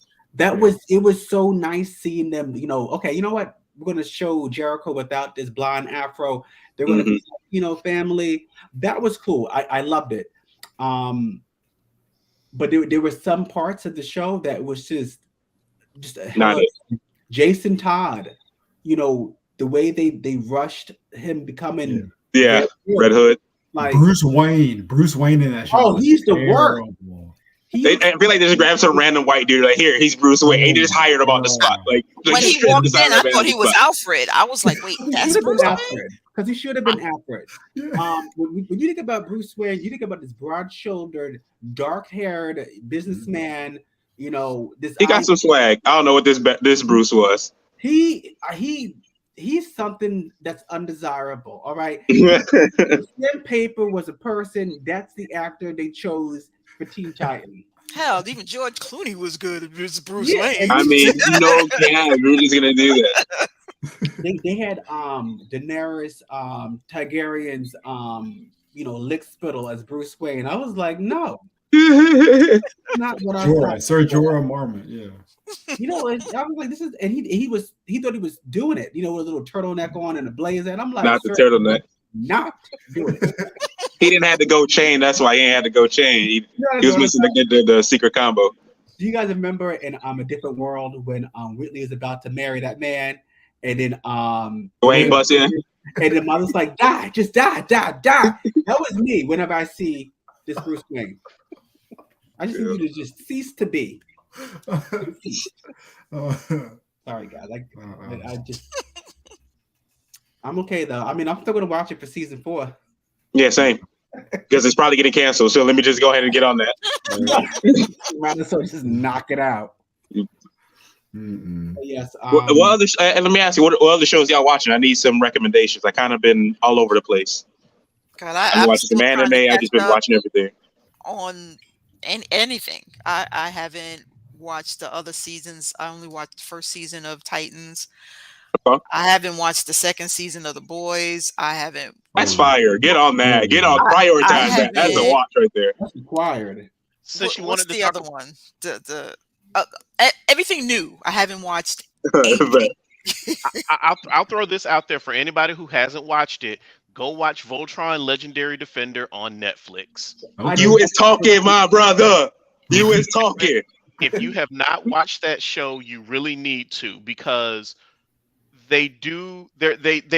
It was so nice seeing them. Okay, you know what? We're going to show Jericho without this blonde afro. They're going to be, family. That was cool. I loved it. But there were some parts of the show that was just not it. Jason Todd. The way they rushed him becoming Red Hood. Like Bruce Wayne in that show. Oh, he's the worst. I feel like they just grabbed some random white dude, like, here, he's Bruce Wayne, and they just hired him on the spot. Like when he walked in, I thought he was Alfred. I was like, wait, that's Bruce Wayne? Because he should have been Alfred. When you think about Bruce Wayne, you think about this broad-shouldered, dark-haired businessman. This he got some swag. I don't know what this Bruce was. He's something that's undesirable. All right. Pen Paper was a person. That's the actor they chose for Teen Titans. Hell, even George Clooney was good as Bruce Wayne. I mean, we're just gonna do that. They had Daenerys Targaryen's lick spittle as Bruce Wayne. I was like, no. Not what I thought. Sir Jorah Mormont, yeah. I was like, this is, and he thought he was doing it, with a little turtleneck on and a blazer. And I'm like, not the turtleneck. Not doing it. He didn't have to go chain. That's why he ain't had to go chain. He was missing the secret combo. Do you guys remember in A Different World when Whitley is about to marry that man, and then Wayne busts in, and the mother's like, die, just die. That was me whenever I see this Bruce Wayne. I just need you to just cease to be. Sorry, guys. I'm okay though. I mean, I'm still gonna watch it for season 4. Yeah, same. Because it's probably getting canceled. So let me just go ahead and get on that. Might as well just knock it out. Yes. What other? And let me ask you, what other shows y'all watching? I need some recommendations. I kind of been all over the place. God, I've been watching some anime. I've just been watching everything. On anything. I haven't watched the other seasons. I only watched the first season of Titans. Okay. I haven't watched the second season of The Boys. I haven't. That's fire. Get on that. Get on. Prioritize that. That's a watch right there. That's required. Since you What's wanted the to other one? The everything new. I haven't watched. I'll throw this out there for anybody who hasn't watched it. Go watch Voltron Legendary Defender on Netflix. Okay. You is talking, my brother. You is talking. If you have not watched that show, you really need to, because they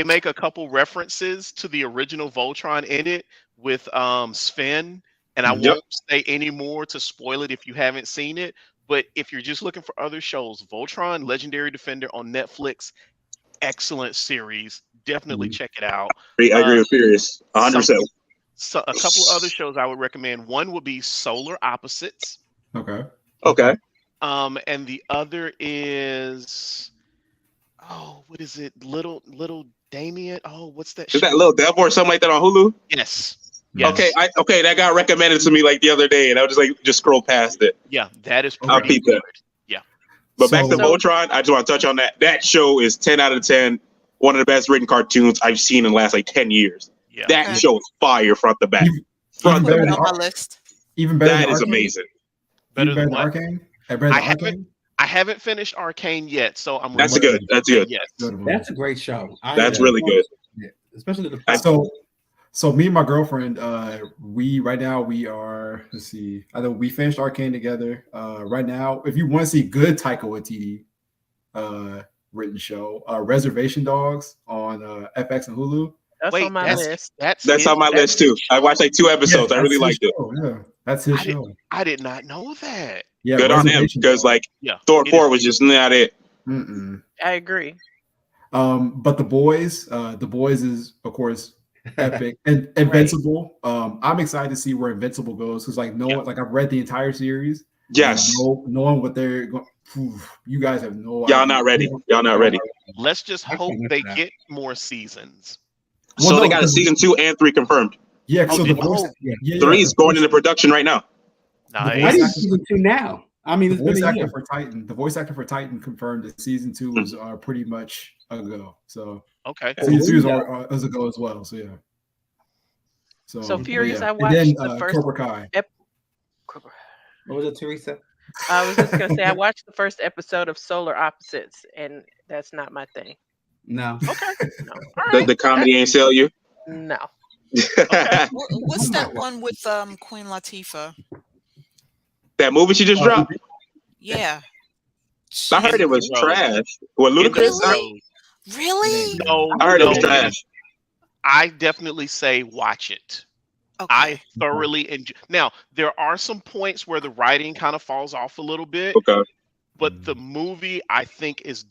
make a couple references to the original Voltron in it with Sven, and I won't say any more to spoil it if you haven't seen it. But if you're just looking for other shows, Voltron Legendary Defender on Netflix, excellent series. Definitely check it out. I agree with Furious, 100%. So a couple of other shows I would recommend. One would be Solar Opposites. Okay. And the other is, what is it? Little Damien. What's that? Is that Little Devil or something like that on Hulu? Yes. Okay. That got recommended to me like the other day, and I was just scroll past it. Yeah, that is I'll pretty keep good. that. Yeah. But back to Voltron, I just want to touch on that. That show is 10 out of 10. One of the best written cartoons I've seen in the last 10 years. Yeah. That show is fire front to back. Front to back. On my list. Even better. That is amazing. Better than Arcane? I haven't finished Arcane yet, so I'm. That's good. That's good. Yes. That's a great show. That's really good. Especially the So me and my girlfriend, we right now we are. Let's see. I know we finished Arcane together. Right now, if you want to see good Taika Waititi written show, Reservation Dogs on FX and Hulu. That's Wait, on my list. That's on my list too. I watched like 2 episodes. I really liked it. Yeah, that's his show. I did not know that. Yeah, Good on him Reservation because Dogs. like Yeah, Thor it 4 is. was just not it. Mm-mm. I agree. But the boys is of course epic and Invincible. I'm excited to see where Invincible goes because like like I've read the entire series. Yes. Knowing what they're going, you guys have no Y'all idea. not ready. Y'all not ready. Let's just hope they get more seasons. So they got a season 2 and 3 confirmed. Yeah, Oh, so did- the voice, oh. 3 is going into production right now. Nice. Why is season 2 now? I mean, the it's been voice a actor year. for Titan. The voice actor for Titan confirmed that season 2 was pretty much a go. So Okay. season 2 is a go as well. So yeah. So Furious, yeah. I And watched then, the first Cobra Kai. What was it, Theresa? I was just gonna say I watched the first episode of Solar Opposites, and that's not my thing. No. Okay. No. All right. The comedy ain't sell you. No. What's that one with Queen Latifah? That movie she just dropped. Yeah. I heard it was trash. What, Ludacris? Really? No, I heard it was no. trash. I definitely say watch it. Okay. I thoroughly enjoy. Now there are some points where the writing kind of falls off a little bit, Okay. but the movie I think is.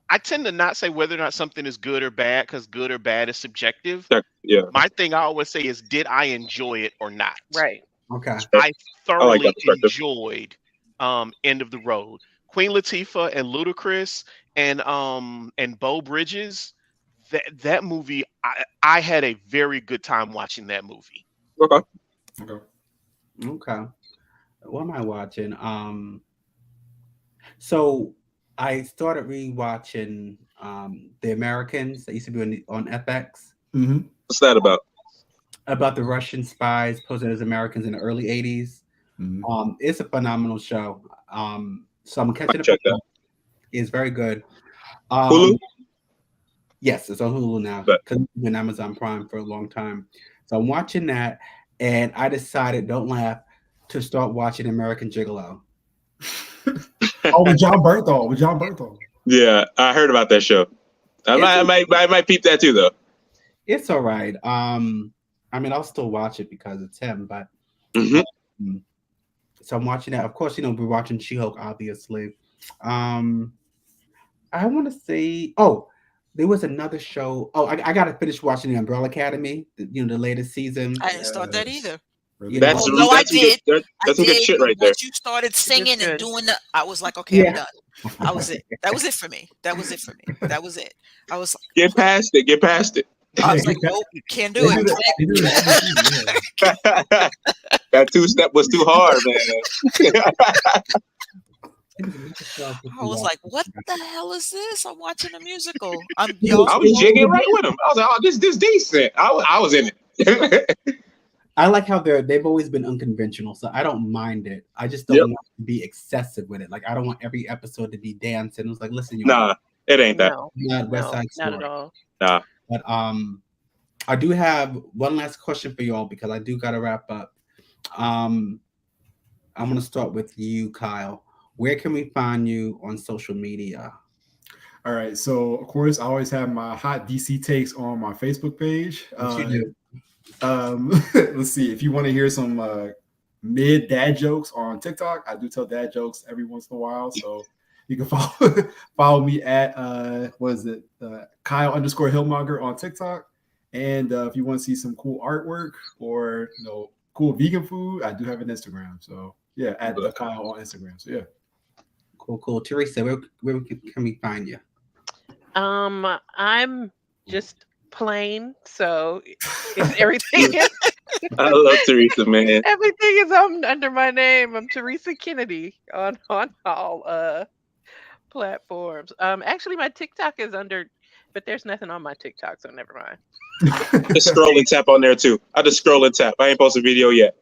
I tend to not say whether or not something is good or bad because good or bad is subjective. Yeah. My thing I always say is, did I enjoy it or not? Right. Okay. I thoroughly that perspective. enjoyed End of the Road. Queen Latifah and Ludacris and Bo Bridges. That movie, I had a very good time watching that movie. Okay. Okay. What am I watching? So I started rewatching The Americans that used to be on FX. Mm-hmm. What's that about? About the Russian spies posing as Americans in the early 80s. Mm-hmm. It's a phenomenal show. So I'm catching up. Check that. It's very good. Hulu? Yes, it's on Hulu now because it's been Amazon Prime for a long time. So I'm watching that, and I decided, don't laugh, to start watching American Gigolo. With John Bernthal. Yeah, I heard about that show. I might peep that too, though. It's all right. I mean, I'll still watch it because it's him, but Mhm. So I'm watching that. Of course, we're watching She-Hulk, obviously. I want to say, there was another show. I got to finish watching the Umbrella Academy, the latest season. I didn't start that either. That's I did. That's some good shit right there. Once you started singing and doing the, I was like, okay, I'm done. I was it. That was it for me. That was it. I was like, Get past it. I was like, nope, can't do it. That 2-step was too hard, man. I was like, what the hell is this? I'm watching a musical. I was jigging right with him. I was like, oh, this decent. I was in it. I like how they've always been unconventional, so I don't mind it. I just don't want to be excessive with it. Like I don't want every episode to be dancing. It was like, listen, nah, it ain't that. Not West Side Story. Not at all. Nah. But I do have one last question for y'all because I do gotta wrap up. I'm gonna start with you, Kyle. Where can we find you on social media? All right. So of course I always have my hot DC takes on my Facebook page. What you do? Let's see. If you want to hear some mid dad jokes on TikTok, I do tell dad jokes every once in a while. So you can follow me at Kyle_Hillmonger on TikTok. And if you want to see some cool artwork or cool vegan food, I do have an Instagram. So yeah, at the Kyle on Instagram. So yeah. Cool. Theresa, where can we find you? I'm just plain, so everything is I love Theresa, man. everything is under my name. I'm Theresa Kennedy on all platforms. Actually my TikTok is under, but there's nothing on my TikTok, so never mind. Just scroll and tap on there too. I just scroll and tap. I ain't posted a video yet.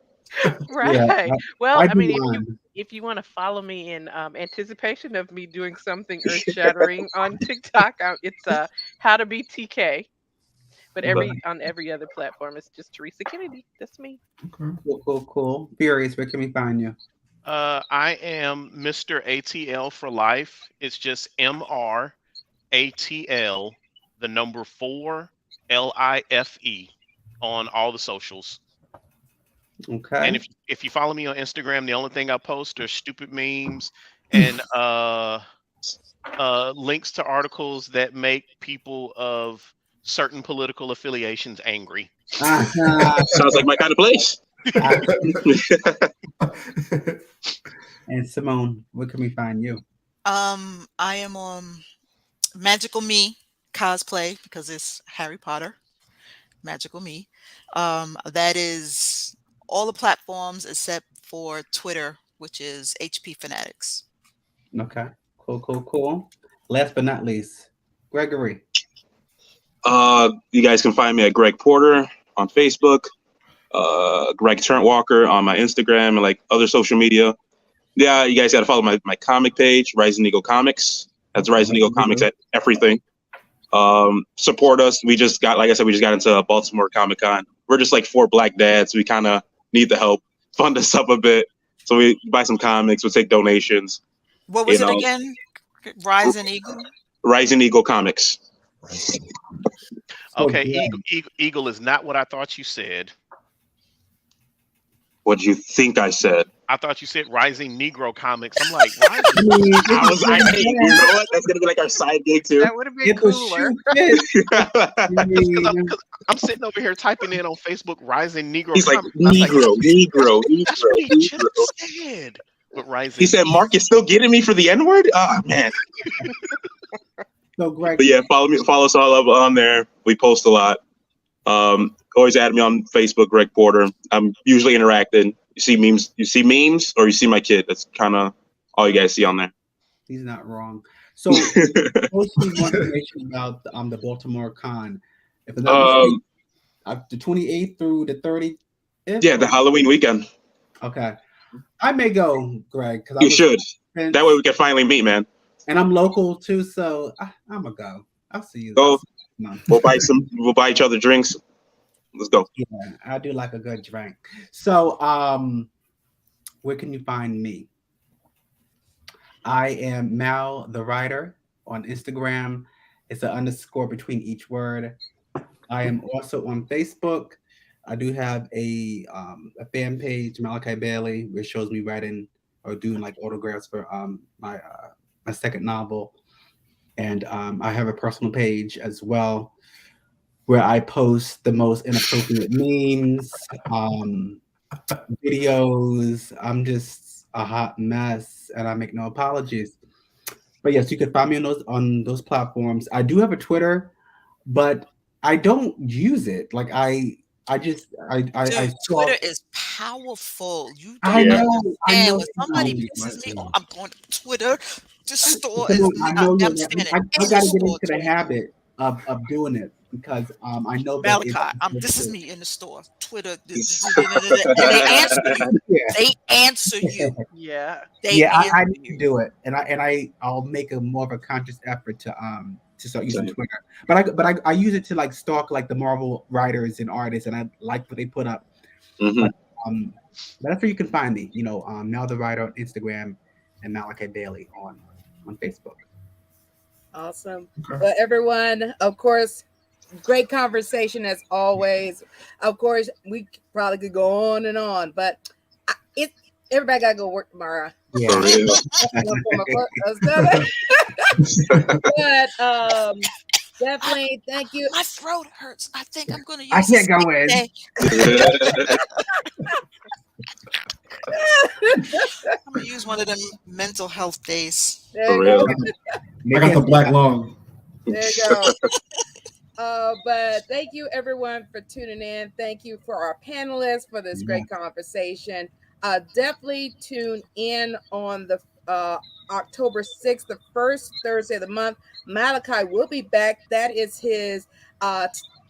Right. Yeah, Well, I I mean, do if you want to follow me in anticipation of me doing something earth shattering on TikTok, it's how to be TK But on every other platform, it's just Theresa Kennedy. That's me. Cool. Furious, where can we find you? I am Mr. ATL for life. It's just MR ATL, the number 4 LIFE on all the socials. Okay. And if you follow me on Instagram, the only thing I post are stupid memes and links to articles that make people of certain political affiliations angry. Sounds like my kind of place. And Simone, where can we find you? I am on Magical Me Cosplay because it's Harry Potter. Magical Me. That is all the platforms except for Twitter, which is HP Fanatics. Okay. Cool. Last but not least, Gregory. You guys can find me at Greg Porter on Facebook, Greg Turntwalker on my Instagram and like other social media. Yeah, you guys got to follow my comic page, Rising Eagle Comics. That's Rising Eagle Comics at everything. Support us. We just got into Baltimore Comic Con. We're just like 4 black dads. We kind of need the help. Fund us up a bit. So we buy some comics. We'll take donations. What was it again? Rising Eagle? Rising Eagle Comics. Okay, Eagle is not what I thought you said. What do you think I said? I thought you said Rising Negro Comics. I'm like, Rising. I was like, hey, you know what? That's gonna be like our side gig too. That would have been cooler. I'm sitting over here typing in on Facebook Rising Negro. He's like Comics. Negro. That's what he just said. But Rising. He said, "Mark, you're still getting me for the N-word." Oh man. So Greg. But yeah, follow us all up on there. We post a lot. Always add me on Facebook, Greg Porter. I'm usually interacting. You see memes, or you see my kid. That's kind of all you guys see on there. He's not wrong. So, mostly more information about the Baltimore Con. If the 28th through the 30th. Yeah, the Halloween weekend. Okay, I may go, Greg. You should. That way we can finally meet, man. And I'm local too, so I'm gonna go. I'll see you. Go. We'll buy each other drinks. Let's go. Yeah, I do like a good drink. So, where can you find me? I am Mal the Writer on Instagram. It's an underscore between each word. I am also on Facebook. I do have a fan page, Malachi Bailey, which shows me writing or doing like autographs for my second novel. And I have a personal page as well, where I post the most inappropriate memes, videos. I'm just a hot mess, and I make no apologies. But yes, you can find me on those platforms. I do have a Twitter, but I don't use it. Like Dude, Twitter is powerful. You I don't know. understand. When somebody pisses me off, I'm going to Twitter. The store is. I know. I got to get into the habit of doing it. Because I know that Malachi, this is me in the store. Twitter, and they answer you. Yeah. They answer you. Yeah. I need to do it, and I'll make a more of a conscious effort to start using Twitter. But I use it to like stalk like the Marvel writers and artists, and I like what they put up. Mm-hmm. But that's where you can find me. Now the Writer on Instagram and Malachi Bailey on Facebook. Awesome. Well, everyone, of course. Great conversation as always. Of course, we probably could go on and on, but everybody gotta go work tomorrow. Yeah. But definitely, thank you. My throat hurts. I think I'm gonna use. I can't go in. I'm gonna use one of them mental health days. There you go. I got the black lung. There you go. But thank you everyone for tuning in. Thank you for our panelists for this great conversation. Definitely tune in on the October 6th, the first Thursday of the month. Malachi will be back. That is his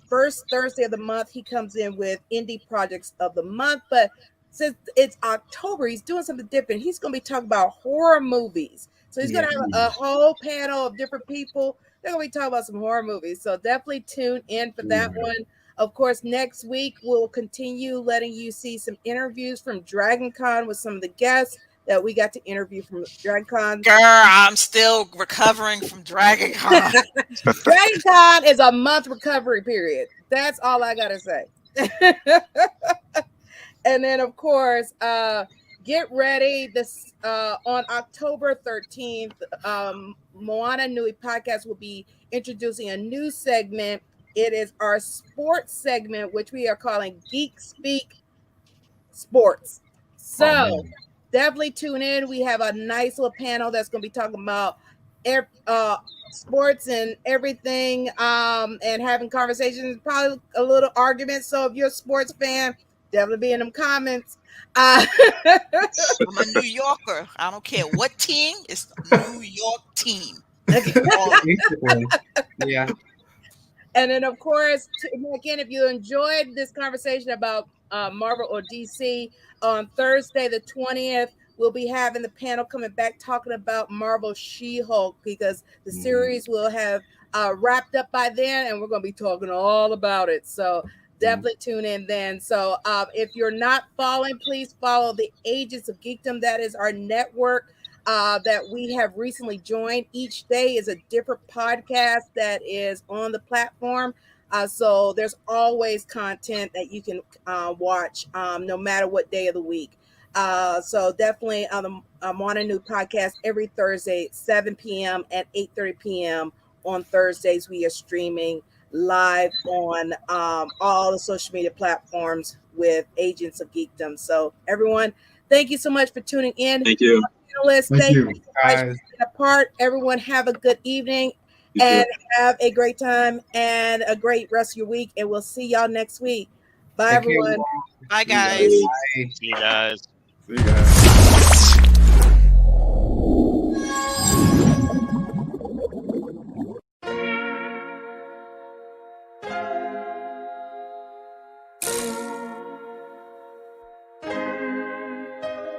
first Thursday of the month. He comes in with indie projects of the month, but since it's October, he's doing something different. He's going to be talking about horror movies. So he's going to have a whole panel of different people they're going to be talking about some horror movies. So definitely tune in for that one. Of course, next week, we'll continue letting you see some interviews from Dragon Con with some of the guests that we got to interview from Dragon Con. Girl, I'm still recovering from Dragon Con. Dragon Con is a month recovery period. That's all I got to say. And then, of course, get ready. This on October 13th, Moana Nui Podcast will be introducing a new segment. It is our sports segment, which we are calling Geek Speak Sports. So definitely tune in. We have a nice little panel that's going to be talking about sports and everything, and having conversations, probably a little argument. So if you're a sports fan, definitely be in them comments. I'm a New Yorker. I don't care what team. It's the New York team. Yeah. And then, of course, again, if you enjoyed this conversation about Marvel or DC, on Thursday the 20th, we'll be having the panel coming back talking about Marvel She-Hulk, because the series will have wrapped up by then, and we're going to be talking all about it. So definitely tune in then. So if you're not following, please follow the Agents of Geekdom. That is our network that we have recently joined. Each day is a different podcast that is on the platform. So there's always content that you can watch no matter what day of the week. So definitely on the Moana Nui Podcast every Thursday, 7 p.m. and 8:30 p.m. on Thursdays. We are streaming live on all the social media platforms with Agents of Geekdom. So everyone, thank you so much for tuning in. Thank you. Thank you so much for being a part. Everyone have a good evening and have a great time and a great rest of your week. And we'll see y'all next week. Bye, everyone. Bye, guys. See you guys. See you guys.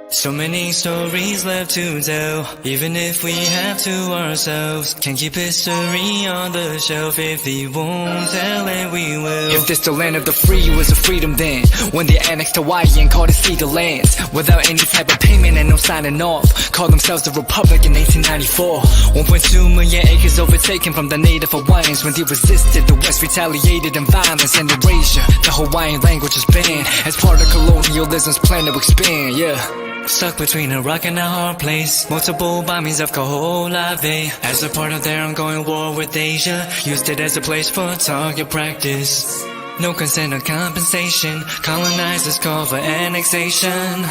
So many stories left to tell, even if we have to ourselves. Can't keep history on the shelf. If we won't tell it, we will. If this the land of the free, was a freedom then, when they annexed Hawaii and called it Cedar Lands, without any type of payment and no signing off. Called themselves the Republic in 1894. 1.2 million acres overtaken from the native Hawaiians. When they resisted, the West retaliated in violence and erasure. The Hawaiian language was banned as part of colonialism's plan to expand, yeah. Stuck between a rock and a hard place. Multiple bombings of Kaho'olawe as a part of their ongoing war with Asia. Used it as a place for target practice. No consent or compensation. Colonizers call for annexation.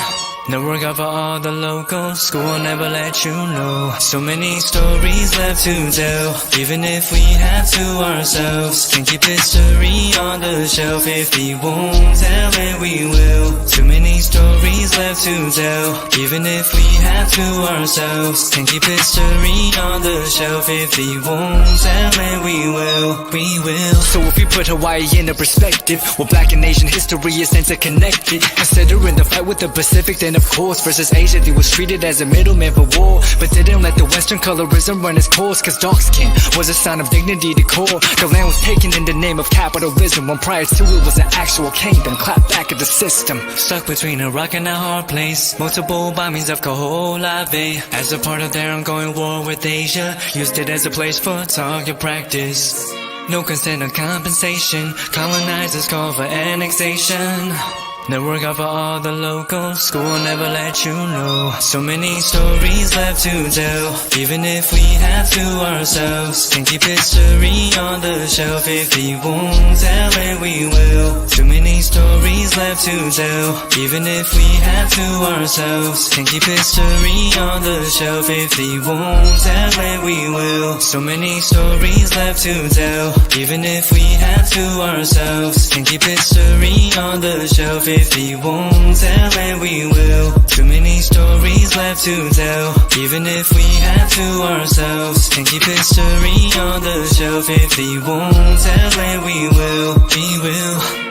No work out for all the locals. School will never let you know. So many stories left to tell, even if we have to ourselves. Can't keep history on the shelf. If we won't tell it, we will. Too many stories left to tell, even if we have to ourselves. Can't keep history on the shelf. If we won't tell it, we will. We will. So if you put Hawaii into perspective, well, Black and Asian history is interconnected. Considering the fight with the Pacific, then of course, versus Asia, they was treated as a middleman for war, but didn't let the Western colorism run its course, cause dark skin was a sign of dignity to core. The land was taken in the name of capitalism, when prior to it was an actual kingdom. Clap back at the system. Stuck between a rock and a hard place. Multiple bombings of Kaho'olawe as a part of their ongoing war with Asia. Used it as a place for target practice. No consent or compensation. Colonizers call for annexation. No work out for all the locals. School will never let you know. So many stories left to tell, even if we have to ourselves. Can't keep history on the shelf. If we won't tell it, we will. Too many stories left to tell, even if we have to ourselves. Can't keep history on the shelf. If we won't tell it, we will. So many stories left to tell, even if we have to ourselves. Can't keep history on the shelf. If we won't tell it, we will. Too many stories left to tell, even if we have to ourselves. Can't keep history on the shelf. If we won't tell it, we will. We will.